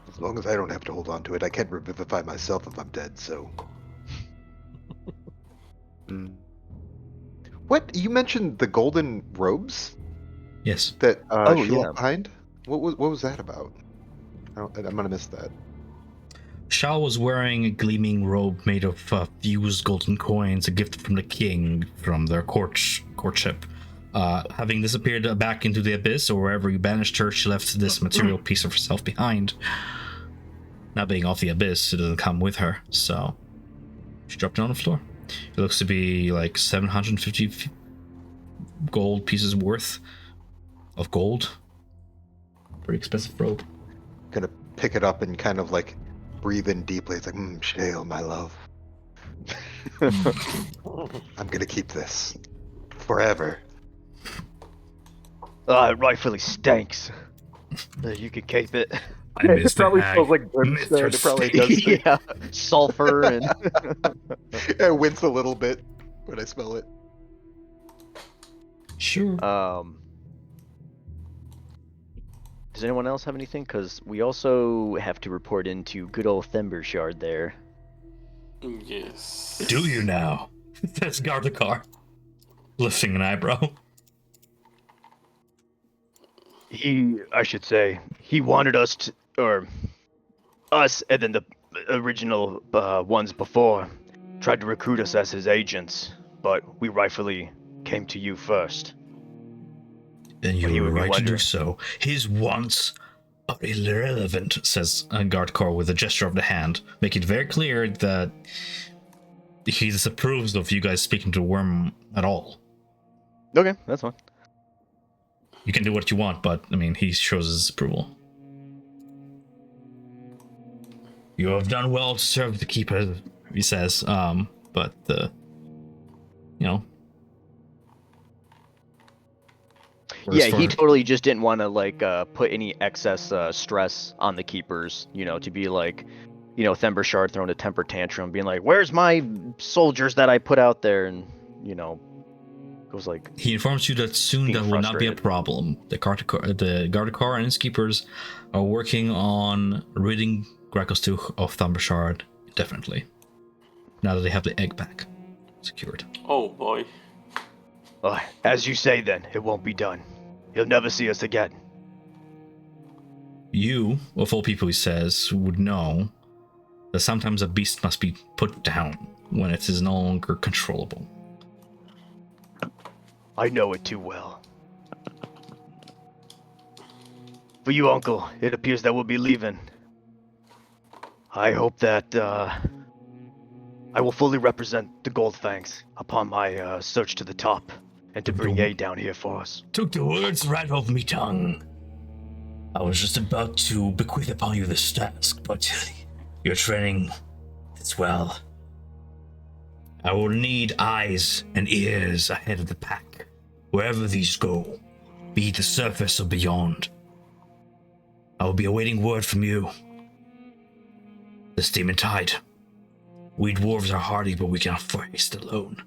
As long as I don't have to hold on to it, I can't revivify myself if I'm dead, so... What? You mentioned the golden robes? Yes. That she left behind? What was that about? I'm gonna miss that. Shao was wearing a gleaming robe made of fused golden coins, a gift from the king from their courtship. Having disappeared back into the abyss or wherever you banished her, she left this material piece of herself behind. Not being off the abyss, it doesn't come with her, so she dropped it on the floor. It looks to be like 750 gold pieces worth of gold. Pretty expensive robe. Gonna pick it up and kind of like breathe in deeply. It's like, Shale, my love. I'm gonna keep this forever. It rightfully stinks. You could keep it. I miss It probably the hag. smells like brimstone. It probably does. Yeah, sulfur and. I wince a little bit when I smell it. Sure. Does anyone else have anything? Because we also have to report into good old Thembershard there. Yes. Do you now? Says Gardacar, lifting an eyebrow. I should say, he wanted us to, or us, and then the original ones before, tried to recruit us as his agents, but we rightfully came to you first. And But he you were would be right to do wondering. so. His wants are irrelevant, says Gardacar with a gesture of the hand, making it very clear that he disapproves of you guys speaking to Worm at all. Okay, that's fine. You can do what you want, but, I mean, he shows his approval. You have done well to serve the Keeper, he says, but, you know. Yeah, he totally just didn't want to, like, put any excess stress on the Keepers, you know, to be like, you know, Thembershard throwing a temper tantrum, being like, where's my soldiers that I put out there? And, you know, it was like... He informs you that soon being that will not be a frustrated. problem. The Gardacar and his keepers are working on ridding Grakostuch of Thumbershard indefinitely. Now that they have the egg back secured. Oh boy. As you say then, it won't be done. He'll never see us again. You, of all people, he says, would know that sometimes a beast must be put down when it is no longer controllable. I know it too well. For you, Uncle, it appears that we'll be leaving. I hope that I will fully represent the Goldfangs upon my search to the top and to bring aid down here for us. Took the words right off me tongue. I was just about to bequeath upon you this task, but your training is well. I will need eyes and ears ahead of the pack, wherever these go, be it the surface or beyond. I will be awaiting word from you. The steaming tide. We dwarves are hardy, but we cannot face it alone.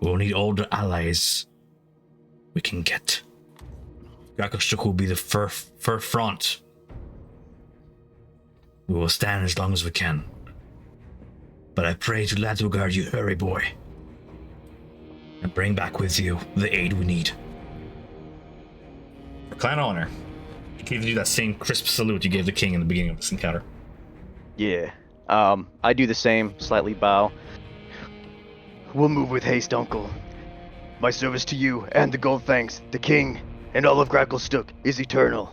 We will need all the allies we can get. Grakostuch will be the first front. We will stand as long as we can. But I pray to Ladugard you hurry, boy. And bring back with you the aid we need. For clan honor, he gave you that same crisp salute you gave the king in the beginning of this encounter. Yeah. I do the same, slightly bow. We'll move with haste, Uncle. My service to you and the Goldfangs, the king, and all of Grakostuch is eternal.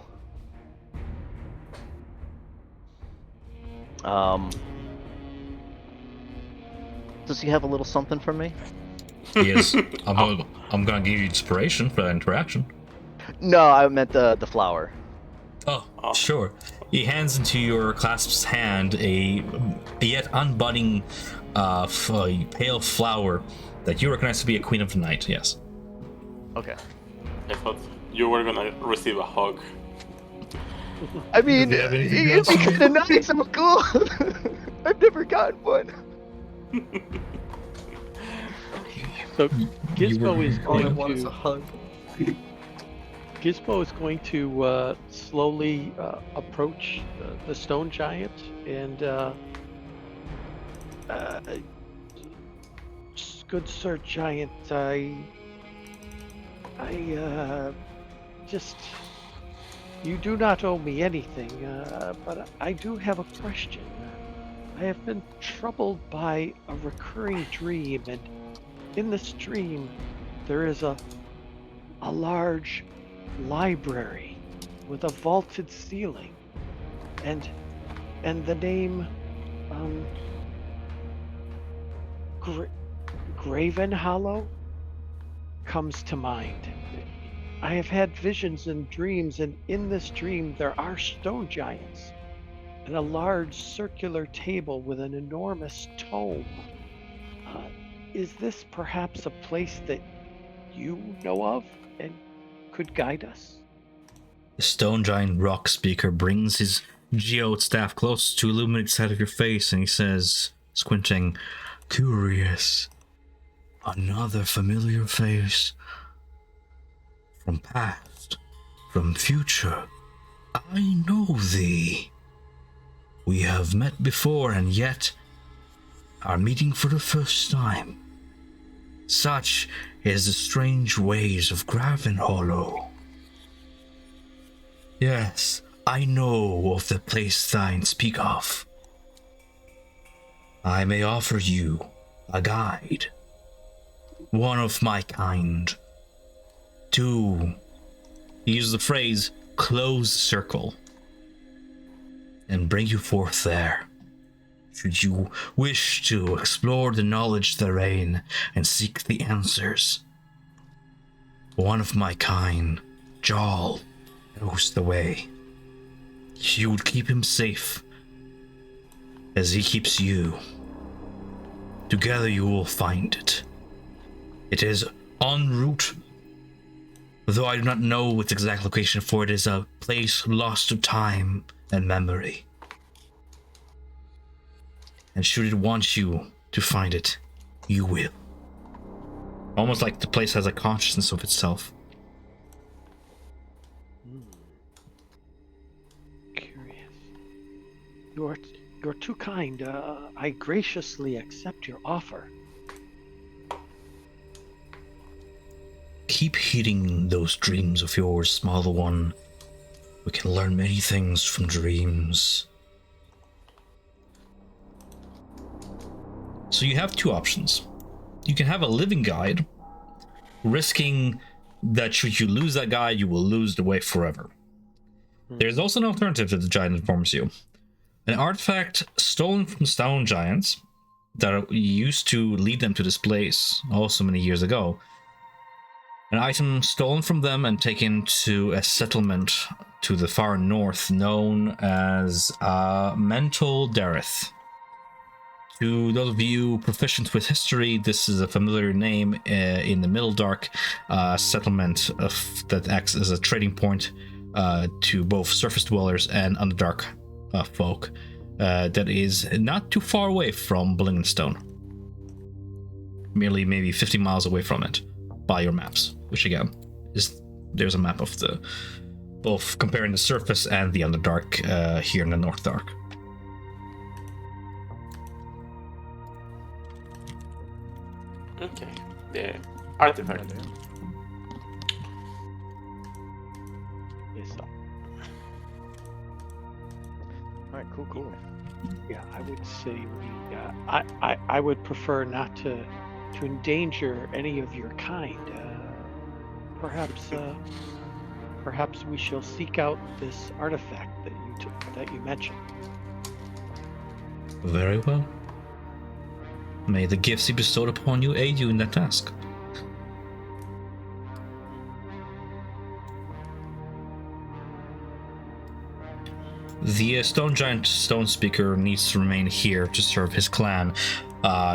Does he have a little something for me? He is. I'm gonna give you inspiration for that interaction. No, I meant the flower. Oh, sure. He hands into your clasp's hand a yet unbudding pale flower that you recognize to be a queen of the night, yes. Okay. I thought you were gonna receive a hug. I mean, Do you have anything it'd be else? kind of nice, I'm cool. I've never gotten one. So Gizmo is All I going want is a to hug. Gizmo is going to slowly approach the stone giant and good sir giant, I just, you do not owe me anything, but I do have a question. I have been troubled by a recurring dream, and in this dream there is a a large library with a vaulted ceiling, and the name Graven Hollow comes to mind. I have had visions and dreams, and in this dream there are stone giants and a large circular table with an enormous tome. Uh, is this perhaps a place that you know of and could guide us? The stone giant rock speaker brings his geode staff close to illuminate the side of your face, and he says, squinting, "Curious. Another familiar face. From past, from future. I know thee. We have met before, and yet are meeting for the first time. Such is the strange ways of Graven Hollow. Yes, I know of the place thine speak of. I may offer you a guide, one of my kind, to use the phrase close circle, and bring you forth there, should you wish to explore the knowledge therein and seek the answers. One of my kind, Jarl, knows the way. You would keep him safe as he keeps you. Together you will find it. It is en route, though I do not know its exact location, for it is a place lost to time and memory. And should it want you to find it, you will. Almost like the place has a consciousness of itself. Curious. You're too kind. I graciously accept your offer. Keep heeding those dreams of yours, smaller one. We can learn many things from dreams. So you have two options. You can have a living guide, risking that should you lose that guide, you will lose the way forever. There's also an alternative that the giant informs you. An artifact stolen from stone giants that used to lead them to this place also many years ago. An item stolen from them and taken to a settlement to the far north known as Mental Dareth. To those of you proficient with history, this is a familiar name in the Middle Dark settlement that acts as a trading point to both surface dwellers and Underdark folk. That is not too far away from Blingstone. Merely maybe 50 miles away from it by your maps, which again is there's a map of the both comparing the surface and the Underdark here in the North Dark. Okay, the artifact. Yes, sir. Alright, cool. Yeah, I would say we. I would prefer not to endanger any of your kind. Perhaps we shall seek out this artifact that you mentioned. Very well. May the gifts he bestowed upon you aid you in that task. The stone giant stone speaker needs to remain here to serve his clan.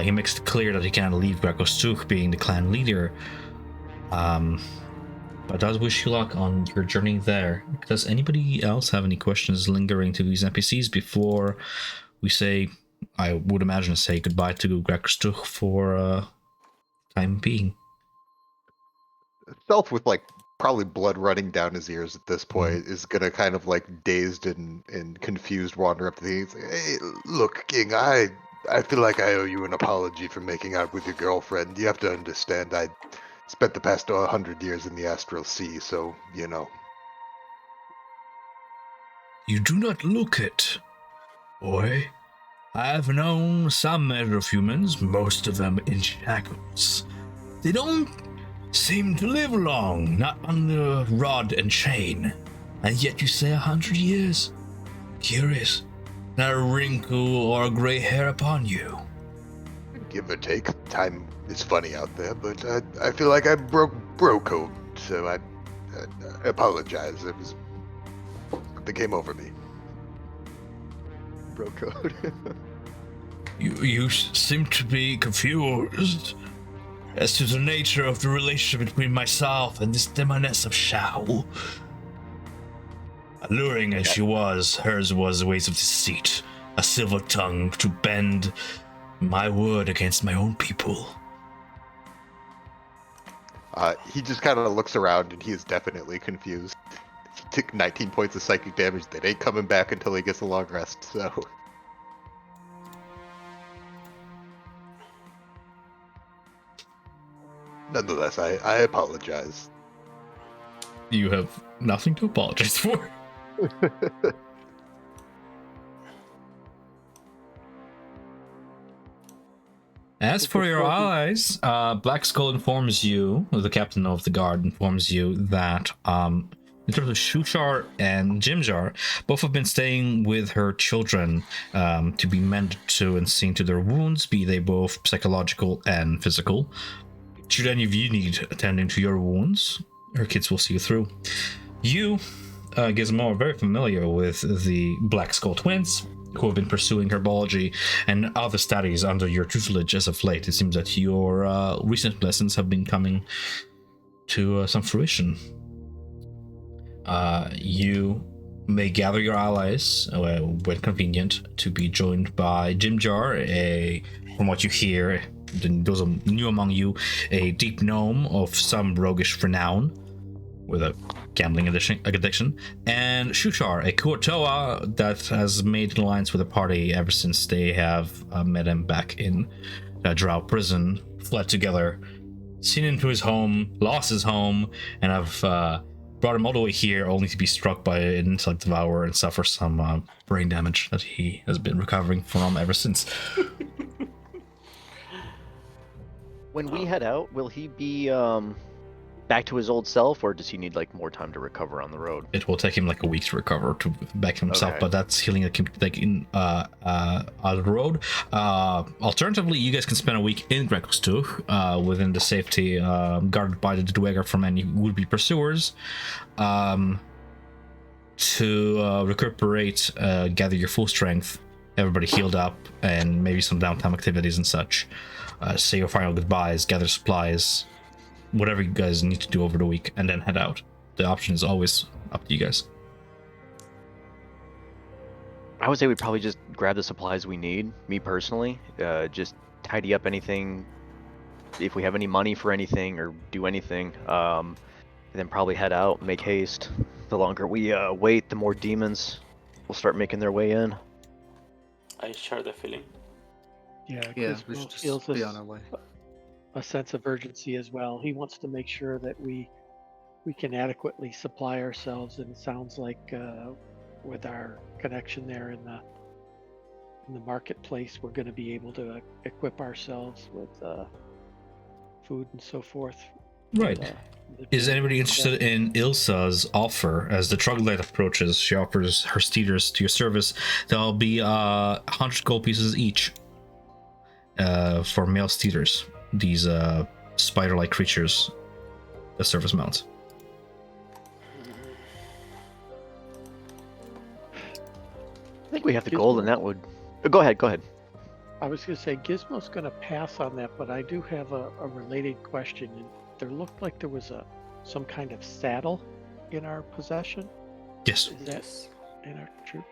He makes it clear that he cannot leave Grakostuk being the clan leader. But does wish you luck on your journey there. Does anybody else have any questions lingering to these NPCs before we say, I would imagine, say goodbye to Grakostuk for time being? Self with like probably blood running down his ears at this point is gonna kind of like dazed and confused wander up to the hey, look, King, I feel like I owe you an apology for making out with your girlfriend. You have to understand I spent the past 100 years in the Astral Sea, so you know. You do not look it, boy. I have known some measure of humans, most of them in shackles. They don't seem to live long, not under rod and chain. And yet you say 100 years? Curious. Not a wrinkle or a gray hair upon you. Give or take, time is funny out there, but I feel like I broke bro code, so I apologize. Something came over me. Bro code. You seem to be confused as to the nature of the relationship between myself and this demoness of Shao. Alluring as she was, hers was ways of deceit, a silver tongue to bend my word against my own people. He just kind of looks around and he is definitely confused. He took 19 points of psychic damage that ain't coming back until he gets a long rest, so. Nonetheless, I apologize. You have nothing to apologize for. As for your allies, Black Skull informs you, or the captain of the guard informs you, that in terms of Shuchar and Jimjar, both have been staying with her children to be mended to and seen to their wounds, be they both psychological and physical. Should any of you need attending to your wounds, her kids will see you through. You, Gizmo, are very familiar with the Black Skull twins, who have been pursuing herbology and other studies under your tutelage as of late. It seems that your recent lessons have been coming to some fruition. You may gather your allies when convenient to be joined by Jimjar, from what you hear, those are new among you, a deep gnome of some roguish renown with a gambling addiction, and Shuchar, a Kuotoa that has made an alliance with the party ever since they have met him back in Drow prison, fled together, seen him to his home, lost his home, and have brought him all the way here only to be struck by an intellect devourer and suffer some brain damage that he has been recovering from ever since. When we head out, will he be back to his old self, or does he need like more time to recover on the road? It will take him like a week to recover to back to himself, Okay. but that's healing like in on the road. Alternatively, you guys can spend a week in Grecostuch within the safety guarded by the Dweger from any would-be pursuers to recuperate, gather your full strength, everybody healed up, and maybe some downtime activities and such. Say your final goodbyes, gather supplies, whatever you guys need to do over the week, and then head out. The option is always up to you guys. I would say we probably just grab the supplies we need, me personally. Just tidy up anything, if we have any money for anything, or do anything. And then probably head out, make haste. The longer we wait, the more demons will start making their way in. I share the feeling. Yeah, Yeah, Gizmo we should feels just be this- on our way. a sense of urgency as well. He wants to make sure that we can adequately supply ourselves, and it sounds like with our connection there in the marketplace, we're going to be able to equip ourselves with food and so forth. Right. The Is anybody interested in Ilsa's offer? As the troglodyte approaches, she offers her steeders to your service. There'll be 100 gold pieces each for male steeders. These spider-like creatures that serve as mounts. I think we have the gold, and that would... Go ahead, go ahead. I was going to say Gizmo's going to pass on that, but I do have a related question. And there looked like there was some kind of saddle in our possession. Yes. Is that in our troop?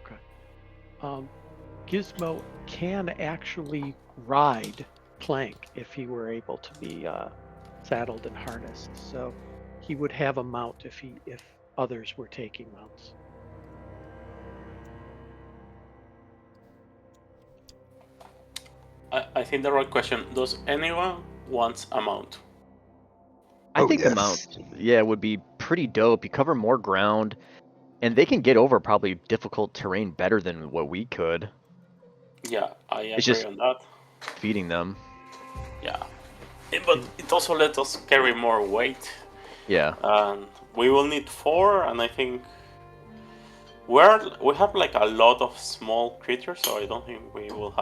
Okay. Gizmo can actually ride Plank if he were able to be saddled and harnessed. So he would have a mount if others were taking mounts. I think the right question, does anyone want a mount? I Oh, think the yes. mount, yeah, would be pretty dope. You cover more ground, and they can get over probably difficult terrain better than what we could. Yeah, I agree It's just- on that. Feeding them. Yeah. But it also let us carry more weight. Yeah. And we will need 4, and I think we have like a lot of small creatures, so I don't think we will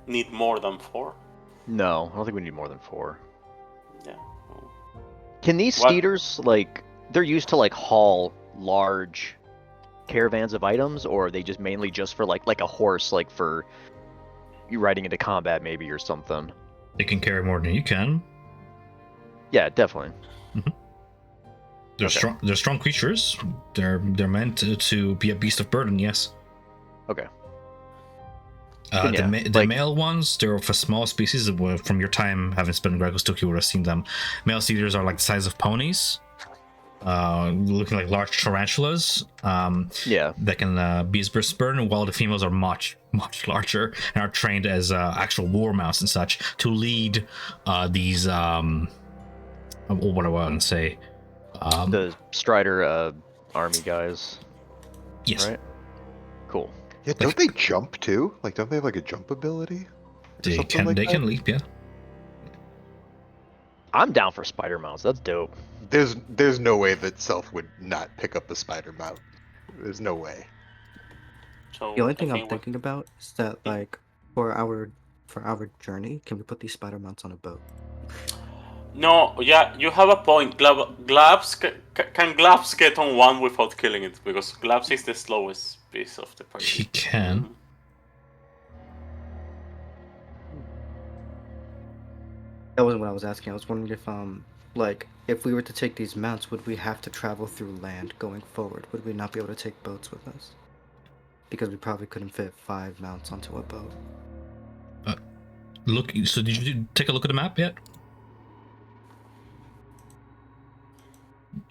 need more than 4. No, I don't think we need more than 4. Yeah. Can these What? steeders, like, they're used to like haul large caravans of items, or are they just mainly just for like a horse, like for you riding into combat maybe or something? They can carry more than you can. Yeah, definitely. They're Okay. strong. They're strong creatures. They're meant to be a beast of burden. Yes. Okay. The, Yeah, the male ones, they're of a small species. From your time having spent in Gregostook, you would have seen them. Male cedars are like the size of ponies, looking like large tarantulas. Yeah. That can be as burden, while the females are much larger and are trained as actual war mounts and such to lead these. What do I want to say? The Strider army guys. Yes. Right? Cool. Yeah, don't they jump too? Like, don't they have like a jump ability? They can. Like they that? can leap. Yeah. I'm down for spider mounts. That's dope. There's no way that Self would not pick up the spider mount. There's no way. So The only I thing I'm think thinking about is that, like, for our journey, can we put these spider mounts on a boat? No, yeah, you have a point. Glabs can Glabs get on one without killing it? Because Glabs is the slowest piece of the party. He can. That wasn't what I was asking. I was wondering if, like, if we were to take these mounts, would we have to travel through land going forward? Would we not be able to take boats with us? Because we probably couldn't fit 5 mounts onto a boat. Look. So did you take a look at the map yet?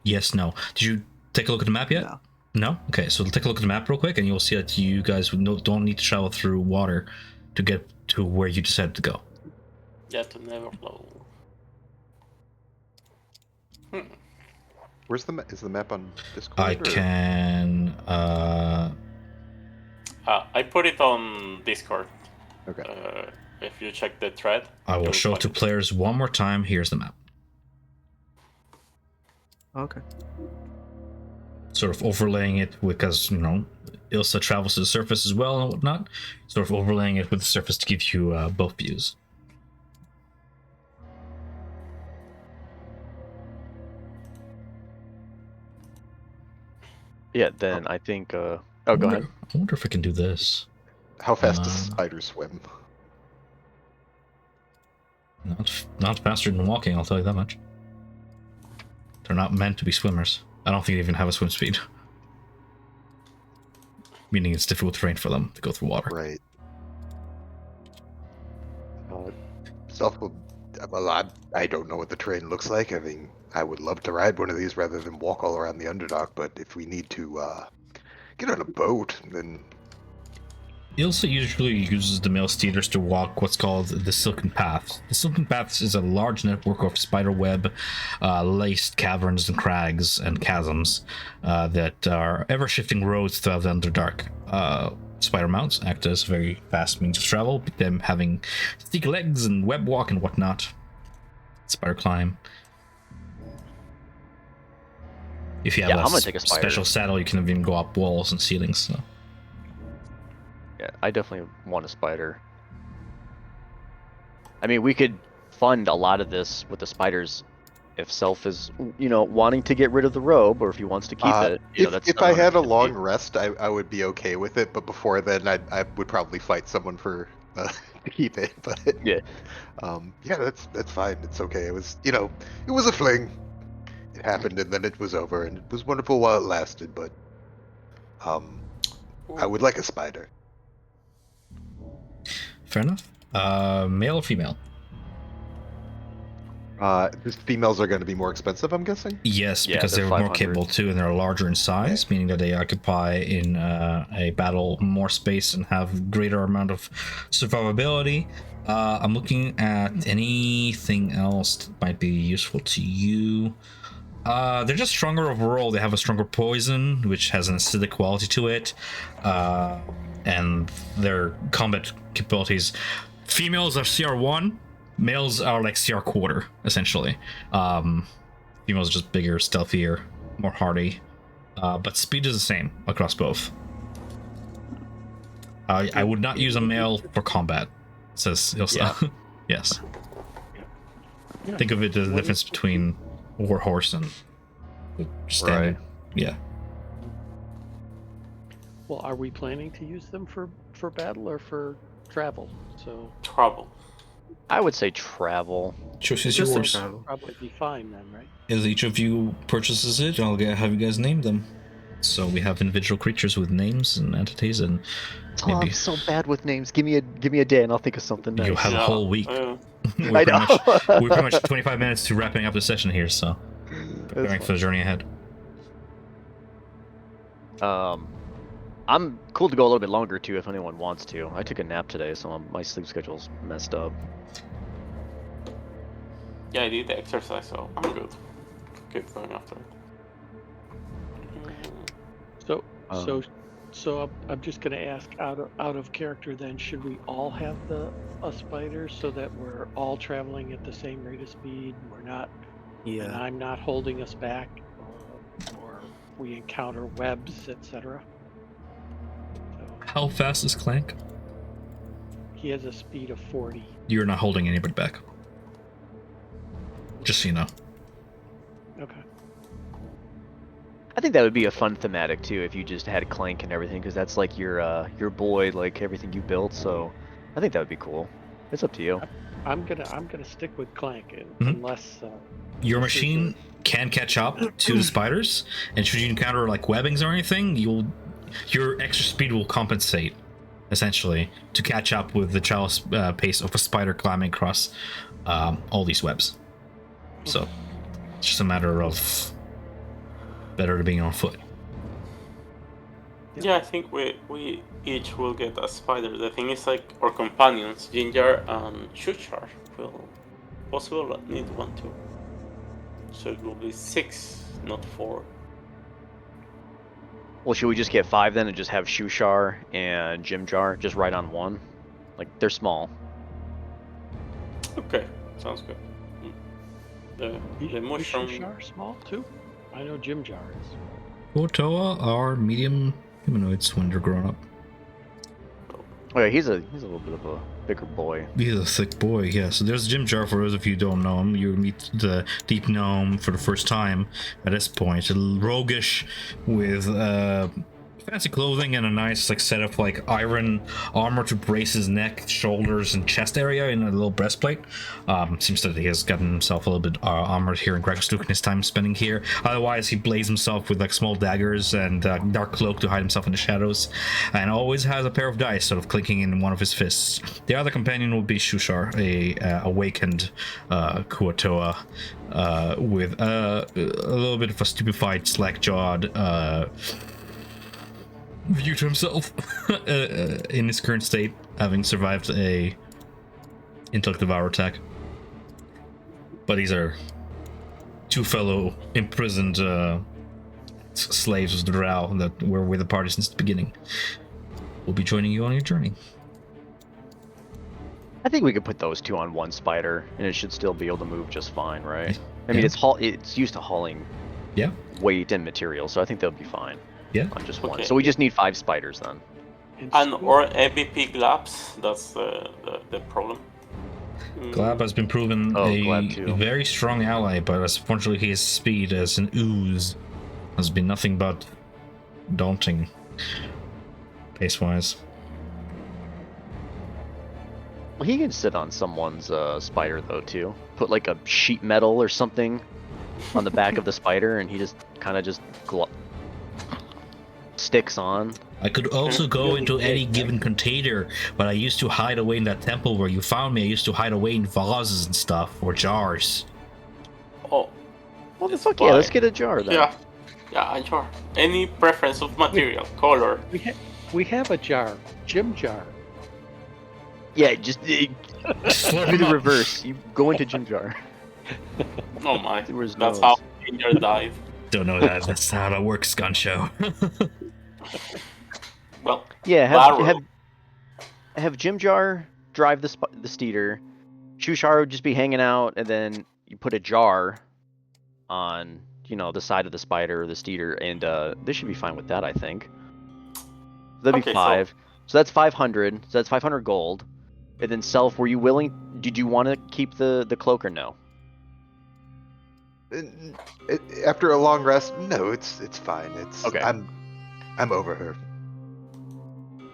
Yes. No. Did you take a look at the map yet? No. No? Okay, so take a look at the map real quick, and you'll see that you guys don't need to travel through water to get to where you decided to go. Yeah, to never flow. Where's the is the map on Discord? I or- can. I put it on Discord. Okay. If you check the thread. I will you'll show it to find players one more time. Here's the map. Okay. Sort of overlaying it because, Ilsa travels to the surface as well and whatnot. Sort of overlaying it with the surface to give you both views. Yeah, then I think oh, go ahead. I wonder if I can do this. How fast does spider swim? Not faster than walking, I'll tell you that much. They're not meant to be swimmers. I don't think they even have a swim speed. Meaning it's difficult terrain for them to go through water. Right. Self will. Well, I don't know what the terrain looks like. I mean, I would love to ride one of these rather than walk all around the Underdark. But if we need to get on a boat, then Ilsa usually uses the male steeders to walk what's called the Silken Paths. The Silken Paths is a large network of spiderweb laced caverns and crags and chasms that are ever-shifting roads throughout the Underdark. Spider mounts act as very fast means of travel, them having stick legs and web walk and whatnot. Spider climb. If you have Yeah, I'm gonna take a spider. special saddle, you can even go up walls and ceilings. So. Yeah, I definitely want a spider. I mean, we could fund a lot of this with the spiders if Self is, wanting to get rid of the robe, or if he wants to keep it. If I had a long rest, I would be okay with it. But before then, I would probably fight someone for to keep it. But Yeah. Yeah, that's fine. It's okay. It was it was a fling. It happened and then it was over, and it was wonderful while it lasted. But I would like a spider. Fair enough. Male or female? These females are going to be more expensive, I'm gussing. Yes, Yeah, because they're they're more 500. capable too, and they're larger in size, meaning that they occupy in a battle more space and have greater amount of survivability. I'm looking at anything else that might be useful to you. They're just stronger overall. They have a stronger poison, which has an acidic quality to it, and their combat capabilities. Females are CR1, Males are like CR quarter, essentially. Females are just bigger, stealthier, more hardy. But speed is the same across both. I would not use a male for combat, says Ilsa. Yes. Yeah. Think of it as the What difference is- between warhorse and standard. Right. Yeah. Well, are we planning to use them for battle or for travel? So Trouble. I would say travel. Choice is Just in yours. travel. probably be fine then, right? As each of you purchases it, I'll have you guys name them. So we have individual creatures with names and entities, and Oh, maybe I'm so bad with names. Give me a day and I'll think of something nice. you have a whole week. Yeah. we're, I pretty know. we're pretty much 25 minutes to wrapping up the session here, so preparing for the journey ahead. I'm cool to go a little bit longer too if anyone wants to. I took a nap today, so my sleep schedule's messed up. Yeah, I did the exercise, so I'm good. Keep going after it. So Um, I'm just gonna ask out of character then, should we all have a spider so that we're all traveling at the same rate of speed? We're not, and Yeah. I'm not holding us back, or we encounter webs, etc. So How fast is Clank? he has a speed of 40. You're not holding anybody back. Just so you know. Okay. I think that would be a fun thematic too if you just had Clank and everything, because that's like your boy, like everything you built. So I think that would be cool. It's up to you. I'm gonna stick with Clank Mhm. unless Your this is machine can catch up to the spiders, and should you encounter like webbings or anything, your extra speed will compensate, essentially, to catch up with the child's pace of a spider climbing across all these webs. So it's just a matter of better being on foot. Yeah, I think we each will get a spider. The thing is, like, our companions, Ginger and Shuchar, will possibly need one too. So it will be 6, not 4. Well, should we just get 5 then and just have Shushar and Jimjar just right on one? Like they're small. Okay, sounds good. The mushroom. Shar small too. I know Jim Jar is. Kotoa are medium humanoids when they're grown up. Oh yeah, he's a little bit of a bigger boy. He's a thick boy, yeah. So there's Jim Jar, for those of you who don't know him. You meet the Deep Gnome for the first time at this point. A little roguish with fancy clothing and a nice like set of like iron armor to brace his neck, shoulders, and chest area in a little breastplate. Seems that he has gotten himself a little bit armored here in Gregostuk in his time spending here. Otherwise, he blazes himself with like small daggers and dark cloak to hide himself in the shadows, and always has a pair of dice sort of clinking in one of his fists. The other companion would be Shushar, a awakened Kuatoa, with a little bit of a stupefied, slack-jawed view to himself in his current state, having survived a intellect devour attack. But these are two fellow imprisoned slaves of the Drow that were with the party since the beginning. Will be joining you on your journey. I think we could put those two on one spider, and it should still be able to move just fine, right? I mean, Yeah. it's used to hauling Yeah. weight and material, so I think they'll be fine. Yeah. On just one. Okay. So we just need 5 spiders then. And or EVP glabs, that's the problem. Glab has been proven Glab too. a very strong ally, but unfortunately his speed as an ooze has been nothing but daunting, pace-wise. Well, he can sit on someone's spider though too. Put like a sheet metal or something on the back of the spider, and he just kind of just sticks on. I could also go into any given container, but I used to hide away in that temple where you found me. I used to hide away in vases and stuff, or jars. Oh, Well, then It's fuck yeah, fine. let's get a jar then. yeah, sure. Any preference of material, color? We have a jar, Jim Jar. Yeah, just Slurp do him the up. reverse. You go into Jim Jar. Oh my, There was that's no- how Ginger died. Don't know that. That's how that works, gun show. Well, Yeah, Barrow. have Jim Jar drive the steeder, Shushar would just be hanging out, and then you put a jar on, the side of the spider or the steeder, and they should be fine with that, I think. That'd be Okay, 5. So that's 500. So that's 500 gold. And then Self, were you willing? Did you want to keep the cloak or no? After a long rest, no, it's fine. Okay. I'm over her.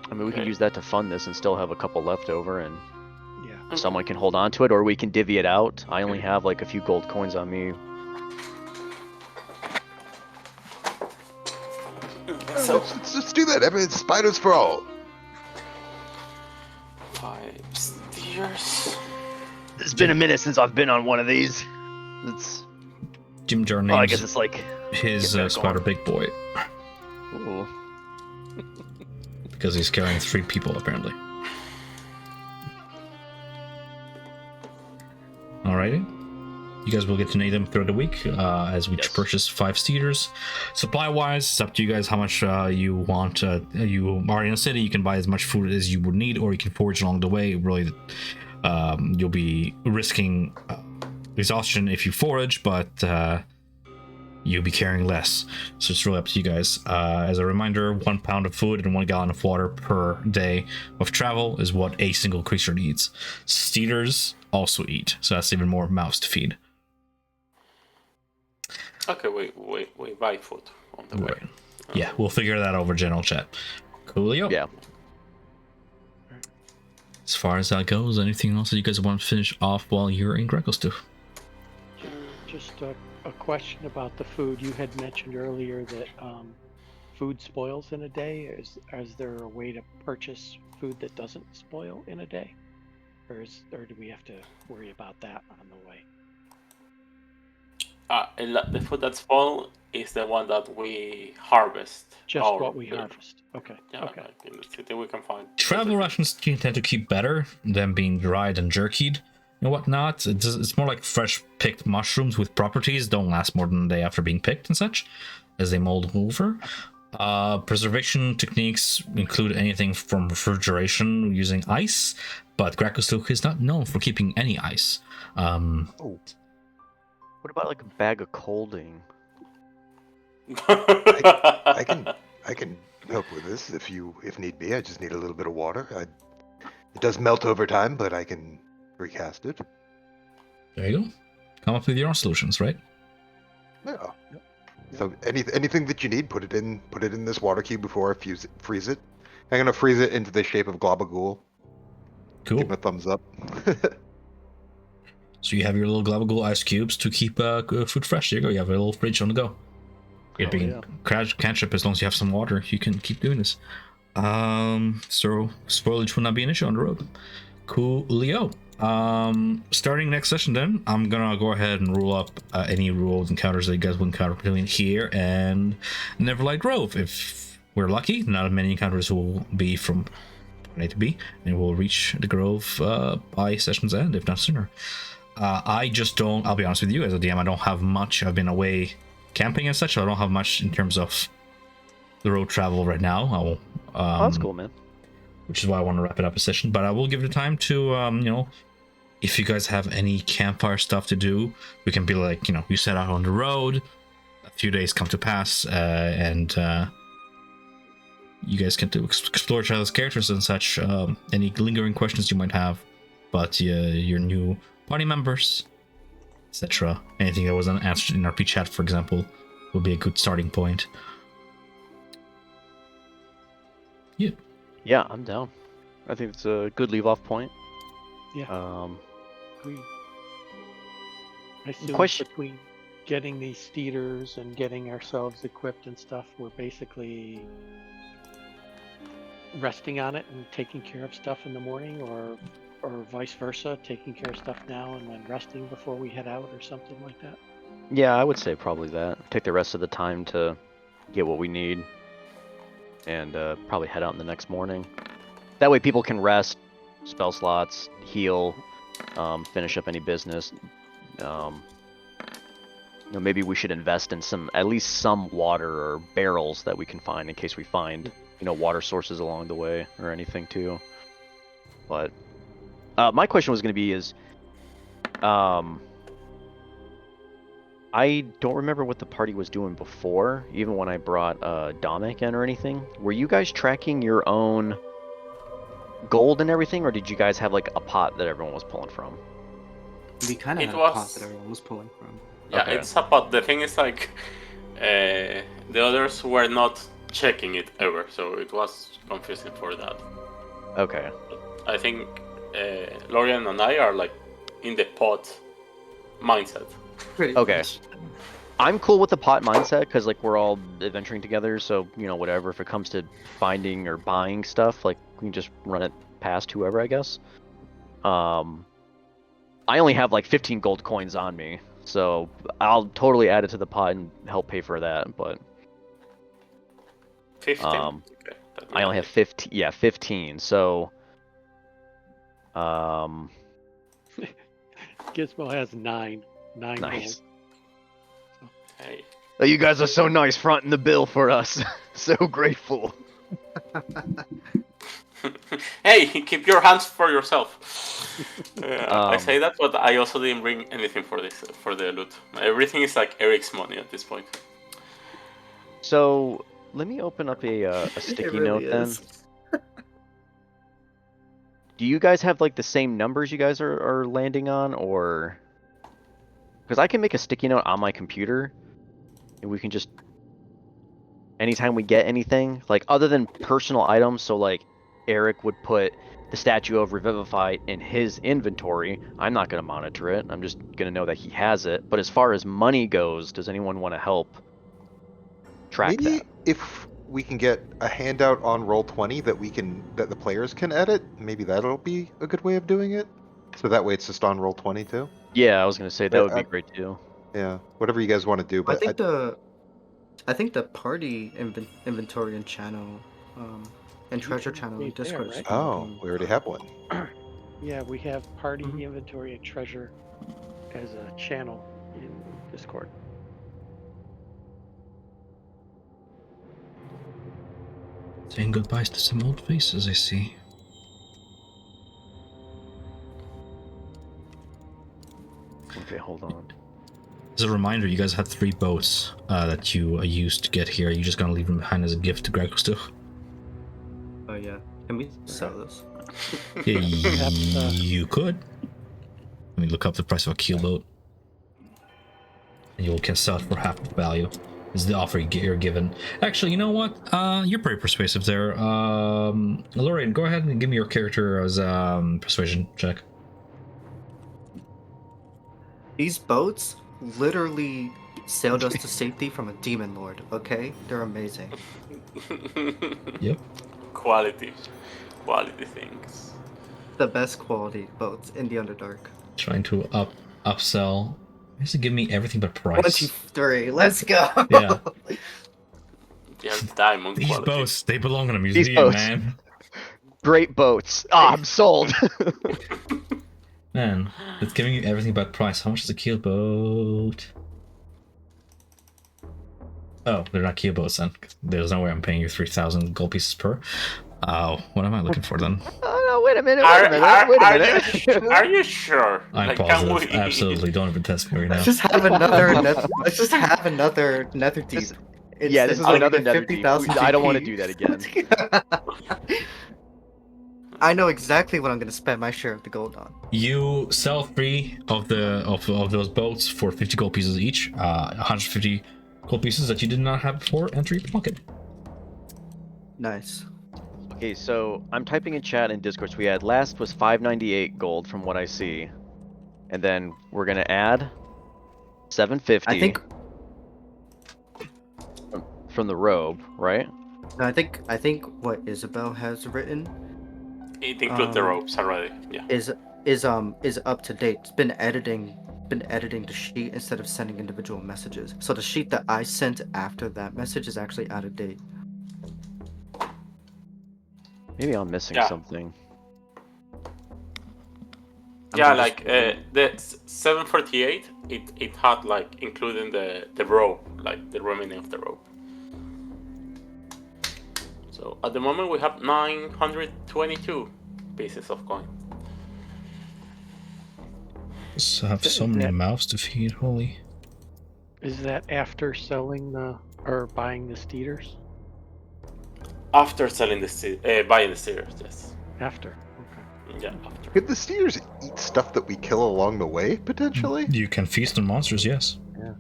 I mean, we can Okay. use that to fund this and still have a couple left over, and Yeah. someone can hold on to it, or we can divvy it out. I only have like a few gold coins on me. So Let's do that. It's spiders for all. 5 steers. It's been a minute since I've been on one of these. It's. Jim Jar Oh, I names guess it's like. his get back spider on. big boy Ooh. because he's carrying 3 people apparently. Alrighty. You guys will get to name them throughout the week as we Yes. purchase 5 steers. Supply-wise, it's up to you guys how much you want. You are in a city, you can buy as much food as you would need, or you can forage along the way. Really, you'll be risking exhaustion if you forage, but you'll be carrying less. So it's really up to you guys. As a reminder, 1 pound of food and 1 gallon of water per day of travel is what a single creature needs. Steeders also eat, so that's even more mouths to feed. Okay, we buy food on the way. Right. Yeah, we'll figure that over general chat. Coolio. Yeah. As far as that goes, anything else that you guys want to finish off while you're in Greco Stew? Just a question about the food. You had mentioned earlier that food spoils in a day. Is there a way to purchase food that doesn't spoil in a day, or do we have to worry about that on the way? The food that's spoiled is the one that we harvest. Just or what we the- harvest. Okay. Yeah, Okay. like in the city we can find. Travel rations can tend to keep better than being dried and jerkied and whatnot. It's more like fresh picked mushrooms with properties don't last more than a day after being picked and such, as they mold over. Preservation techniques include anything from refrigeration using ice, but Grakostuk is not known for keeping any ice. What about like a bag of colding? I can help with this if need be. I just need a little bit of water. It does melt over time, but I can recast it. There you go. Come up with your own solutions, right? Yeah. So anything that you need, put it in this water cube before I freeze it. I'm gonna freeze it into the shape of Globagool. Cool. Give him a thumbs up. So you have your little Globagool ice cubes to keep food fresh. There you go. You have a little fridge on the go. It being cantrip, as long as you have some water, you can keep doing this. So spoilage will not be an issue on the road. Cool, Leo. Starting next session, then I'm gonna go ahead and rule up any rules encounters that you guys will encounter between here and Neverlight Grove. If we're lucky, not many encounters will be from point A to B, and we'll reach the Grove by session's end, if not sooner. I just don't. I'll be honest with you, as a DM, I don't have much. I've been away camping and such, so I don't have much in terms of the road travel right now. That's cool, man. Which is why I want to wrap it up a session. But I will give it time to, if you guys have any campfire stuff to do, we can be like, you set out on the road, a few days come to pass, and you guys can explore each other's characters and such. Any lingering questions you might have, but your new party members, etc. Anything that wasn't answered in RP chat, for example, will be a good starting point. Yeah. Yeah, I'm down. I think it's a good leave-off point. Yeah. Agreed. I assume Question- between getting these steeders and getting ourselves equipped and stuff, we're basically resting on it and taking care of stuff in the morning, or vice versa, taking care of stuff now and then resting before we head out, or something like that. Yeah, I would say probably that. Take the rest of the time to get what we need, and probably head out in the next morning. That way people can rest, spell slots, heal, finish up any business. Maybe we should invest in at least some water or barrels that we can find in case we find, water sources along the way or anything too. But my question was going to be is, I don't remember what the party was doing before, even when I brought Dominic in or anything. Were you guys tracking your own gold and everything, or did you guys have like a pot that everyone was pulling from? We kind of It had a pot was- that everyone was pulling from. Yeah, Okay. it's about the thing is like the others were not checking it ever, so it was confusing for that. Okay. I think Lorian and I are like in the pot mindset. Pretty Okay. much. I'm cool with the pot mindset because like we're all adventuring together, so you know whatever. If it comes to finding or buying stuff, like we can just run it past whoever, I guess. I only have like 15 gold coins on me, so I'll totally add it to the pot and help pay for that. But 15. Okay, I only have 15. Yeah, 15. So, Gizmo has 9. 9 nice. gold. Hey. Oh, you guys are so nice, fronting the bill for us. So grateful. Hey, keep your hands for yourself. I Um, say that, but I also didn't bring anything for the loot. Everything is like Eric's money at this point. So let me open up a sticky note then. Do you guys have like the same numbers you guys are landing on, or because I can make a sticky note on my computer, and we can just anytime we get anything like other than personal items. So like Eric would put the statue of Revivify in his inventory. I'm not gonna monitor it. I'm just gonna know that he has it. But as far as money goes, does anyone want to help track Maybe that? if we can get a handout on Roll20 that the players can edit, maybe that'll be a good way of doing it. So that way it's just on Roll20 too. Yeah, I was gonna say that would be great too. Yeah, whatever you guys want to do. I But think the party inventory and channel, and treasure can channel be in there, Discord. right? we already have one. Yeah, we have party Mhm. inventory and treasure as a channel in Discord. Saying goodbyes to some old faces, I see. Okay, hold on. As a reminder, you guys had 3 boats that you used to get here. You're just gonna leave them behind as a gift to Gregostuch. Oh yeah, can we sell this? Yeah, Perhaps, you could. Let me look up the price of a keel boat. And you can sell it for half the value. Is the offer you're given. Actually, you know what? You're pretty persuasive there. Lorian, go ahead and give me your character as persuasion check. These boats literally sailed us to safety from a demon lord. Okay, they're amazing. Yep. Quality things. The best quality boats in the Underdark. Trying to upsell. He has to give me everything but price. 23. Let's go. Yeah. Yeah, diamond These quality. boats, they belong in a These museum, boats. man. Great boats. Ah, I'm sold. Man, it's giving you everything but price. How much is a keel boat? Oh, they're not keel boats then. There's no way I'm paying you 3,000 gold pieces per. What am I looking for then? Oh no! Wait a minute! Are you sure? I'm Like, positive. Absolutely. Don't even test me right now. Let's just have another. Let's just have another Nether Deep. Yeah, this is I'll another get Nether Deep. 50,000 I don't want to GP. do that again. I know exactly what I'm gonna spend my share of the gold on. You sell 3 of those boats for 50 gold pieces each. 150 gold pieces that you did not have before enter your pocket. Nice. Okay, so I'm typing in chat in Discord. So we had last was 598 gold from what I see, and then we're gonna add 750. I think. from the robe, right? No, I think what Isabel has written It includes the ropes already. Yeah. is up to date. It's been editing the sheet instead of sending individual messages. So the sheet that I sent after that message is actually out of date. Maybe I'm missing Yeah. something. Yeah, like the 748, it had like including the rope, like the remaining of the rope. So at the moment we have 922 pieces of coin. have so many mouths to feed, holy. Is that after selling the or buying the steeders? After selling buying the steers, yes. After. Okay. Yeah, after. Could the steers eat stuff that we kill along the way, potentially? You can feast on monsters, yes. Yeah.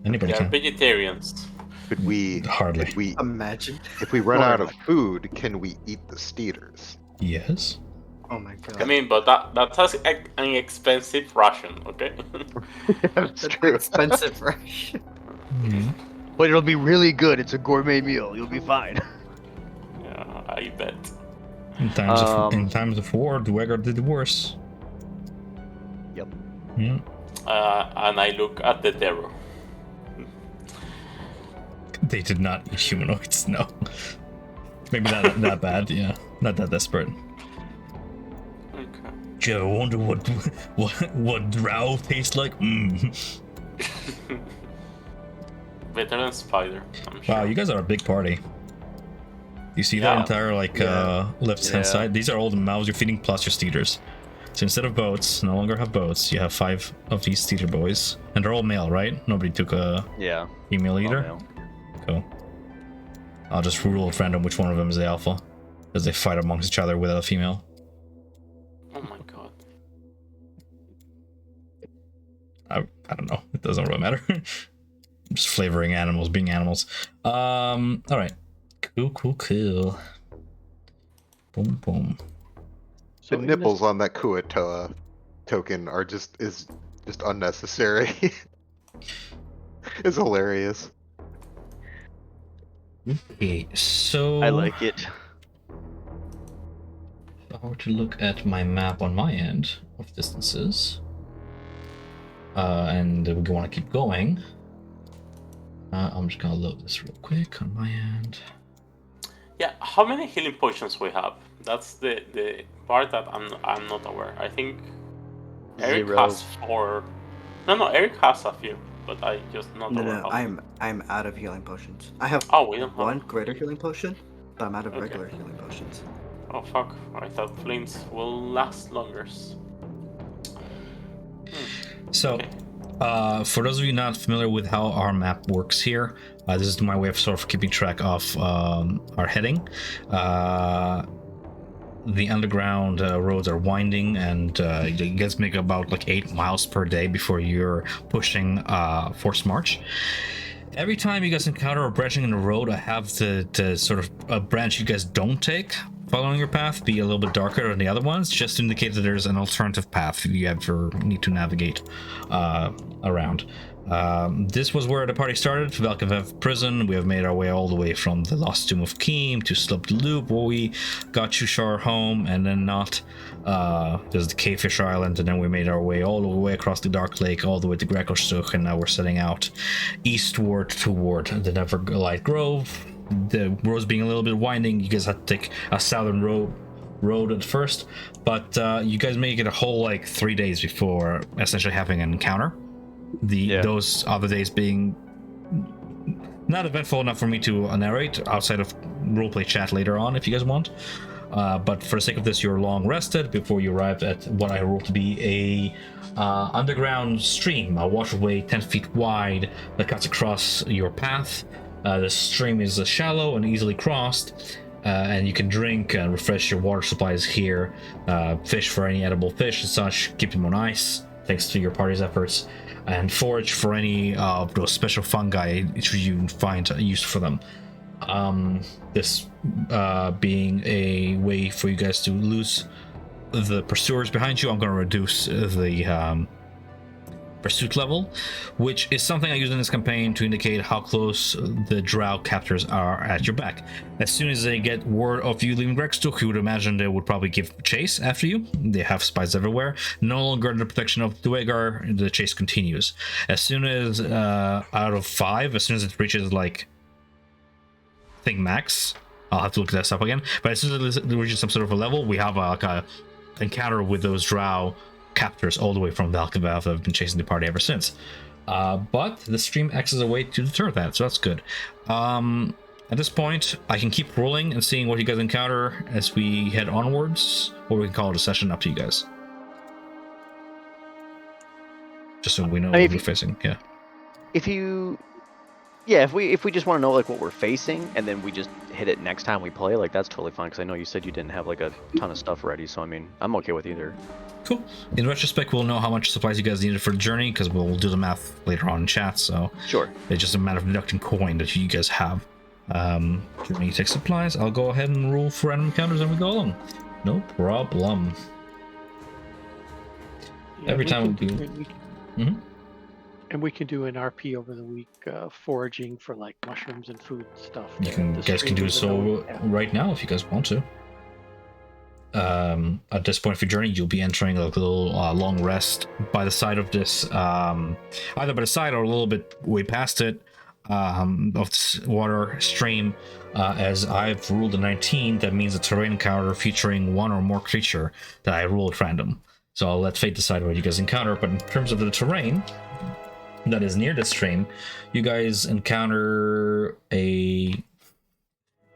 Anybody They're can. vegetarians. Could we Hardly. Imagine. if we run Or out of like- food, can we eat the steers? Yes. Oh my god. I mean, but that's an expensive ration, okay? That's That's expensive, right? Mhm. But it'll be really good. It's a gourmet meal. You'll be fine. Yeah, I bet. In times of war, Dweger did worse. Yep. Yeah. And I look at the terror. They did not eat humanoids, no. Maybe not that bad, yeah. Not that desperate. Okay. Do you ever wonder what drow tastes like? Better than spider, I'm sure. Wow, you guys are a big party. You see Yeah. that entire left-hand Yeah. side? These are all the mouths you're feeding plus your steeders. So instead of boats, no longer have boats. You have 5 of these steeder boys, and they're all male, right? Nobody took a Yeah. female Oh, either. no. Cool. I'll just rule at random which one of them is the alpha, because they fight amongst each other without a female. Oh my god. I don't know. It doesn't really matter. I'm just flavoring animals being animals. All right. Cool. Boom, boom. So The in nipples on that Kuatoa token are just unnecessary. It's hilarious. Okay, so I like it. If I were to look at my map on my end of distances, and we want to keep going, I'm just gonna load this real quick on my end. Yeah, how many healing potions we have? That's the part that I'm not aware. I think Eric 0. has 4. No, Eric has a few, but I just not No, aware. no, how many. I'm out of healing potions. I have Oh, we don't have. one greater healing potion, but I'm out of Okay. regular healing potions. Oh fuck! I thought flints will last longer. So, Okay. for those of you not familiar with how our map works here, this is my way of sort of keeping track of our heading. The underground roads are winding, and you guys make about like 8 miles per day before you're pushing forced march. Every time you guys encounter a branching in the road, I have the sort of a branch you guys don't take following your path be a little bit darker than the other ones, just to indicate that there's an alternative path if you ever need to navigate around. This was where the party started, Valkavev prison. We have made our way all the way from the Lost Tomb of Keem to Slip the Loop, where we got Chushar home, and then not. There's the Cavefish Island, and then we made our way all the way across the Dark Lake, all the way to Grekelstuch, and now we're setting out eastward toward the Neverlight Grove. The roads being a little bit winding, you guys had to take a southern road at first, but you guys make it a whole like 3 days before essentially having an encounter. Those other days being not eventful enough for me to narrate outside of roleplay chat later on if you guys want. But for the sake of this, you're long rested before you arrived at what I ruled to be a underground stream, a waterway 10 feet wide that cuts across your path. The stream is shallow and easily crossed, and you can drink and refresh your water supplies here, fish for any edible fish and such, keep them on ice thanks to your party's efforts, and forage for any of those special fungi which you find use for them. This being a way for you guys to lose the pursuers behind you, I'm going to reduce the pursuit level, which is something I use in this campaign to indicate how close the drow captors are at your back. As soon as they get word of you leaving Rextuch, you would imagine they would probably give chase after you. They have spies everywhere. No longer under the protection of Dwegar, the chase continues. As soon as out of 5, as soon as it reaches like I think max, I'll have to look this up again, but as soon as it reaches some sort of a level, we have like a encounter with those drow captors all the way from Valkavev that have been chasing the party ever since. But the stream acts as a way to deter that, so that's good. At this point, I can keep rolling and seeing what you guys encounter as we head onwards, or we can call it a session, up to you guys. Just so we know I mean, what we're facing. Yeah. If we just want to know like what we're facing, and then we just hit it next time we play, like that's totally fine. Because I know you said you didn't have like a ton of stuff ready, so I mean, I'm okay with either. Cool. In retrospect, we'll know how much supplies you guys needed for the journey because we'll do the math later on in chat. So Sure. it's just a matter of deducting coin that you guys have. Journey takes supplies. I'll go ahead and roll for random encounters and we go along. No problem. Yeah, Every we time can we do- do. we- Mhm. And we can do an RP over the week, foraging for like mushrooms and food stuff. You that can the guys can do stream doesn't know so we have. right now if you guys want to. At this point of your journey, you'll be entering a little long rest by the side of this, either by the side or a little bit way past it, of this water stream. As I've ruled a 19, that means a terrain encounter featuring one or more creature that I rule at random. So I'll let fate decide what you guys encounter. But in terms of the terrain that is near the stream, you guys encounter a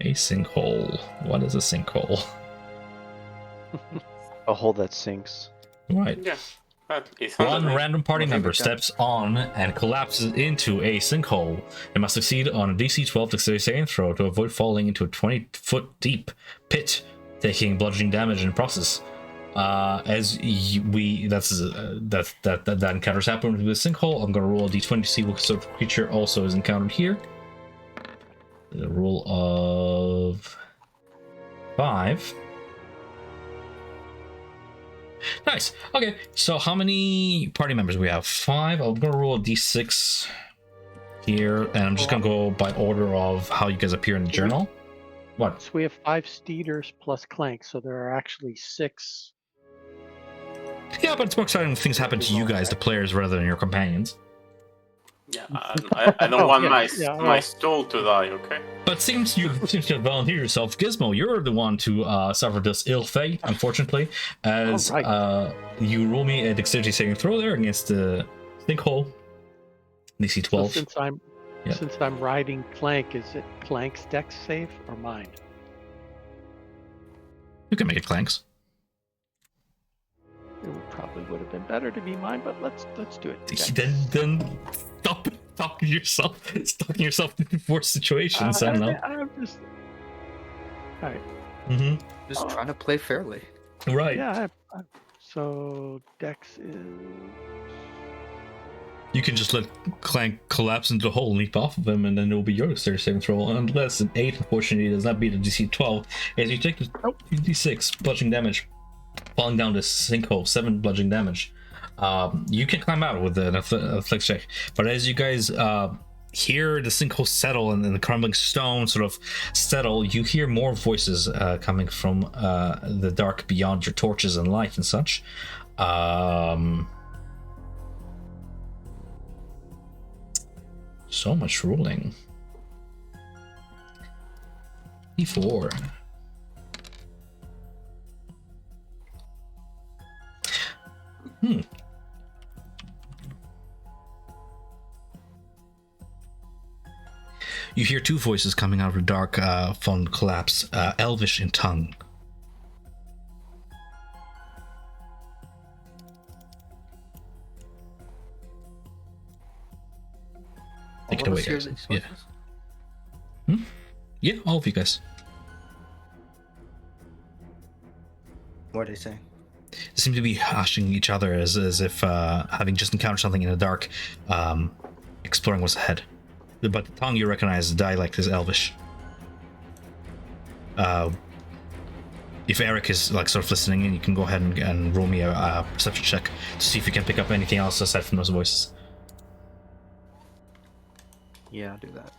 sinkhole. What is a sinkhole? A hole that sinks. Right. Yeah. But it's One underneath. random party Well, here member we go. steps on and collapses into a sinkhole. They must succeed on a DC 12 dexterity saving throw to avoid falling into a 20-foot deep pit, taking bludgeoning damage in the process. That encounters happen with a sinkhole. I'm gonna roll a d20 to see what sort of creature also is encountered here. A roll of 5. Nice. Okay, so how many party members we have? 5. I'm gonna roll a d6 here, and I'm just gonna go by order of how you guys appear in the journal. What? So we have 5 Steeders plus Clank, so there are actually 6. Yeah, but it's more exciting when things happen to you guys, the players, rather than your companions. Yeah, I don't want my well. stool to die, okay? But seems you have volunteered yourself, Gizmo. You're the one to suffer this ill fate, unfortunately, as Alright. you roll me a dexterity saving throw there against the sinkhole. DC So 12. Yeah. since I'm riding Clank, is it Clank's dex save or mine? You can make it Clanks. It probably would have been better to be mine, but let's do it. Dex. Then stop talking yourself into worse situations. I don't know. I'm just. All right. Mm-hmm. Just trying to play fairly. Right. Yeah. So Dex is. You can just let Clank collapse into the hole and leap off of him, and then it will be your dexterity saving throw. Unless an 8, unfortunately, does not beat a DC 12, as you take the D6 bludgeoning damage, falling down this sinkhole, 7 bludgeoning damage. You can climb out with an flex check, but as you guys hear the sinkhole settle and the crumbling stone sort of settle, you hear more voices coming from the dark beyond your torches and light and such. So much ruling. E4. You hear 2 voices coming out of the dark from collapse, Elvish in tongue. Take it All of away, us hear guys. these Yeah. voices? Yeah, all of you guys. What are they saying? They seem to be hushing each other as if having just encountered something in the dark, exploring what's ahead. But the tongue you recognize, the dialect is Elvish. If Eric is like sort of listening in, you can go ahead and roll me a perception check to see if you can pick up anything else aside from those voices. Yeah, I'll do that.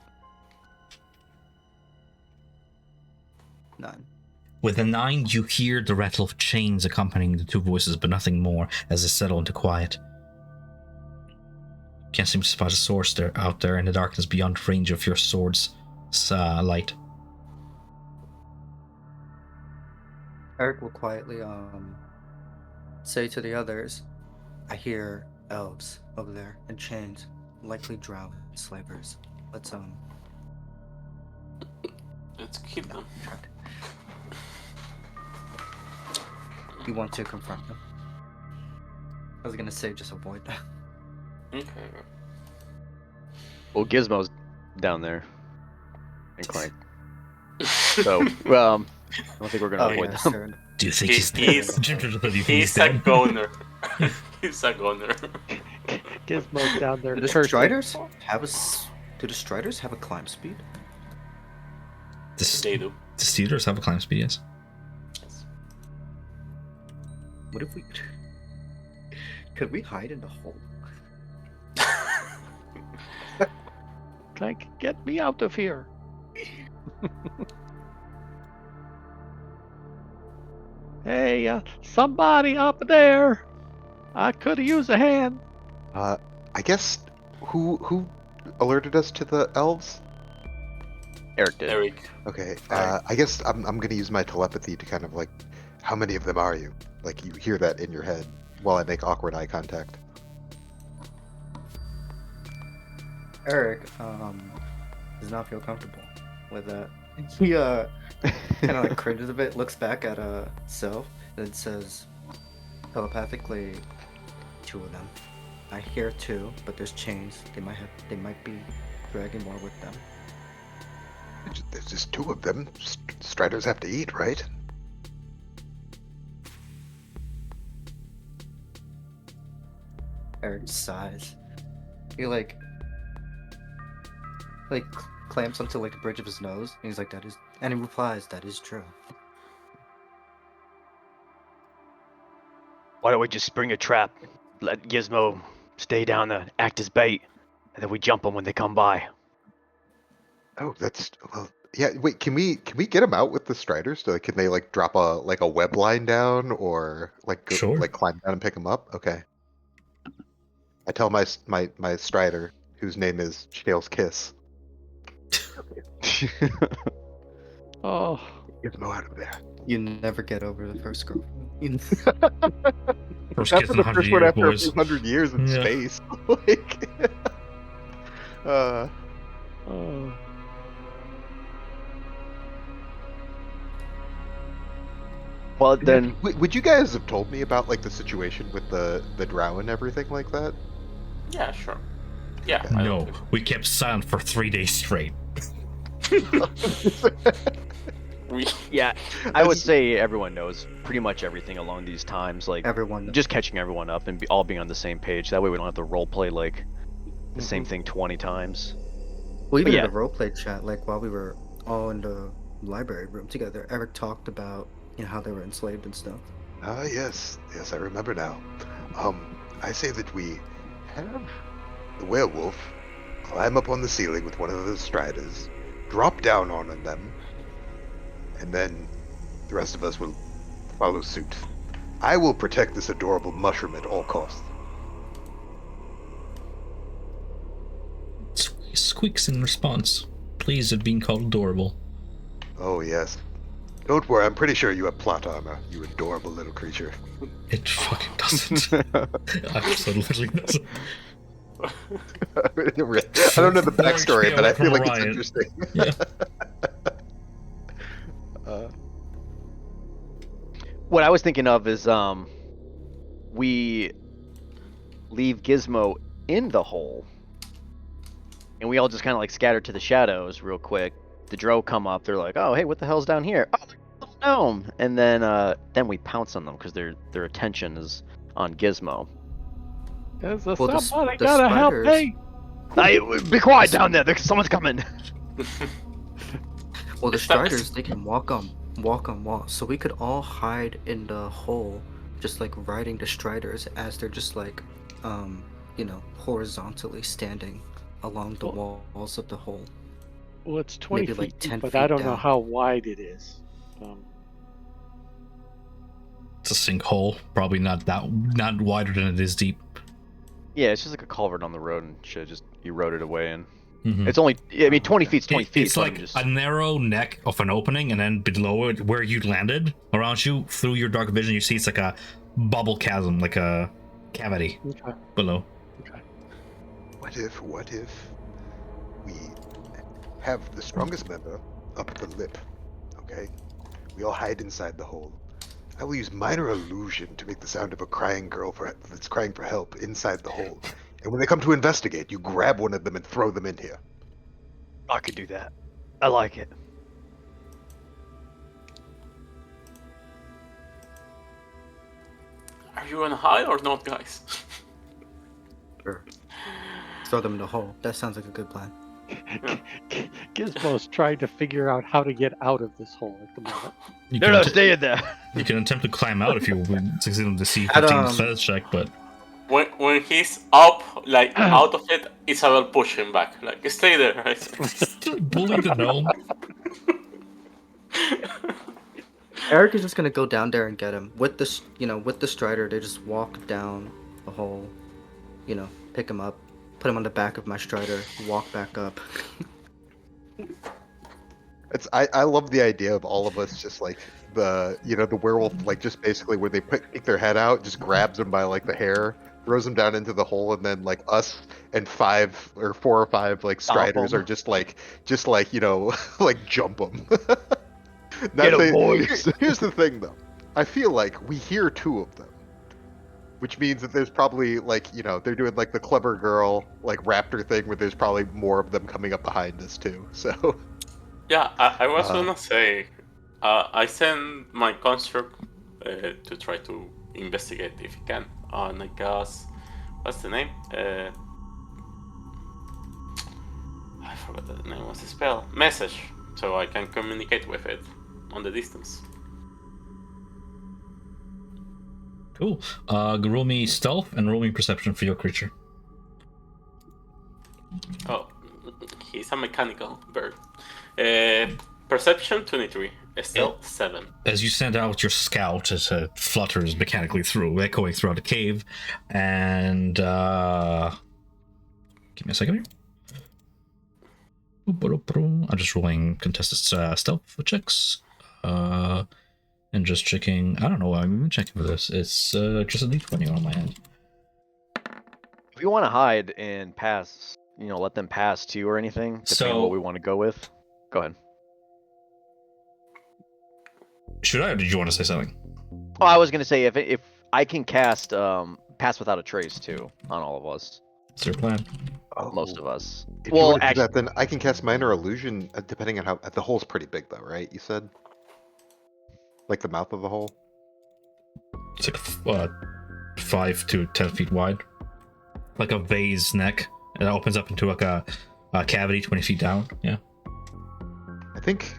9. With a 9, you hear the rattle of chains accompanying the 2 voices, but nothing more as they settle into quiet. Can't seem to spot a source out there in the darkness beyond range of your sword's light. Eric will quietly say to the others, I hear elves over there in chains, likely drow slavers. Let's kill them. You want to confront them? I was gonna say just avoid them. Okay. Well, Gizmo's down there. And Clank. So, I don't think we're gonna Oh avoid yeah, them. sure. Do you think He he's dead? is- Do you think He's he's a dead? goner. He's a goner. Gizmo's down there. Do the cursing. Striders have a Do the Striders have a climb speed? They do. The Steelers have a climb speed, yes. Yes. What if we? Could we hide in the hole? Clank, get me out of here. Hey, somebody up there. I could have used a hand. I guess who alerted us to the elves? Eric did. Eric. Okay. Alright. I guess I'm gonna use my telepathy to kind of like, how many of them are you? Like you hear that in your head while I make awkward eye contact. Eric does not feel comfortable with that. He kind of like cringes a bit, looks back at Sylph, and says telepathically, 2 of them. I hear 2, but there's chains. They might be dragging more with them. There's just 2 of them. Striders have to eat, right? Eric sighs. He like clamps onto like the bridge of his nose, and he's like, "That is," and he replies, "That is true." Why don't we just spring a trap? Let Gizmo stay down there, act as bait, and then we jump them when they come by. Oh, that's well. Yeah. Wait. Can we get them out with the Striders? Can they like drop a web line down or like go, Sure. like climb down and pick them up? Okay. I tell my Strider, whose name is Shale's Kiss. Oh, Gizmo out of there. You never get over the first girl. You- First That's kiss in the 100 first one years, after a boys. few hundred years in Yeah. space. Like, oh. Well, then, would you guys have told me about like the situation with the drow and everything like that? Yeah, sure. Yeah. I No, don't we kept silent for 3 days straight. We, yeah, I would say everyone knows pretty much everything along these times. Like, Everyone. just catching everyone up and all being on the same page. That way we don't have to role play like the same thing 20 times. Well, even yeah. in the roleplay chat, like while we were all in the library room together, Eric talked about how they were enslaved and stuff. Ah, yes, I remember now. I say that we have the werewolf climb up on the ceiling with one of the Striders, drop down on them, and then the rest of us will follow suit. I will protect this adorable mushroom at all costs. Squeaks in response. Pleased at being called adorable. Oh, yes. Don't worry, I'm pretty sure you have plot armor, you adorable little creature. It fucking doesn't. Absolutely doesn't. I don't know the backstory, but I feel like it's Orion. interesting. Yeah. What I was thinking of is we leave Gizmo in the hole, and we all just kind of like scatter to the shadows real quick. The Drow come up, they're like, "Oh, hey, what the hell's down here?" "Oh, gnome!" And then we pounce on them because their attention is on Gizmo. There's Well, the somebody the gotta help spiders- me. Hey, be quiet down there! Someone's coming. Well, the Striders, they can walk on walls, so we could all hide in the hole, just like riding the Striders as they're just like, horizontally standing along the walls of the hole. Well, it's 20 Maybe, feet like, deep, 10 but feet I don't know down. how wide it is. It's a sinkhole. Probably not wider than it is deep. Yeah, it's just like a culvert on the road and shit just eroded away, and Mhm. it's only 20 feet's 20 feet. It's so I'm like just... a narrow neck of an opening, and then below it, where you landed, around you, through your dark vision, you see it's like a bubble chasm, like a cavity Okay. below. What if we have the strongest member up at the lip, okay? We all hide inside the hole. I will use minor illusion to make the sound of a crying girl that's crying for help inside the hole. And when they come to investigate, you grab one of them and throw them in here. I could do that. I like it. Are you on high or not, guys? Sure. Throw them in the hole. That sounds like a good plan. Gizmo's trying to figure out how to get out of this hole at the moment. You They're can, not staying there. you can attempt to climb out if you would succeed on the C15 At, athletics check, but When he's up, like out of it, Isabel push him back. Like, stay there. Right? bully the gnome. Eric is just gonna go down there and get him with the with the strider. They just walk down the hole, pick him up, put him on the back of my strider, walk back up. I love the idea of all of us just like the werewolf, like just basically where they pick their head out, just grabs them by like the hair, throws them down into the hole, and then like us and 4 or 5 like striders 'em. are just like like jump them. Get 'em, boys. Here's the thing though, I feel like we hear 2 of them, which means that there's probably like they're doing like the clever girl like raptor thing where there's probably more of them coming up behind us too. So Yeah, I was gonna say, I send my construct to try to investigate if he can. And I guess, what's the name? I forgot the name of the spell. Message, so I can communicate with it on the distance. Cool. Roll me stealth and roll me perception for your creature. Oh, he's a mechanical bird. Perception 23, stealth 7. As you send out your scout, it flutters mechanically through, echoing throughout the cave, and give me a second here. I'm just rolling contested stealth checks, and just checking. I don't know why I'm even checking for this. It's just a d20 on my end. If you want to hide and pass, let them pass too or anything, depending on what we want to go with. Go ahead. Should I, or did you want to say something? Oh, I was gonna say if I can cast pass without a trace too on all of us, What's your plan? most of us. If you Well, want to do actually, that, then I can cast minor illusion, depending on how the hole's pretty big though, right? You said like the mouth of the hole. It's like 5 to 10 feet wide, like a vase neck. It opens up into like a cavity 20 feet down. Yeah.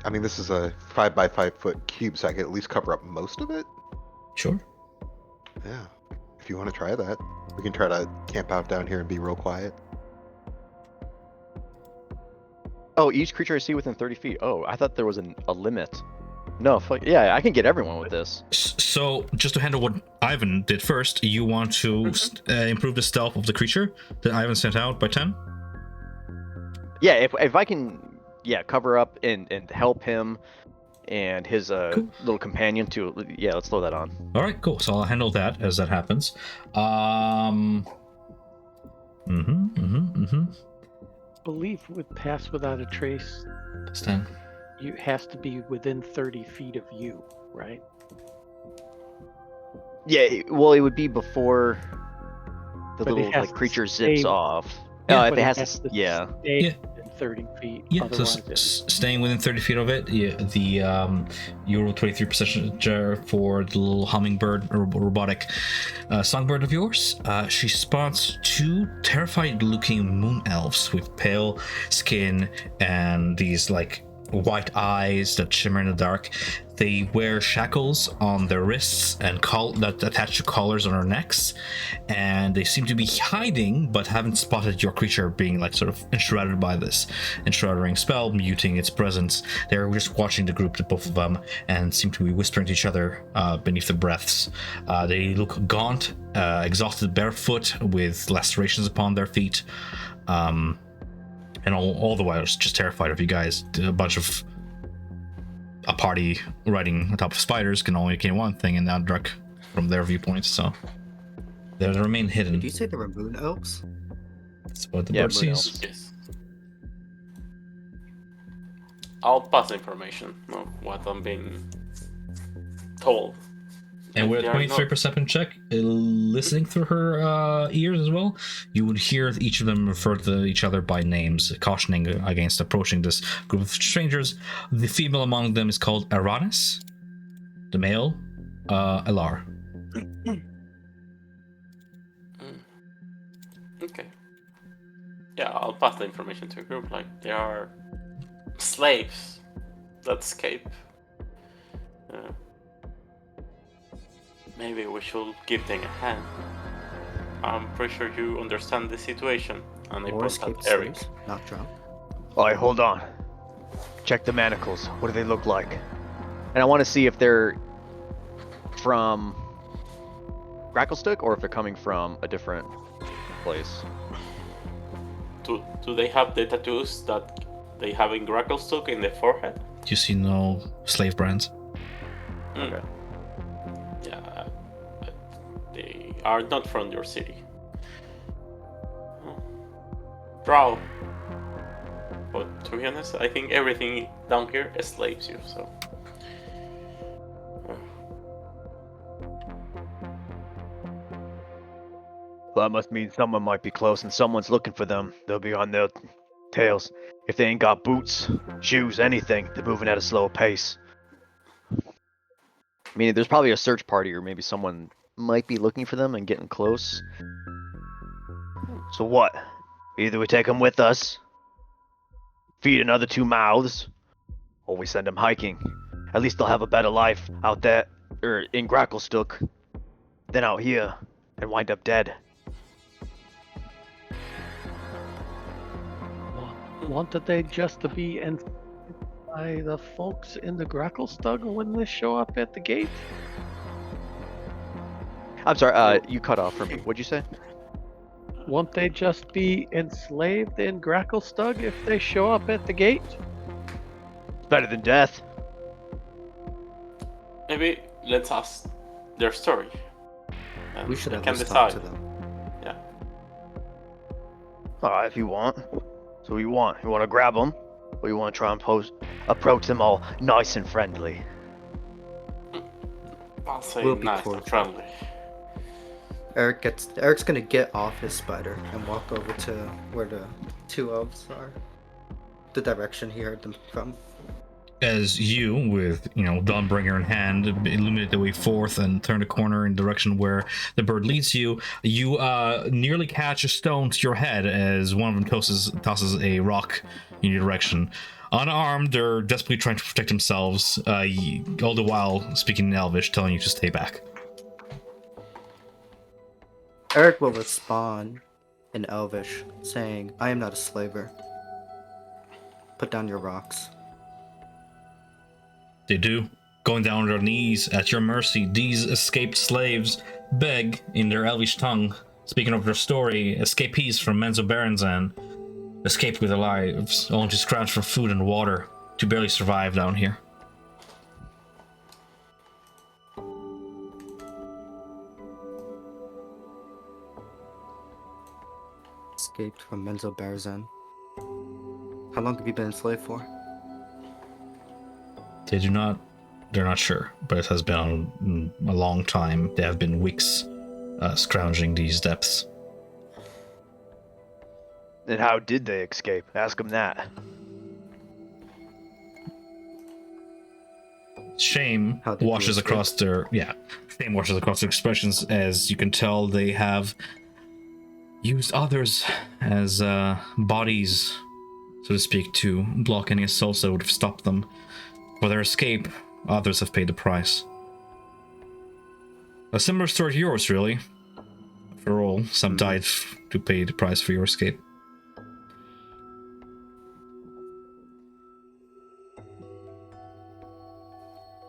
I mean, this is a 5 by 5 foot cube, so I could at least cover up most of it. Sure. Yeah. If you want to try that, we can try to camp out down here and be real quiet. oh, each creature I see within 30 feet. Oh, I thought there was a limit. No, yeah, I can get everyone with this. So, just to handle what Ivan did first, you want to improve the stealth of the creature that Ivan sent out by 10? Yeah, if I can, cover up and help him and his Cool. little companion too. Yeah, let's throw that on. All right, cool. So I'll handle that as that happens. Believe with pass without a trace, That's 10. you has to be within 30 feet of you, right? Yeah, well, it would be before the But it little has like to creature zips stay- off. Yeah, if But it it has has to, to yeah. Stay Yeah. within 30 feet. Yeah, so Otherwise, it- staying within 30 feet of it, the Euro 23 perception for the little hummingbird or robotic songbird of yours. She spots 2 terrified-looking moon elves with pale skin and these like white eyes that shimmer in the dark. They wear shackles on their wrists and that attach to collars on their necks, and they seem to be hiding, but haven't spotted your creature being like sort of enshrouded by this enshrouding spell, muting its presence. They're just watching the group, the both of them, and seem to be whispering to each other beneath their breaths. They look gaunt, exhausted, barefoot, with lacerations upon their feet. And all the while, just terrified of you guys. A party riding on top of spiders can only gain one thing in that dark from their viewpoints, so they remain hidden. Did you say there were moon elves? That's what the Yeah, bird moon sees. elves. Yes. I'll pass the information of what I'm being told. And with a They are 23 not- perception check, listening through her ears as well, you would hear each of them refer to each other by names, cautioning against approaching this group of strangers. The female among them is called Aranis. The male, Elar. Okay. Yeah, I'll pass the information to a group. Like, they are slaves that escape. Maybe we should give them a hand. I'm pretty sure you understand the situation. And I Or point escaped at Eric. slaves, not drunk. Alright, hold on. Check the manacles. What do they look like? And I want to see if they're from Gracklestick or if they're coming from a different place. Do they have the tattoos that they have in Gracklestick in the forehead? You see no slave brands. Okay. Yeah, they are not from your city. Drow. But to be honest, I think everything down here enslaves you, so. Well, that must mean someone might be close and someone's looking for them. They'll be on their tails. If they ain't got boots, shoes, anything, they're moving at a slow pace. I mean, there's probably a search party or maybe someone might be looking for them and getting close. So what? Either we take them with us, feed another 2 mouths, or we send them hiking. At least they'll have a better life out there, or in Gracklestick, than out here, and wind up dead. Wanted they just to be in by the folks in the Gracklestug when they show up at the gate? I'm sorry, you cut off for me. What'd you say? Won't they just be enslaved in Gracklestug if they show up at the gate? It's better than death. Maybe let's ask their story. And We should they have can us talk decide. to them. Yeah. Alright, if you want. So what you want? You want to grab them? Or you want to try and approach them all nice and friendly? I'll say We'll be nice and cordial. friendly. Eric's gonna get off his spider and walk over to where the 2 elves are. The direction he heard them from. As you, with Dawnbringer in hand, illuminate the way forth and turn the corner in the direction where the bird leads you, you nearly catch a stone to your head as one of them tosses a rock in your direction. Unarmed, they're desperately trying to protect themselves, all the while speaking in Elvish, telling you to stay back. Eric will respond in Elvish, saying, "I am not a slaver. Put down your rocks." They do. Going down on their knees at your mercy, these escaped slaves beg in their Elvish tongue, speaking of their story, escapees from Menzo Baranzan, escaped with their lives, only to scrounge for food and water to barely survive down here. Escaped from Menzo Barzan. How long have you been enslaved for? They're not sure, but it has been a long time. They have been weeks scrounging these depths. And how did they escape? Ask them that. Shame How did washes you escape? across shame washes across their expressions. As you can tell, they have used others as bodies, so to speak, to block any assaults that would have stopped them. For their escape, others have paid the price. A similar story to yours, really. After all, some died to pay the price for your escape.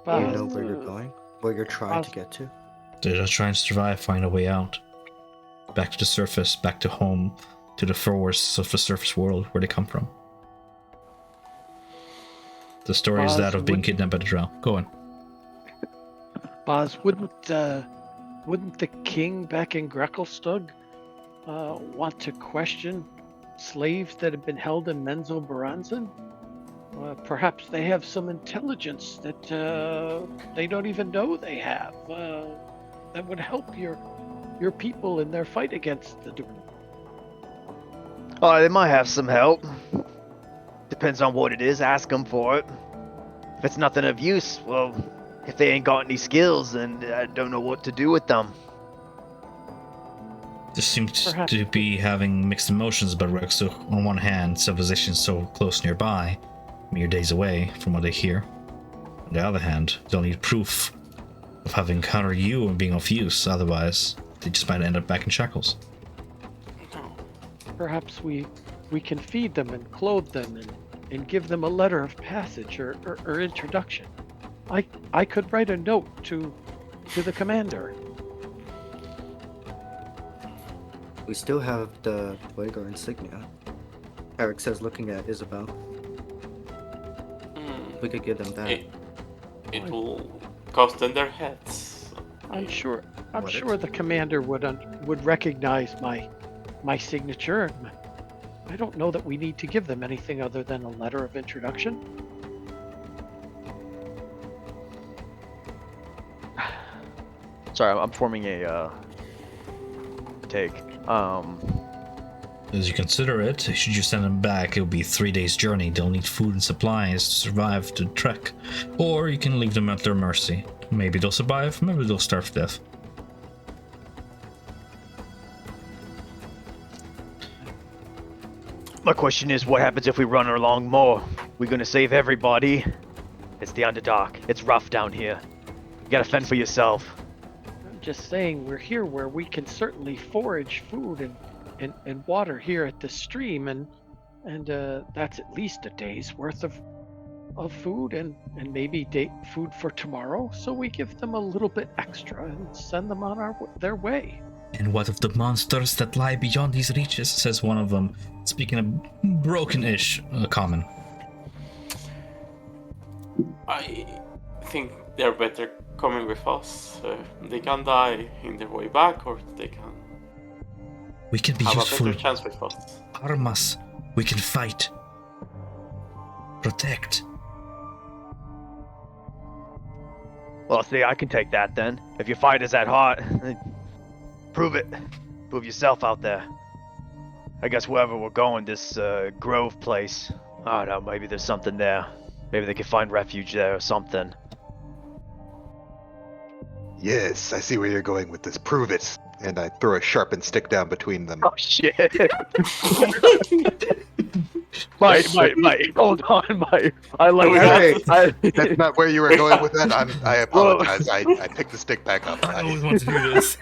Do you know where you're going? Where you're trying to get to? They're just trying to survive, find a way out. Back to the surface, back to home, to the forests of the surface world where they come from. The story is that of being kidnapped by the drow. Go on. Boz, wouldn't the king back in Gracklestug want to question slaves that have been held in Menzo Baranzan? Perhaps they have some intelligence that they don't even know they have. That would help your people in their fight against the Doom. Oh, they might have some help. Depends on what it is. Ask them for it. If it's nothing of use, well, if they ain't got any skills, then I don't know what to do with them. Just seems Perhaps. to be having mixed emotions about Rex. So on one hand, civilization is so close nearby, mere days away from what they hear. On the other hand, they'll need proof of having encountered you and being of use. Otherwise, they just might end up back in shackles. Perhaps we can feed them and clothe them and give them a letter of passage or introduction. I could write a note to the commander. We still have the Fuego insignia. Eric says, looking at Isabel. We could give them that. It will cost them their heads. I'm sure What the commander would recognize my signature. I don't know that we need to give them anything other than a letter of introduction. Sorry, I'm forming a take. As you consider it, should you send them back, it'll be a 3 days journey. They'll need food and supplies to survive the trek. Or you can leave them at their mercy. Maybe they'll survive, maybe they'll starve to death. My question is, what happens if we run along more? We're gonna save everybody. It's the Underdark. It's rough down here. You gotta fend for yourself. I'm just saying we're here where we can certainly forage food and water here at the stream, and that's at least a day's worth of food and maybe food for tomorrow. So we give them a little bit extra and send them on their way. And what of the monsters that lie beyond these reaches, says one of them, speaking a broken-ish common. I think they're better coming with us. They can die in their way back, or they can We can be have a useful. better chance with us. Arm us. We can fight. Protect. Well, see, I can take that then. If your fight is that hot, prove it. Prove yourself out there. I guess wherever we're going, this Grove place, I don't know, maybe there's something there. Maybe they can find refuge there or something. Yes, I see where you're going with this. Prove it. And I throw a sharpened stick down between them. Oh shit! Mate, hold on, mate. I like Hey, that. That's not where you were going with that. I apologize. I picked the stick back up. I always want to do this.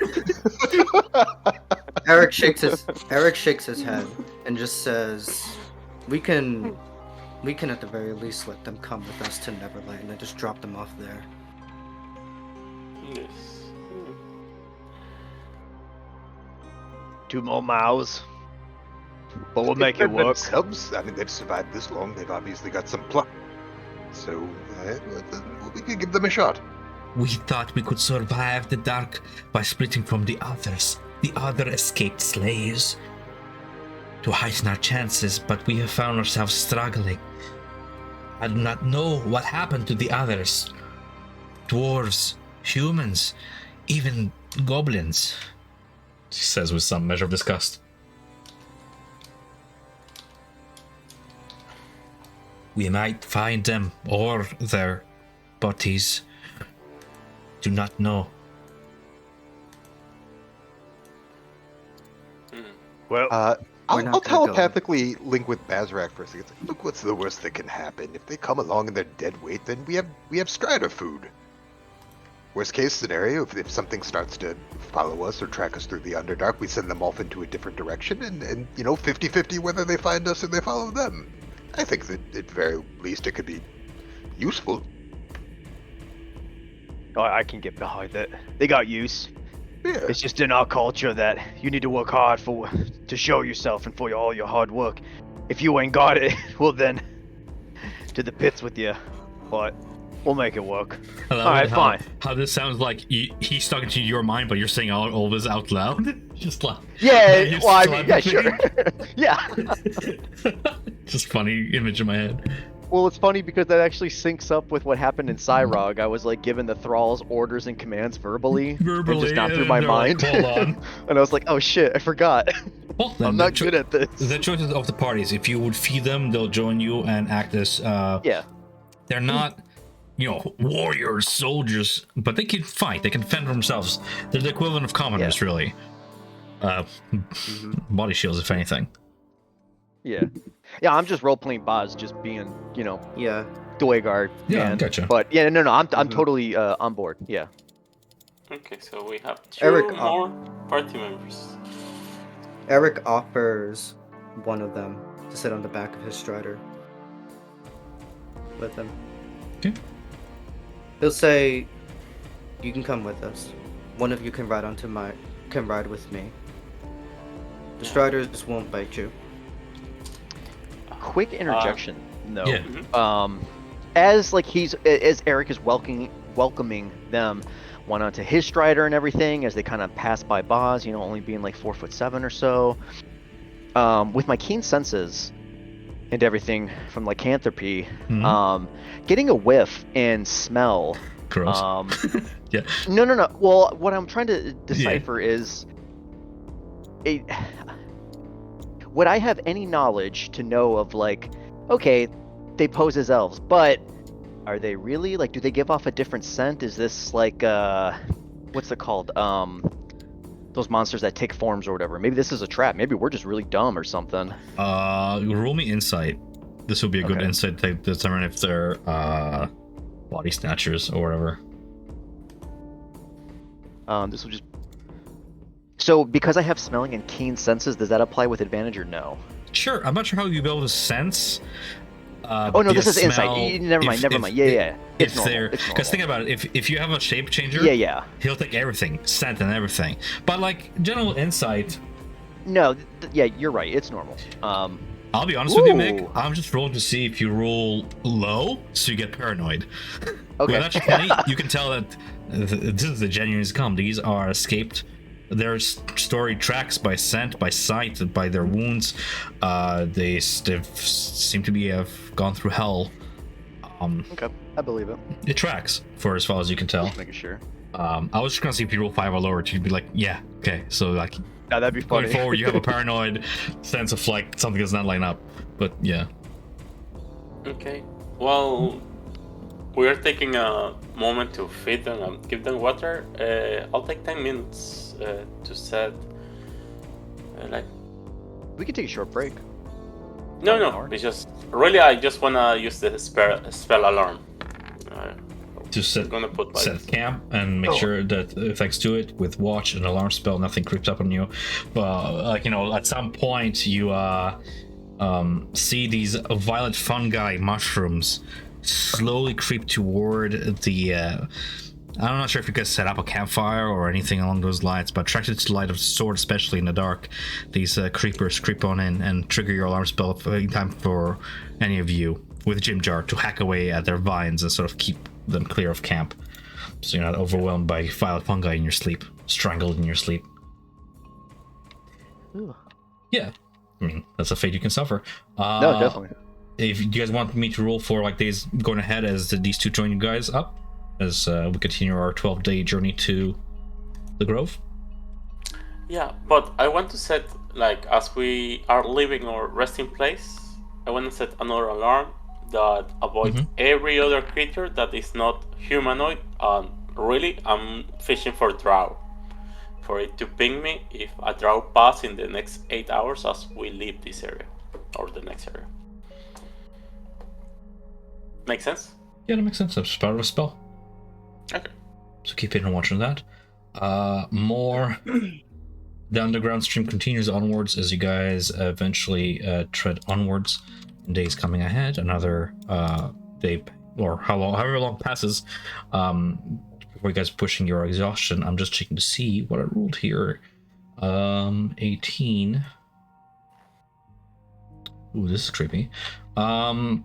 Eric shakes his head and just says, "We can at the very least let them come with us to Neverland and just drop them off there." Yes. 2 more miles. But we'll make it They've been work. Themselves, I mean, they've survived this long. They've obviously got some pluck. So we could give them a shot. We thought we could survive the dark by splitting from the others, the other escaped slaves, to heighten our chances, but we have found ourselves struggling. I do not know what happened to the others. Dwarves, humans, even goblins, she says with some measure of disgust. We might find them or their bodies. Do not know. Well, We're I'll not gonna go. telepathically link with Bazrak for a second. It's like, look, what's the worst that can happen? If they come along and they're dead weight, then we have Strider food. Worst case scenario, if something starts to follow us or track us through the Underdark, we send them off into a different direction, and 50-50 whether they find us or they follow them. I think that at very least it could be useful. I can get behind it. They got use. Yeah. It's just in our culture that you need to work hard to show yourself and for all your hard work. If you ain't got it, well then, to the pits with you. But we'll make it work. I love Alright, it fine. How this sounds like he's talking to your mind, but you're saying all this out loud. Just like Yeah, well, I still mean, yeah, have sure. the Yeah. thing? Just funny image in my head. Well, it's funny because that actually syncs up with what happened in Cyrog. I was like given the thralls orders and commands verbally. It just gone through my and they're like, mind. hold on. And I was like, oh shit, I forgot. Well, then I'm not good at this. The choices of the parties. If you would feed them, they'll join you and act as. Yeah. They're not, warriors, soldiers, but they can fight. They can fend for themselves. They're the equivalent of commoners, really. Body shields, if anything. Yeah. Yeah, I'm just role playing Boz, just being, Yeah. Dwayguard. Yeah, and, gotcha. But yeah, no, I'm totally on board. Yeah. Okay, so we have two Eric, more party members. Eric offers one of them to sit on the back of his strider with him. Okay. He'll say, "You can come with us. One of you can ride with me. The striders won't bite you." Quick interjection. No. Yeah. As Eric is welcoming them, went onto his strider and everything as they kind of pass by Boz, only being like 4'7" or so. With my keen senses and everything from lycanthropy, getting a whiff and smell. Gross. Yeah. No. Well, what I'm trying to decipher is, would I have any knowledge to know of okay, they pose as elves, but are they really do they give off a different scent? Is this what's it called? Those monsters that take forms or whatever. Maybe this is a trap. Maybe we're just really dumb or something. Roll me insight. This will be a good insight to determine if they're body snatchers or whatever. This will just. So because I have smelling and keen senses, does that apply with advantage or no? Sure. I'm not sure how you'll be able to sense. Oh no, this is insight. Never mind. Yeah. It's normal. Because think about it. If you have a shape changer, he'll take everything, scent and everything. But general insight. No, yeah, you're right. It's normal. I'll be honest with you, Mick. I'm just rolling to see if you roll low, so you get paranoid. Okay. With that 20, you can tell that this is the genuine scum. These are escaped. Their story tracks by scent, by sight, by their wounds. They seem to have gone through hell. Okay, I believe it. It tracks for as far as you can tell. Just making sure. I was just gonna see if you roll 5 or lower, you'd be like, yeah, okay. So yeah, that'd be funny. Going forward, you have a paranoid sense of something does not line up. But yeah. Okay. Well, we're taking a moment to feed them and give them water. I'll take 10 minutes to set. We can take a short break. No. It's just really I just wanna use the spell alarm. To set camp and make sure that thanks to it with watch and alarm spell, nothing creeps up on you. But at some point you see these violet fungi mushrooms slowly creep toward the. I'm not sure if you guys set up a campfire or anything along those lines, but attracted to the light of the sword, especially in the dark, these creepers creep on in and trigger your alarm spell in time for any of you with Jim Jar to hack away at their vines and sort of keep them clear of camp, so you're not overwhelmed by violet fungi in your sleep, strangled in your sleep. Ooh. Yeah, I mean that's a fate you can suffer. No, definitely. If you guys want me to roll for days going ahead as these two join you guys up, as we continue our 12-day journey to the Grove. Yeah, but I want to set as we are leaving our resting place, I want to set another alarm that avoids every other creature that is not humanoid. Really, I'm fishing for drow. For it to ping me if a drow pass in the next 8 hours as we leave this area. Or the next area. Make sense? Yeah, that makes sense. That's part of a spell. Okay. So keep in and watching that. More... The underground stream continues onwards as you guys eventually tread onwards. Days coming ahead, another day or however long passes before you guys are pushing your exhaustion. I'm just checking to see what I rolled here. 18. Ooh, this is creepy. You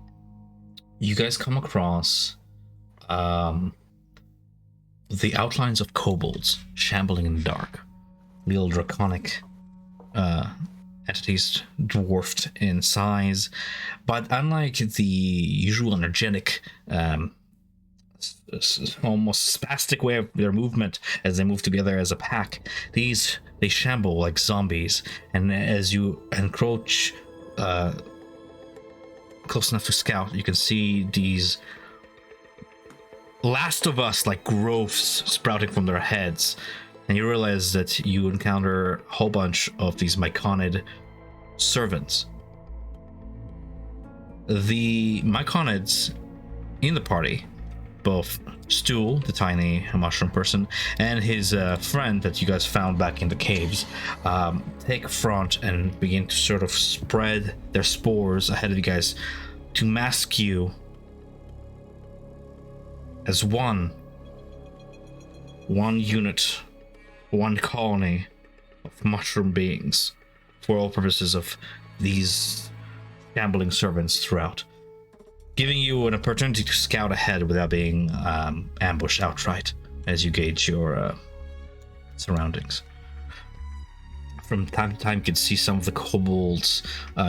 guys come across the outlines of kobolds shambling in the dark. Little draconic entities dwarfed in size, but unlike the usual energetic, almost spastic way of their movement as they move together as a pack, they shamble like zombies, and as you encroach close enough to scout, you can see these Last of Us like growths sprouting from their heads, and you realize that you encounter a whole bunch of these myconid servants. The myconids in the party, both Stool, the tiny mushroom person, and his friend that you guys found back in the caves, take front and begin to sort of spread their spores ahead of you guys to mask you as one unit, one colony of mushroom beings for all purposes of these gambling servants throughout, giving you an opportunity to scout ahead without being ambushed outright as you gauge your surroundings. From time to time, you can see some of the kobolds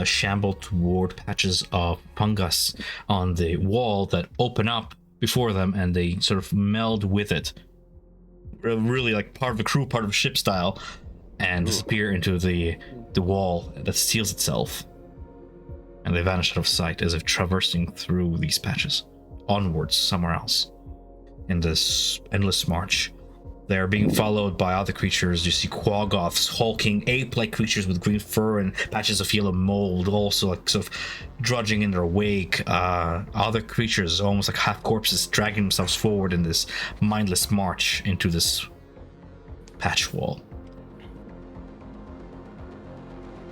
shamble toward patches of fungus on the wall that open up before them, and they sort of meld with it, really like part of the crew, part of the ship style, and disappear into the wall that seals itself. And they vanish out of sight as if traversing through these patches, onwards somewhere else. In this endless march, they are being followed by other creatures. You see quaggoths, hulking ape-like creatures with green fur and patches of yellow mold, also like sort of drudging in their wake. Other creatures, almost like half corpses, dragging themselves forward in this mindless march into this patch wall.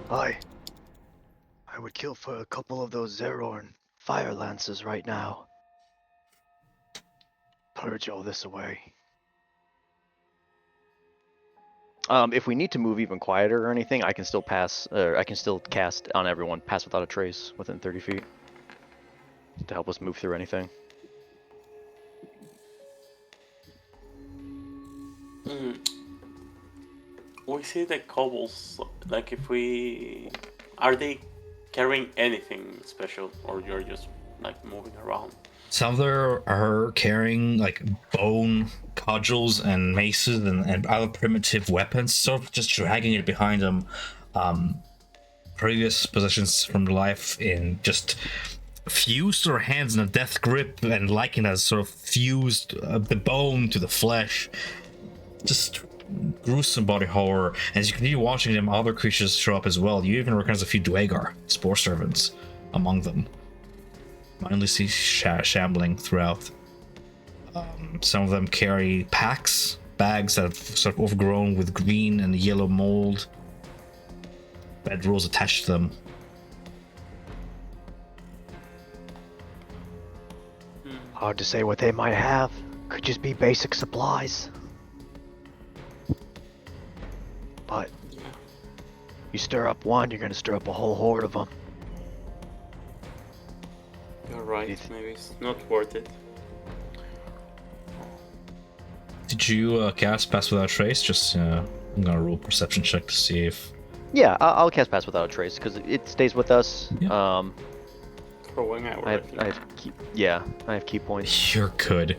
I would kill for a couple of those Zerorn fire lances right now. Purge all this away. If we need to move even quieter or anything, I can still I can still cast on everyone, pass without a trace within 30 feet to help us move through anything. We see the kobolds, like are they carrying anything special, or you're just like moving around? Some of them are carrying like bone cudgels and maces and other primitive weapons, sort of just dragging it behind them. Previous possessions from life in just fused their hands in a death grip, and liking has sort of fused the bone to the flesh. Just gruesome body horror. As you continue watching them, other creatures show up as well. You even recognize a few Dwagar, spore servants, among them. Mindlessly shambling throughout. Some of them carry bags that have sort of overgrown with green and yellow mold. Bedrolls attached to them. Hard to say what they might have. Could just be basic supplies. But you stir up one, you're gonna stir up a whole horde of them. You're right, maybe it's not worth it. Did you cast Pass Without Trace? Just I'm gonna roll perception check to see if... Yeah, I'll cast pass without a trace because it stays with us. Yeah. Throwing out. I have key points. You're good.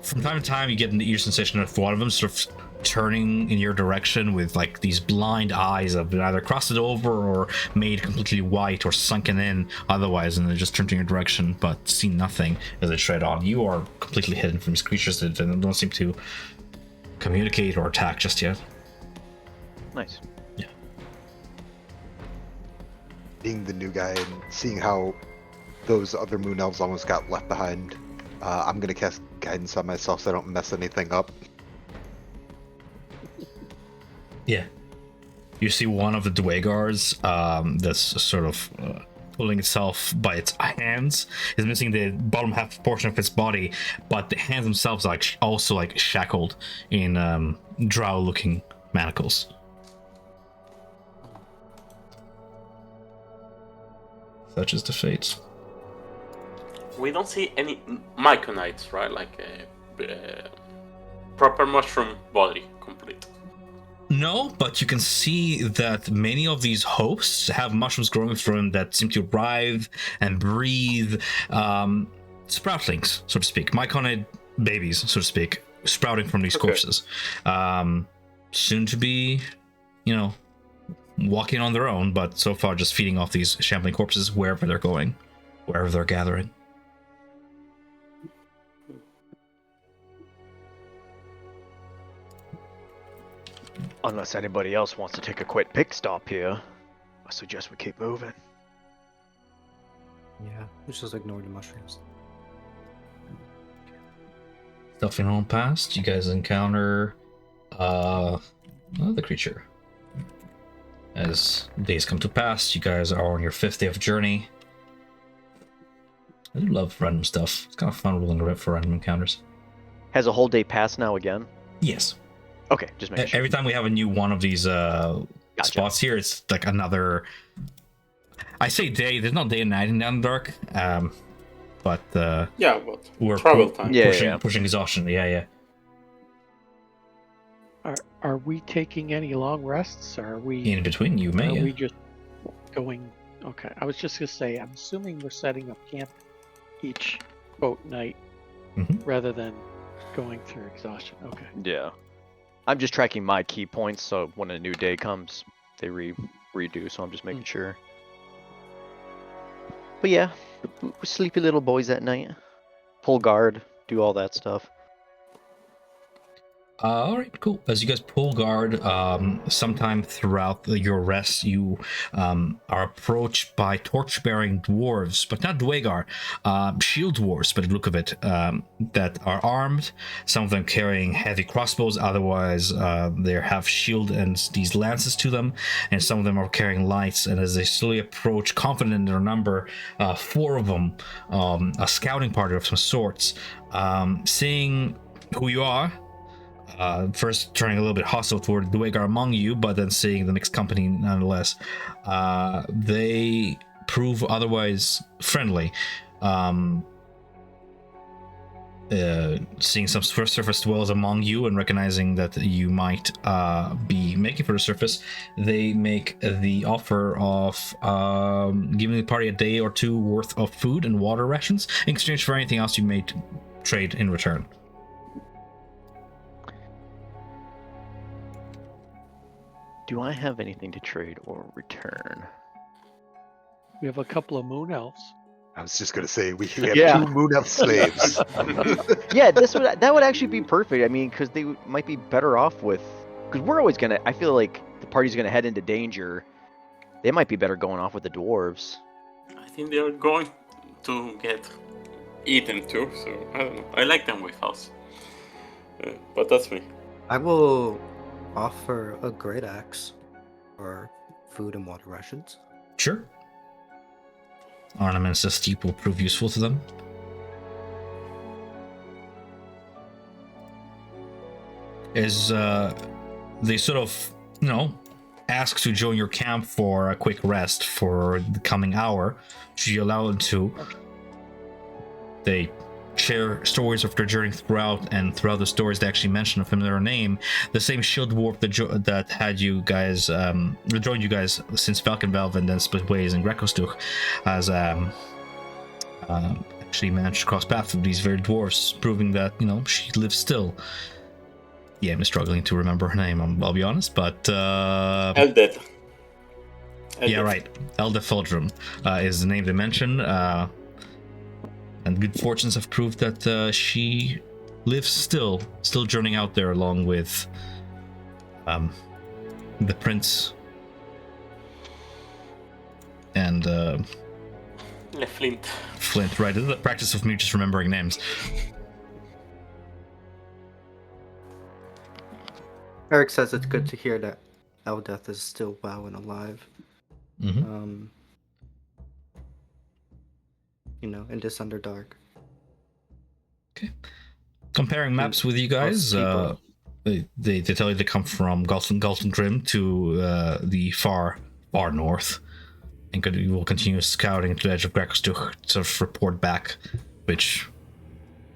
From time to time, you get an ear sensation of one of them sort of turning in your direction with like these blind eyes that have been either crossed over or made completely white or sunken in otherwise, and they just turn to your direction but see nothing as they tread on. You are completely hidden from these creatures that don't seem to communicate or attack just yet. Nice. Yeah. Being the new guy and seeing how those other moon elves almost got left behind, I'm gonna cast guidance on myself so I don't mess anything up. Yeah. You see one of the Dwagars that's sort of pulling itself by its hands, is missing the bottom half portion of its body, but the hands themselves are also like shackled in drow-looking manacles. Such is the fate. We don't see any myconites, right? Like a proper mushroom body, complete. No, but you can see that many of these hosts have mushrooms growing through them that seem to writhe and breathe. Sproutlings, so to speak. Myconid babies, so to speak, sprouting from these Okay. corpses. Soon to be, walking on their own, but so far just feeding off these shambling corpses wherever they're going, wherever they're gathering. Unless anybody else wants to take a quick pit stop here, I suggest we keep moving. Yeah, let's just ignore the mushrooms. Stuffing on past, you guys encounter the creature. As days come to pass, you guys are on your 5th day of journey. I do love random stuff. It's kind of fun rolling around for random encounters. has a whole day passed now again? Yes. Okay, just making sure. Every time we have a new one of these spots here, it's like another. I say day. There's no day and night in Down the Dark. But Yeah, but we're travel time. Yeah. pushing exhaustion. Yeah. Are we taking any long rests? Or are we? In between, you may. Are Yeah. we just going? Okay, I was just gonna say. I'm assuming we're setting up camp each boat night Mhm. rather than going through exhaustion. Okay. Yeah. I'm just tracking my key points, so when a new day comes, they redo, so I'm just making sure. But yeah, we're sleepy little boys at night. Pull guard, do all that stuff. All right, cool. As you guys pull guard, sometime throughout your rest, you are approached by torch-bearing dwarves, but not Dwagar, shield dwarves, by the look of it, that are armed. Some of them carrying heavy crossbows, otherwise they have shield and these lances to them, and some of them are carrying lights. And as they slowly approach, confident in their number, 4 of them, a scouting party of some sorts, seeing who you are. First turning a little bit hostile toward the Dwagar among you, but then seeing the mixed company nonetheless, they prove otherwise friendly. Seeing some surface dwellers among you and recognizing that you might be making for the surface, they make the offer of giving the party a day or 2 worth of food and water rations in exchange for anything else you may trade in return. Do I have anything to trade or return? We have a couple of moon elves. I was just gonna say we have Yeah. 2 Moon Elf slaves. Yeah, that would actually be perfect. I mean, because they might be better off with. Because we're always gonna. I feel like the party's gonna head into danger. They might be better going off with the dwarves. I think they are going to get eaten too, so I don't know. I like them with us. But that's me. I will offer a great axe for food and water rations. Sure. Ornaments as steep will prove useful to them. As they sort of, ask to join your camp for a quick rest for the coming hour, should you allow them to. They share stories of their journey throughout, and throughout the stories they actually mention a familiar name. The same shield dwarf that had you guys joined you guys since Falconvalve and then split ways in Grecostuch has actually managed to cross paths with these very dwarfs, proving that she lives still. Yeah, I'm struggling to remember her name, I'll be honest, but Eldeth. yeah, right, Elda Feldrum is the name they mention. And good fortunes have proved that she lives still journeying out there along with the prince and Flint. Flint. Right, this is the practice of me just remembering names. Eric says it's good to hear that Eldeth is still well and alive. Mm-hmm. In this Underdark. Okay. Comparing maps with you guys, they tell you they come from Galton Grim to the far north, and you will continue scouting to the edge of Grecostuch to sort of report back, which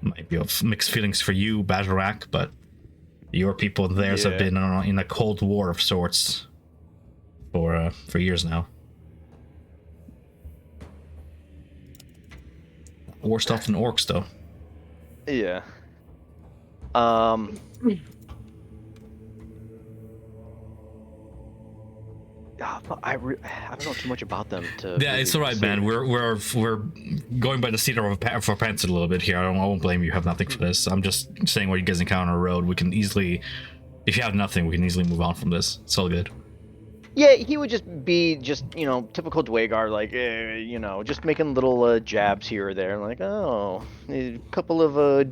might be of mixed feelings for you, Bajarak, but Your people and theirs have Yeah. been in a cold war of sorts for years now. Worse stuff than orcs, though. Yeah. But I don't know too much about them to. Yeah, it's all right, man. We're going by the seat of our pants a little bit here. I won't blame you. You have nothing for this. I'm just saying what you guys encounter on the road. We can easily, if you have nothing, we can easily move on from this. It's all good. Yeah, he would just be typical Dwagar, like just making little jabs here or there, like a couple of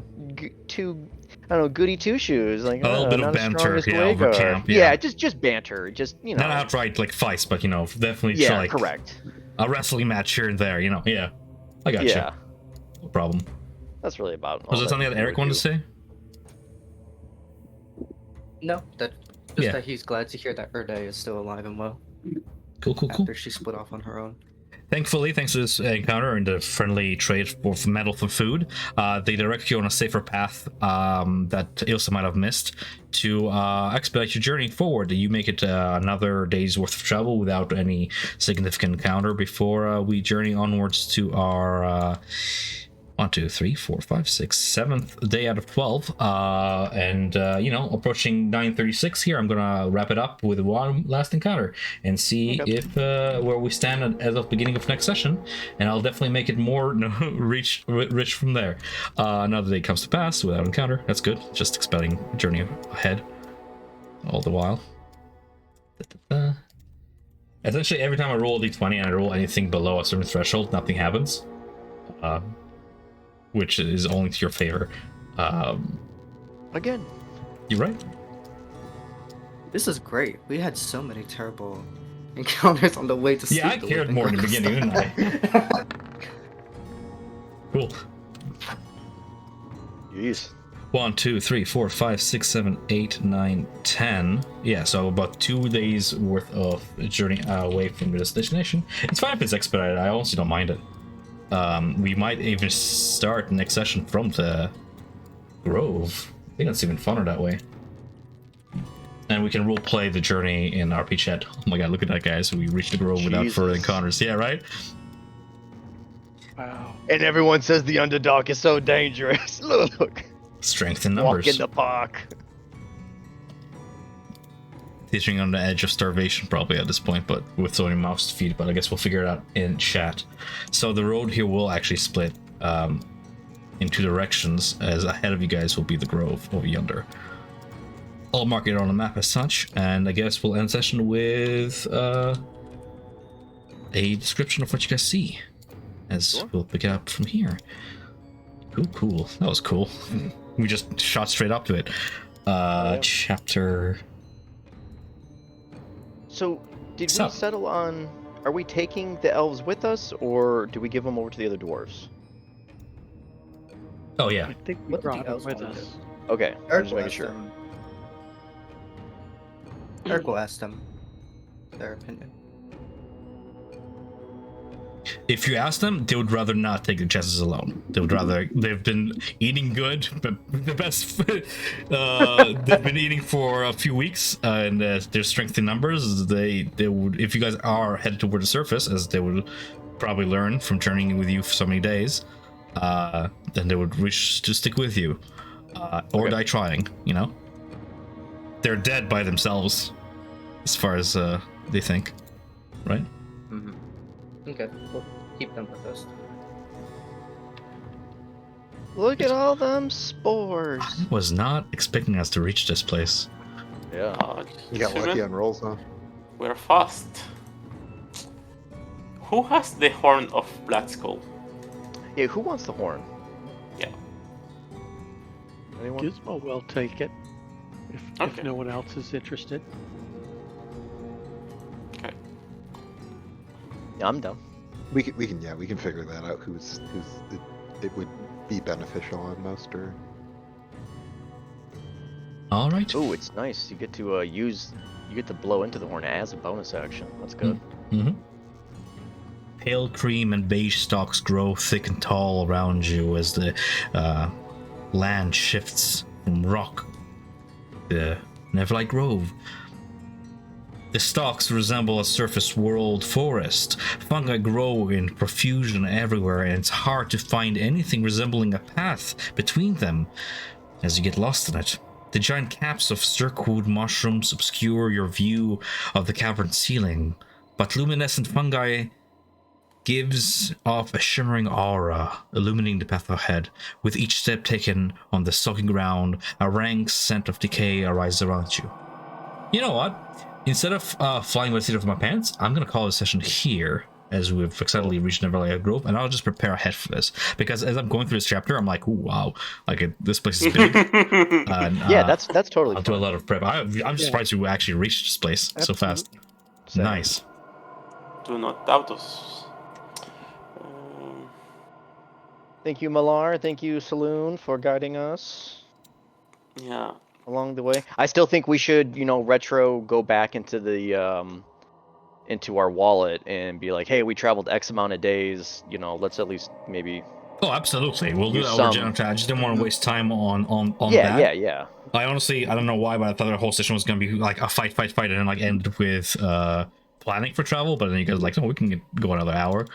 goody two shoes, like A little bit of not as strong banter, as yeah, over Dwagar. camp, Yeah, yeah. just banter, Not outright like fights, but definitely Yeah, like correct. a wrestling match here and there. Yeah, I got Yeah, you. No problem. that's really about. Was all there something that he Eric would wanted do. to say? No, just Yeah. that he's glad to hear that Erday is still alive and well Cool. after she split off on her own. Thankfully, thanks to this encounter and the friendly trade for metal for food, they direct you on a safer path that Ilsa might have missed to expedite your journey forward. You make it another day's worth of travel without any significant encounter before we journey onwards to our 1, 2, 3, 4, 5, 6, 7th day out of 12. Approaching 9:36 here, I'm gonna wrap it up with one last encounter and see if where we stand as of beginning of next session, and I'll definitely make it more rich from there. Another day comes to pass without encounter. That's good. Just expediting journey ahead all the while. Essentially, every time I roll a d20 and I roll anything below a certain threshold, nothing happens. Which is only to your favor. Again. You're right. This is great. We had so many terrible encounters on the way to sleep. Yeah, I cared more in the beginning, didn't I? Cool. Jeez. 1, 2, 3, 4, 5, 6, 7, 8, 9, 10. Yeah, so about 2 days worth of journey away from this destination. It's fine if it's expedited. I honestly don't mind it. We might even start next session from the Grove. I think that's even funner that way. And we can role play the journey in RP chat. Oh my god, look at that, guys. We reached the Grove without further Jesus. encounters. Yeah, right? Wow. And everyone says the underdog is so dangerous. Look. Strength in Walk numbers. in the park. Teetering on the edge of starvation probably at this point, but with so many mouths to feed. But I guess we'll figure it out in chat. So the road here will actually split in 2 directions, as ahead of you guys will be the Grove over yonder. I'll mark it on the map as such, and I guess we'll end session with a description of what you guys see, as we'll pick it up from here. Cool. That was cool. We just shot straight up to it. Chapter... So, did So- we settle on? Are we taking the elves with us, or do we give them over to the other dwarves? Oh yeah. I think we What did brought the him elves with want to us. Okay, I'm Eric just will making ask sure. them. Eric will ask them their opinion. If you ask them, they would rather not take the chances alone. They would rather. They've been eating good, but the best. They've been eating for a few weeks, and their strength in numbers. They would. If you guys are headed toward the surface, as they would probably learn from journeying with you for so many days, then they would wish to stick with you, or die trying. They're dead by themselves, as far as they think, right? Mm-hmm. Okay, we'll keep them with us. Look at all them spores. I was not expecting us to reach this place. Yeah. You got lucky on rolls, huh? We're fast. Who has the horn of Black Skull? Yeah. Who wants the horn? Yeah. Anyone? Gizmo will take it if Okay. no one else is interested. Okay. Yeah, I'm down. We can figure that out. Who's it would be beneficial on most, or All right. Oh, it's nice. You get to you get to blow into the horn as a bonus action. That's good. Mm-hmm. Pale cream and beige stalks grow thick and tall around you as the land shifts from rock the Neverlight Grove. The stalks resemble a surface world forest. Fungi grow in profusion everywhere, and it's hard to find anything resembling a path between them as you get lost in it. The giant caps of circwood mushrooms obscure your view of the cavern ceiling, but luminescent fungi gives off a shimmering aura, illuminating the path ahead. With each step taken on the soggy ground, a rank scent of decay arises around you. You know what? Instead of flying by the seat of my pants, I'm going to call this session here, as we've excitedly reached Neverlight Grove, and I'll just prepare ahead for this. Because as I'm going through this chapter, I'm like, ooh, wow, like this place is big. And, Yeah, that's totally I'll fine. do a lot of prep. I'm surprised you actually reached this place so fast. Same. Nice. Do not doubt us. Thank you, Malar. Thank you, Saloon, for guiding us Yeah. along the way. I still think we should, retro go back into the into our wallet and be like, hey, we traveled X amount of days. Let's at least maybe. Oh, absolutely. We'll do Use that over some- general chat. I just didn't want to waste time on Yeah, that. yeah. I honestly, I don't know why, but I thought the whole session was going to be like a fight, and then like end with planning for travel. But then you guys are like, no, we can go another hour.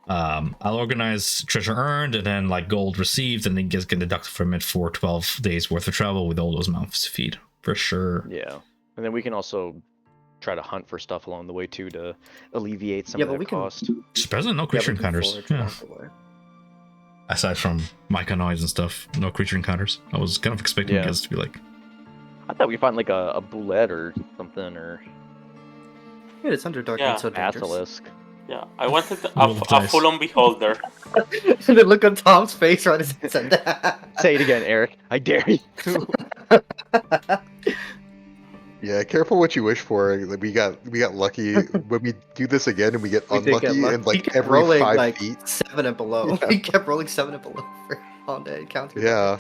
I'll organize treasure earned and then like gold received, and then just get deducted from it for 12 days worth of travel with all those mouths to feed for sure. Yeah, and then we can also try to hunt for stuff along the way too to alleviate some of but that we can- cost. Surprisingly, no creature encounters. Yeah. Aside from myconoids and stuff, no creature encounters. I was kind of expecting you guys to be like, I thought we'd find like a boulette or something, or Yeah, it's Underdark Yeah. and so dangerous. basilisk. Yeah, I wanted Roll the a dice. full-on beholder. And then look on Tom's face right as he said that. Say it again, Eric. I dare you. Yeah, careful what you wish for. Like, we got lucky when we do this again, and we get We did get unlucky, lucky. and He like kept every rolling 5 like feet. 7 and below. Yeah. He kept rolling 7 and below for all day encounter. Yeah,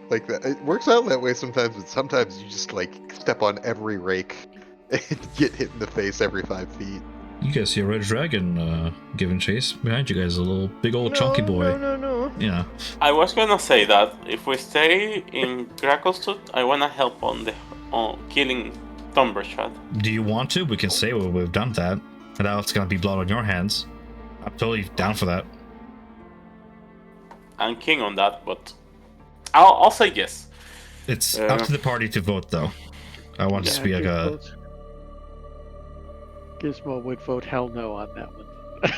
like that. It works out that way sometimes, but sometimes you just like step on every rake and get hit in the face every 5 feet. you guys see a red dragon giving chase behind you guys, a little big old chunky boy. No. Yeah. I was gonna say that if we stay in Gracklestad, I wanna help on killing Thundershot. Do you want to? We can say we've done that. And now it's gonna be blood on your hands. I'm totally down for that. I'm king on that, but I'll say yes. It's up to the party to vote, though. I want this to be like a. Gizmo would vote hell no on that one.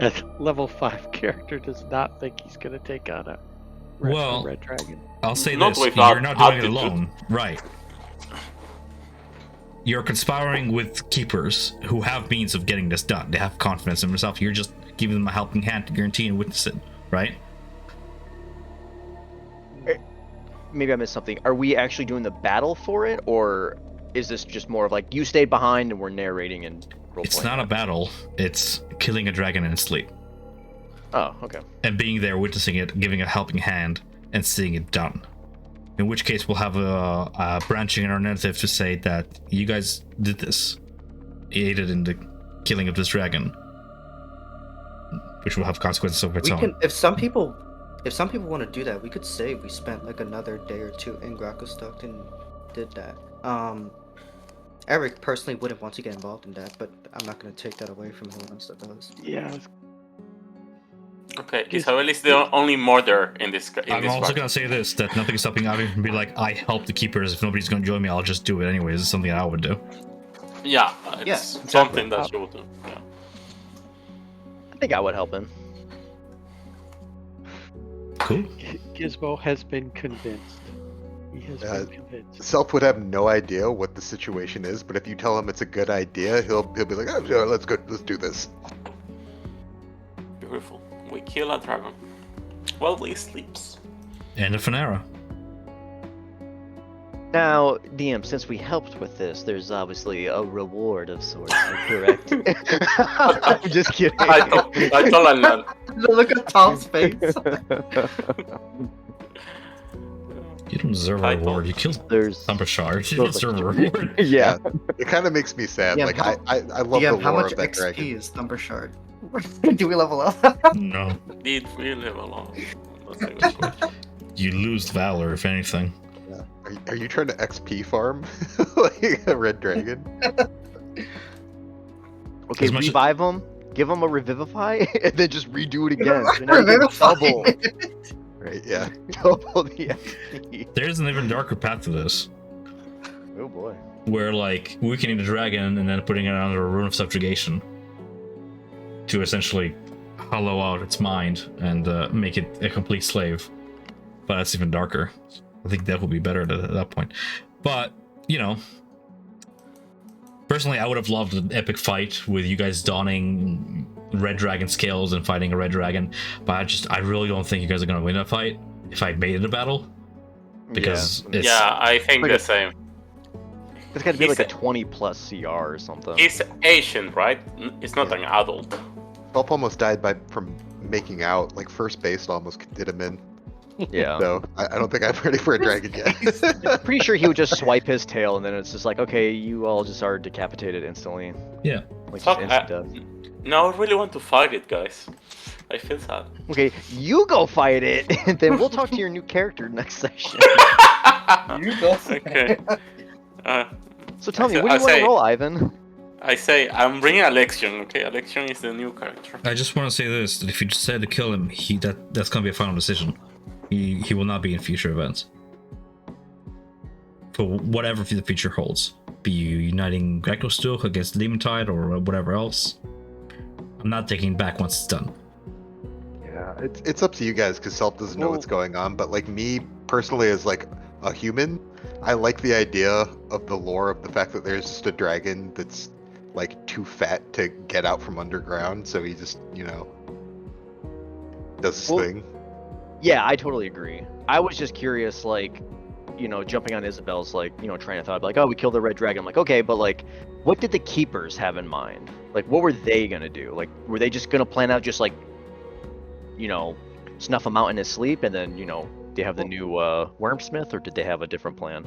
A level 5 character does not think he's going to take on a Well, red dragon. I'll say Not this: without you're not doing it attitude. alone, right? You're conspiring with keepers who have means of getting this done. They have confidence in themselves. You're just giving them a helping hand to guarantee and witness it, right? Maybe I missed something. Are we actually doing the battle for it, or is this just more of like you stayed behind and we're narrating and role It's playing? not a battle. It's killing a dragon in its sleep Oh, okay. and being there, witnessing it, giving a helping hand, and seeing it done. In which case, we'll have a branching in our narrative to say that you guys did this, aided in the killing of this dragon, which will have consequences of its We own. can, if some people want to do that, we could say we spent like another day or two in Gracklestad and did that. Eric personally wouldn't want to get involved in that, but I'm not going to take that away from anyone else that does. Yeah, Okay, Isabel is the only murderer in this. I'm also gonna say this: that nothing's stopping Avi from being like, "I help the keepers. If nobody's gonna join me, I'll just do it anyways." It's something I would do. Yeah, it's Yes, exactly. something that you would do. Yeah. I think I would help him. Cool. Gizmo has been convinced. He has been convinced. Self would have no idea what the situation is, but if you tell him it's a good idea, he'll be like, "Oh, yeah, let's do this." Beautiful. We kill a dragon while he sleeps. End of an era. Now, DM, since we helped with this, there's obviously a reward of sorts, correct? I'm just kidding. I told Alan. Look at Tom's face. You don't deserve a I reward. don't. You killed There's Thundershard. You Those deserve a are- reward. yeah. It kind of makes me sad. Yeah, like how- I love DM, the how lore much of that XP dragon. is Thundershard? Do we level up? No. Did we live alone? That's a good question. You lose valor, if anything. Are you trying to XP farm like a red dragon? Okay, As much as- revive him, give him a revivify, and then just redo it again. So now you get double, Right? Yeah. double the XP. There's an even darker path to this, Oh boy. where like weakening the dragon and then putting it under a rune of subjugation to essentially hollow out its mind and make it a complete slave. But that's even darker. I think that would be better at that point. But you know, personally, I would have loved an epic fight with you guys donning red dragon scales and fighting a red dragon. But I really don't think you guys are gonna win that fight if I made it a battle, because it's Yeah, I think Like the a- same. It's got to be He's like a a- 20 plus CR or something. He's Asian, right? It's not an adult. Pulp almost died from making out. Like first base almost did him in. Yeah. So I don't think I'm ready for a dragon yet. Pretty sure he would just swipe his tail, and then it's just like, okay, you all just are decapitated instantly. Yeah. Like Fuck, just instant death. No, I really want to fight it, guys. I feel sad. Okay, you go fight it, and then we'll talk to your new character next session. You go. Okay. So tell I me, say- what do I you want say- to roll, Ivan? I say I'm bringing Alexion. Okay, Alexion is the new character. I just want to say this: that if you decide to kill him, that's gonna be a final decision. He will not be in future events. For whatever the future holds, be you uniting Greco-Stuk against the Demon Tide or whatever else, I'm not taking it back once it's done. Yeah, it's up to you guys because Self doesn't know what's going on. But like me personally, as like a human, I like the idea of the lore of the fact that there's just a dragon that's like too fat to get out from underground, so he just does his Well, thing. Yeah, I totally agree. I was just curious, like, jumping on Isabel's, like, train of thought, like, oh, we killed the red dragon. I'm like, okay, but like, what did the keepers have in mind? Like, what were they gonna do? Like, were they just gonna plan out just like, snuff him out in his sleep, and then they have the new wormsmith, or did they have a different plan?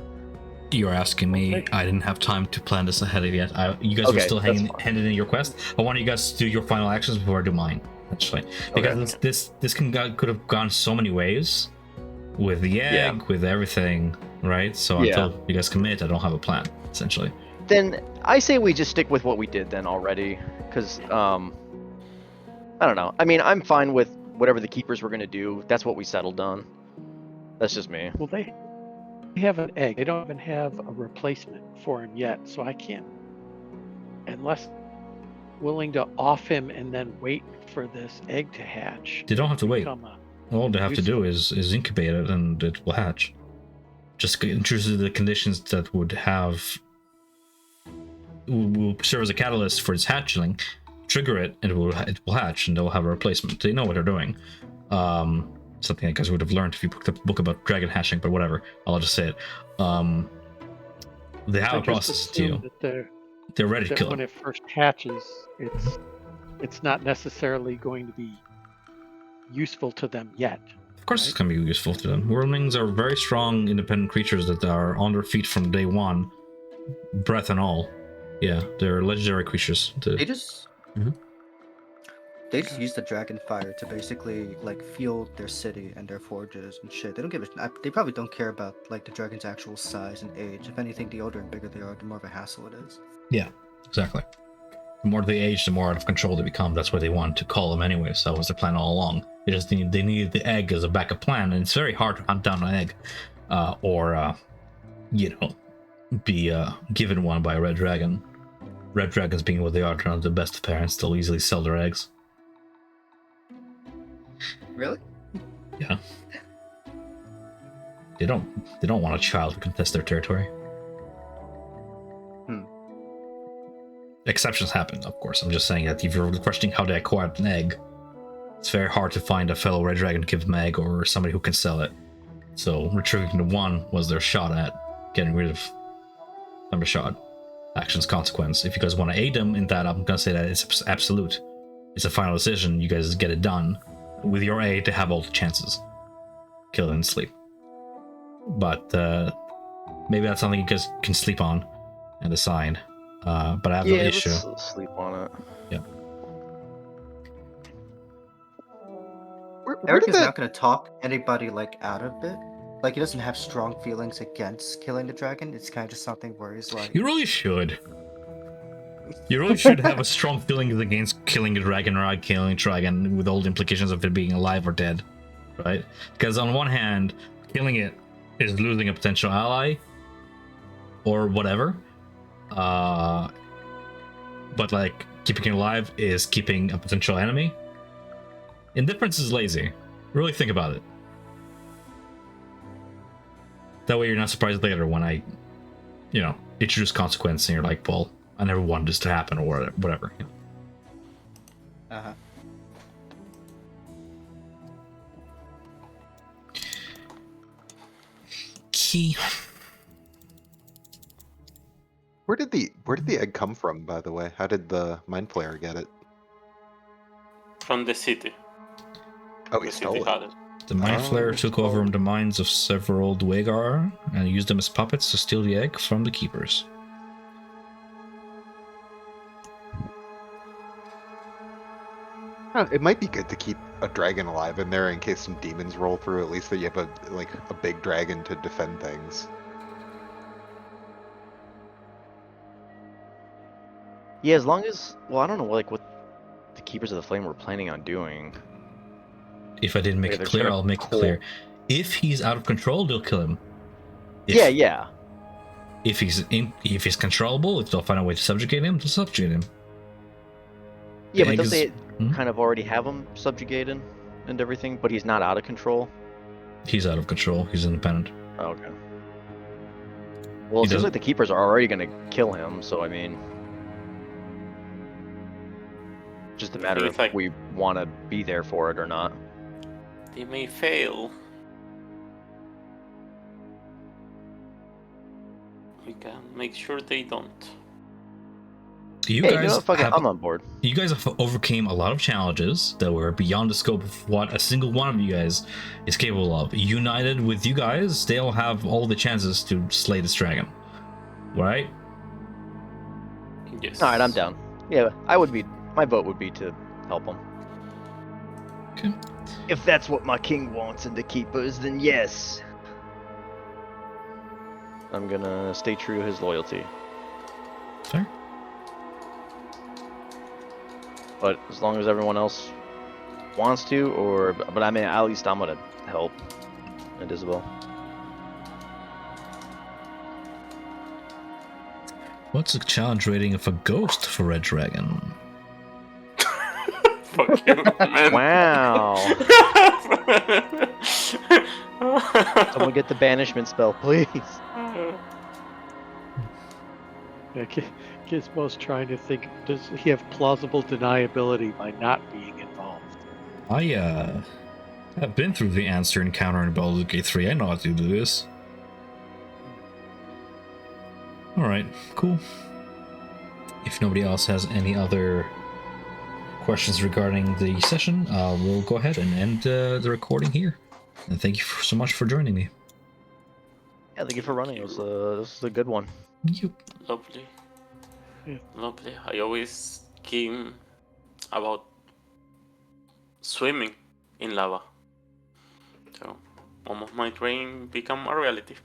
You're asking me. I didn't have time to plan this ahead of yet. You guys were Okay, still that's fine. handing in your quest. I want you guys to do your final actions before I do mine, actually, because this could have gone so many ways, with the egg, Yeah. with everything, right? So Yeah. until you guys commit, I don't have a plan, essentially. Then I say we just stick with what we did then already, because I don't know. I mean, I'm fine with whatever the keepers were gonna do. That's what we settled on. That's just me. Well, they have an egg. They don't even have a replacement for him yet, so I can't, unless willing to off him and then wait for this egg to hatch. They don't have to wait. become a- All they have to do is incubate it, and it will hatch. Just introduce the conditions that would will serve as a catalyst for its hatchling. Trigger it, and it will hatch, and they'll have a replacement. They know what they're doing. Something I guess would have learned if you picked up a book about dragon hatching, but whatever. I'll just say it. They have I a just process assume to. that They're ready to that kill when it. it first hatches, it's not necessarily going to be useful to them yet. Of course, it's gonna be useful to them. Wormlings are very strong, independent creatures that are on their feet from day one, breath and all. Yeah, they're legendary creatures. They just Mhm. they just use the dragon fire to basically like fuel their city and their forges and shit. They don't give a. They probably don't care about like the dragon's actual size and age. If anything, the older and bigger they are, the more of a hassle it is. Yeah, exactly. The more they age, the more out of control they become. That's what they wanted to call them anyway. So that was their plan all along. They needed the egg as a backup plan, and it's very hard to hunt down an egg, or be given one by a red dragon. Red dragons, being what they are, not the best of parents. They'll easily sell their eggs. Really? Yeah. They don't want a child to contest their territory. Exceptions happen, of course. I'm just saying that if you're questioning how they acquired an egg, it's very hard to find a fellow red dragon to give them an egg or somebody who can sell it. So retrieving the one was their shot at getting rid of number shot. Actions consequence. If you guys want to aid them in that, I'm gonna say that it's absolute. It's a final decision. You guys get it done. With your aid, to have all the chances. Kill it in sleep. But maybe that's something you guys can sleep on and decide. But I have no issue. Let's sleep on it. Where Eric did is that? not going to talk anybody like out of it. Like he doesn't have strong feelings against killing the dragon. It's kind of just something where he's like, You really should. You really should have a strong feeling against killing a dragon or killing a dragon with all the implications of it being alive or dead, right? Because on one hand, killing it is losing a potential ally or whatever. But like keeping it alive is keeping a potential enemy. Indifference is lazy. Really think about it. That way you're not surprised later when I, introduce consequence and you're like, well, I never wanted this to happen or whatever. uh-huh. Key. Where did the egg come from, by the way? How did the mind flayer get it? From the city. Oh, he The stole city it. had it. The Mind Flayer took over the minds of several Dwegar and used them as puppets to steal the egg from the keepers. It might be good to keep a dragon alive in there in case some demons roll through. At least that you have a big dragon to defend things. Yeah, as long as I don't know like what the Keepers of the Flame were planning on doing. If I didn't make They're it clear, trying to I'll make it pull- clear. If he's out of control, they'll kill him. Yeah. If he's controllable, if they'll find a way to subjugate him, they'll subjugate him. Yeah, The but egg don't is- they Hmm? kind of already have him subjugated and everything? But he's not out of control. He's out of control. He's independent. Oh, okay. Well, He it seems doesn't- like the Keepers are already going to kill him. So I mean, just a matter It's of like- we want to be there for it or not. They may fail. We can make sure they don't. You Hey, guys you know what? Fuck it, have I'm on board. you guys have overcame a lot of challenges that were beyond the scope of what a single one of you guys is capable of. United with you guys, they'll have all the chances to slay this dragon. Right? Yes. All right, I'm down. Yeah, my vote would be to help him. Okay. If that's what my king wants in the Keepers, then yes. I'm gonna stay true to his loyalty. Fair. But as long as everyone else wants to, but I mean, at least I'm gonna help. And Isabel. What's the challenge rating of a ghost for Red Dragon? Fuck you, man. Wow. Someone get the banishment spell, please. Yeah, Gizmo's trying to think, does he have plausible deniability by not being involved? I have been through the answer encounter in Baldur's Gate 3. I know how to do this. Alright, cool. If nobody else has any other questions regarding the session, we'll go ahead and end the recording here. And thank you so much for joining me. Yeah, thank you for running. This was a good one. Yep. Lovely. Yeah. Lovely. I always keen about swimming in lava. So almost my dream become a reality.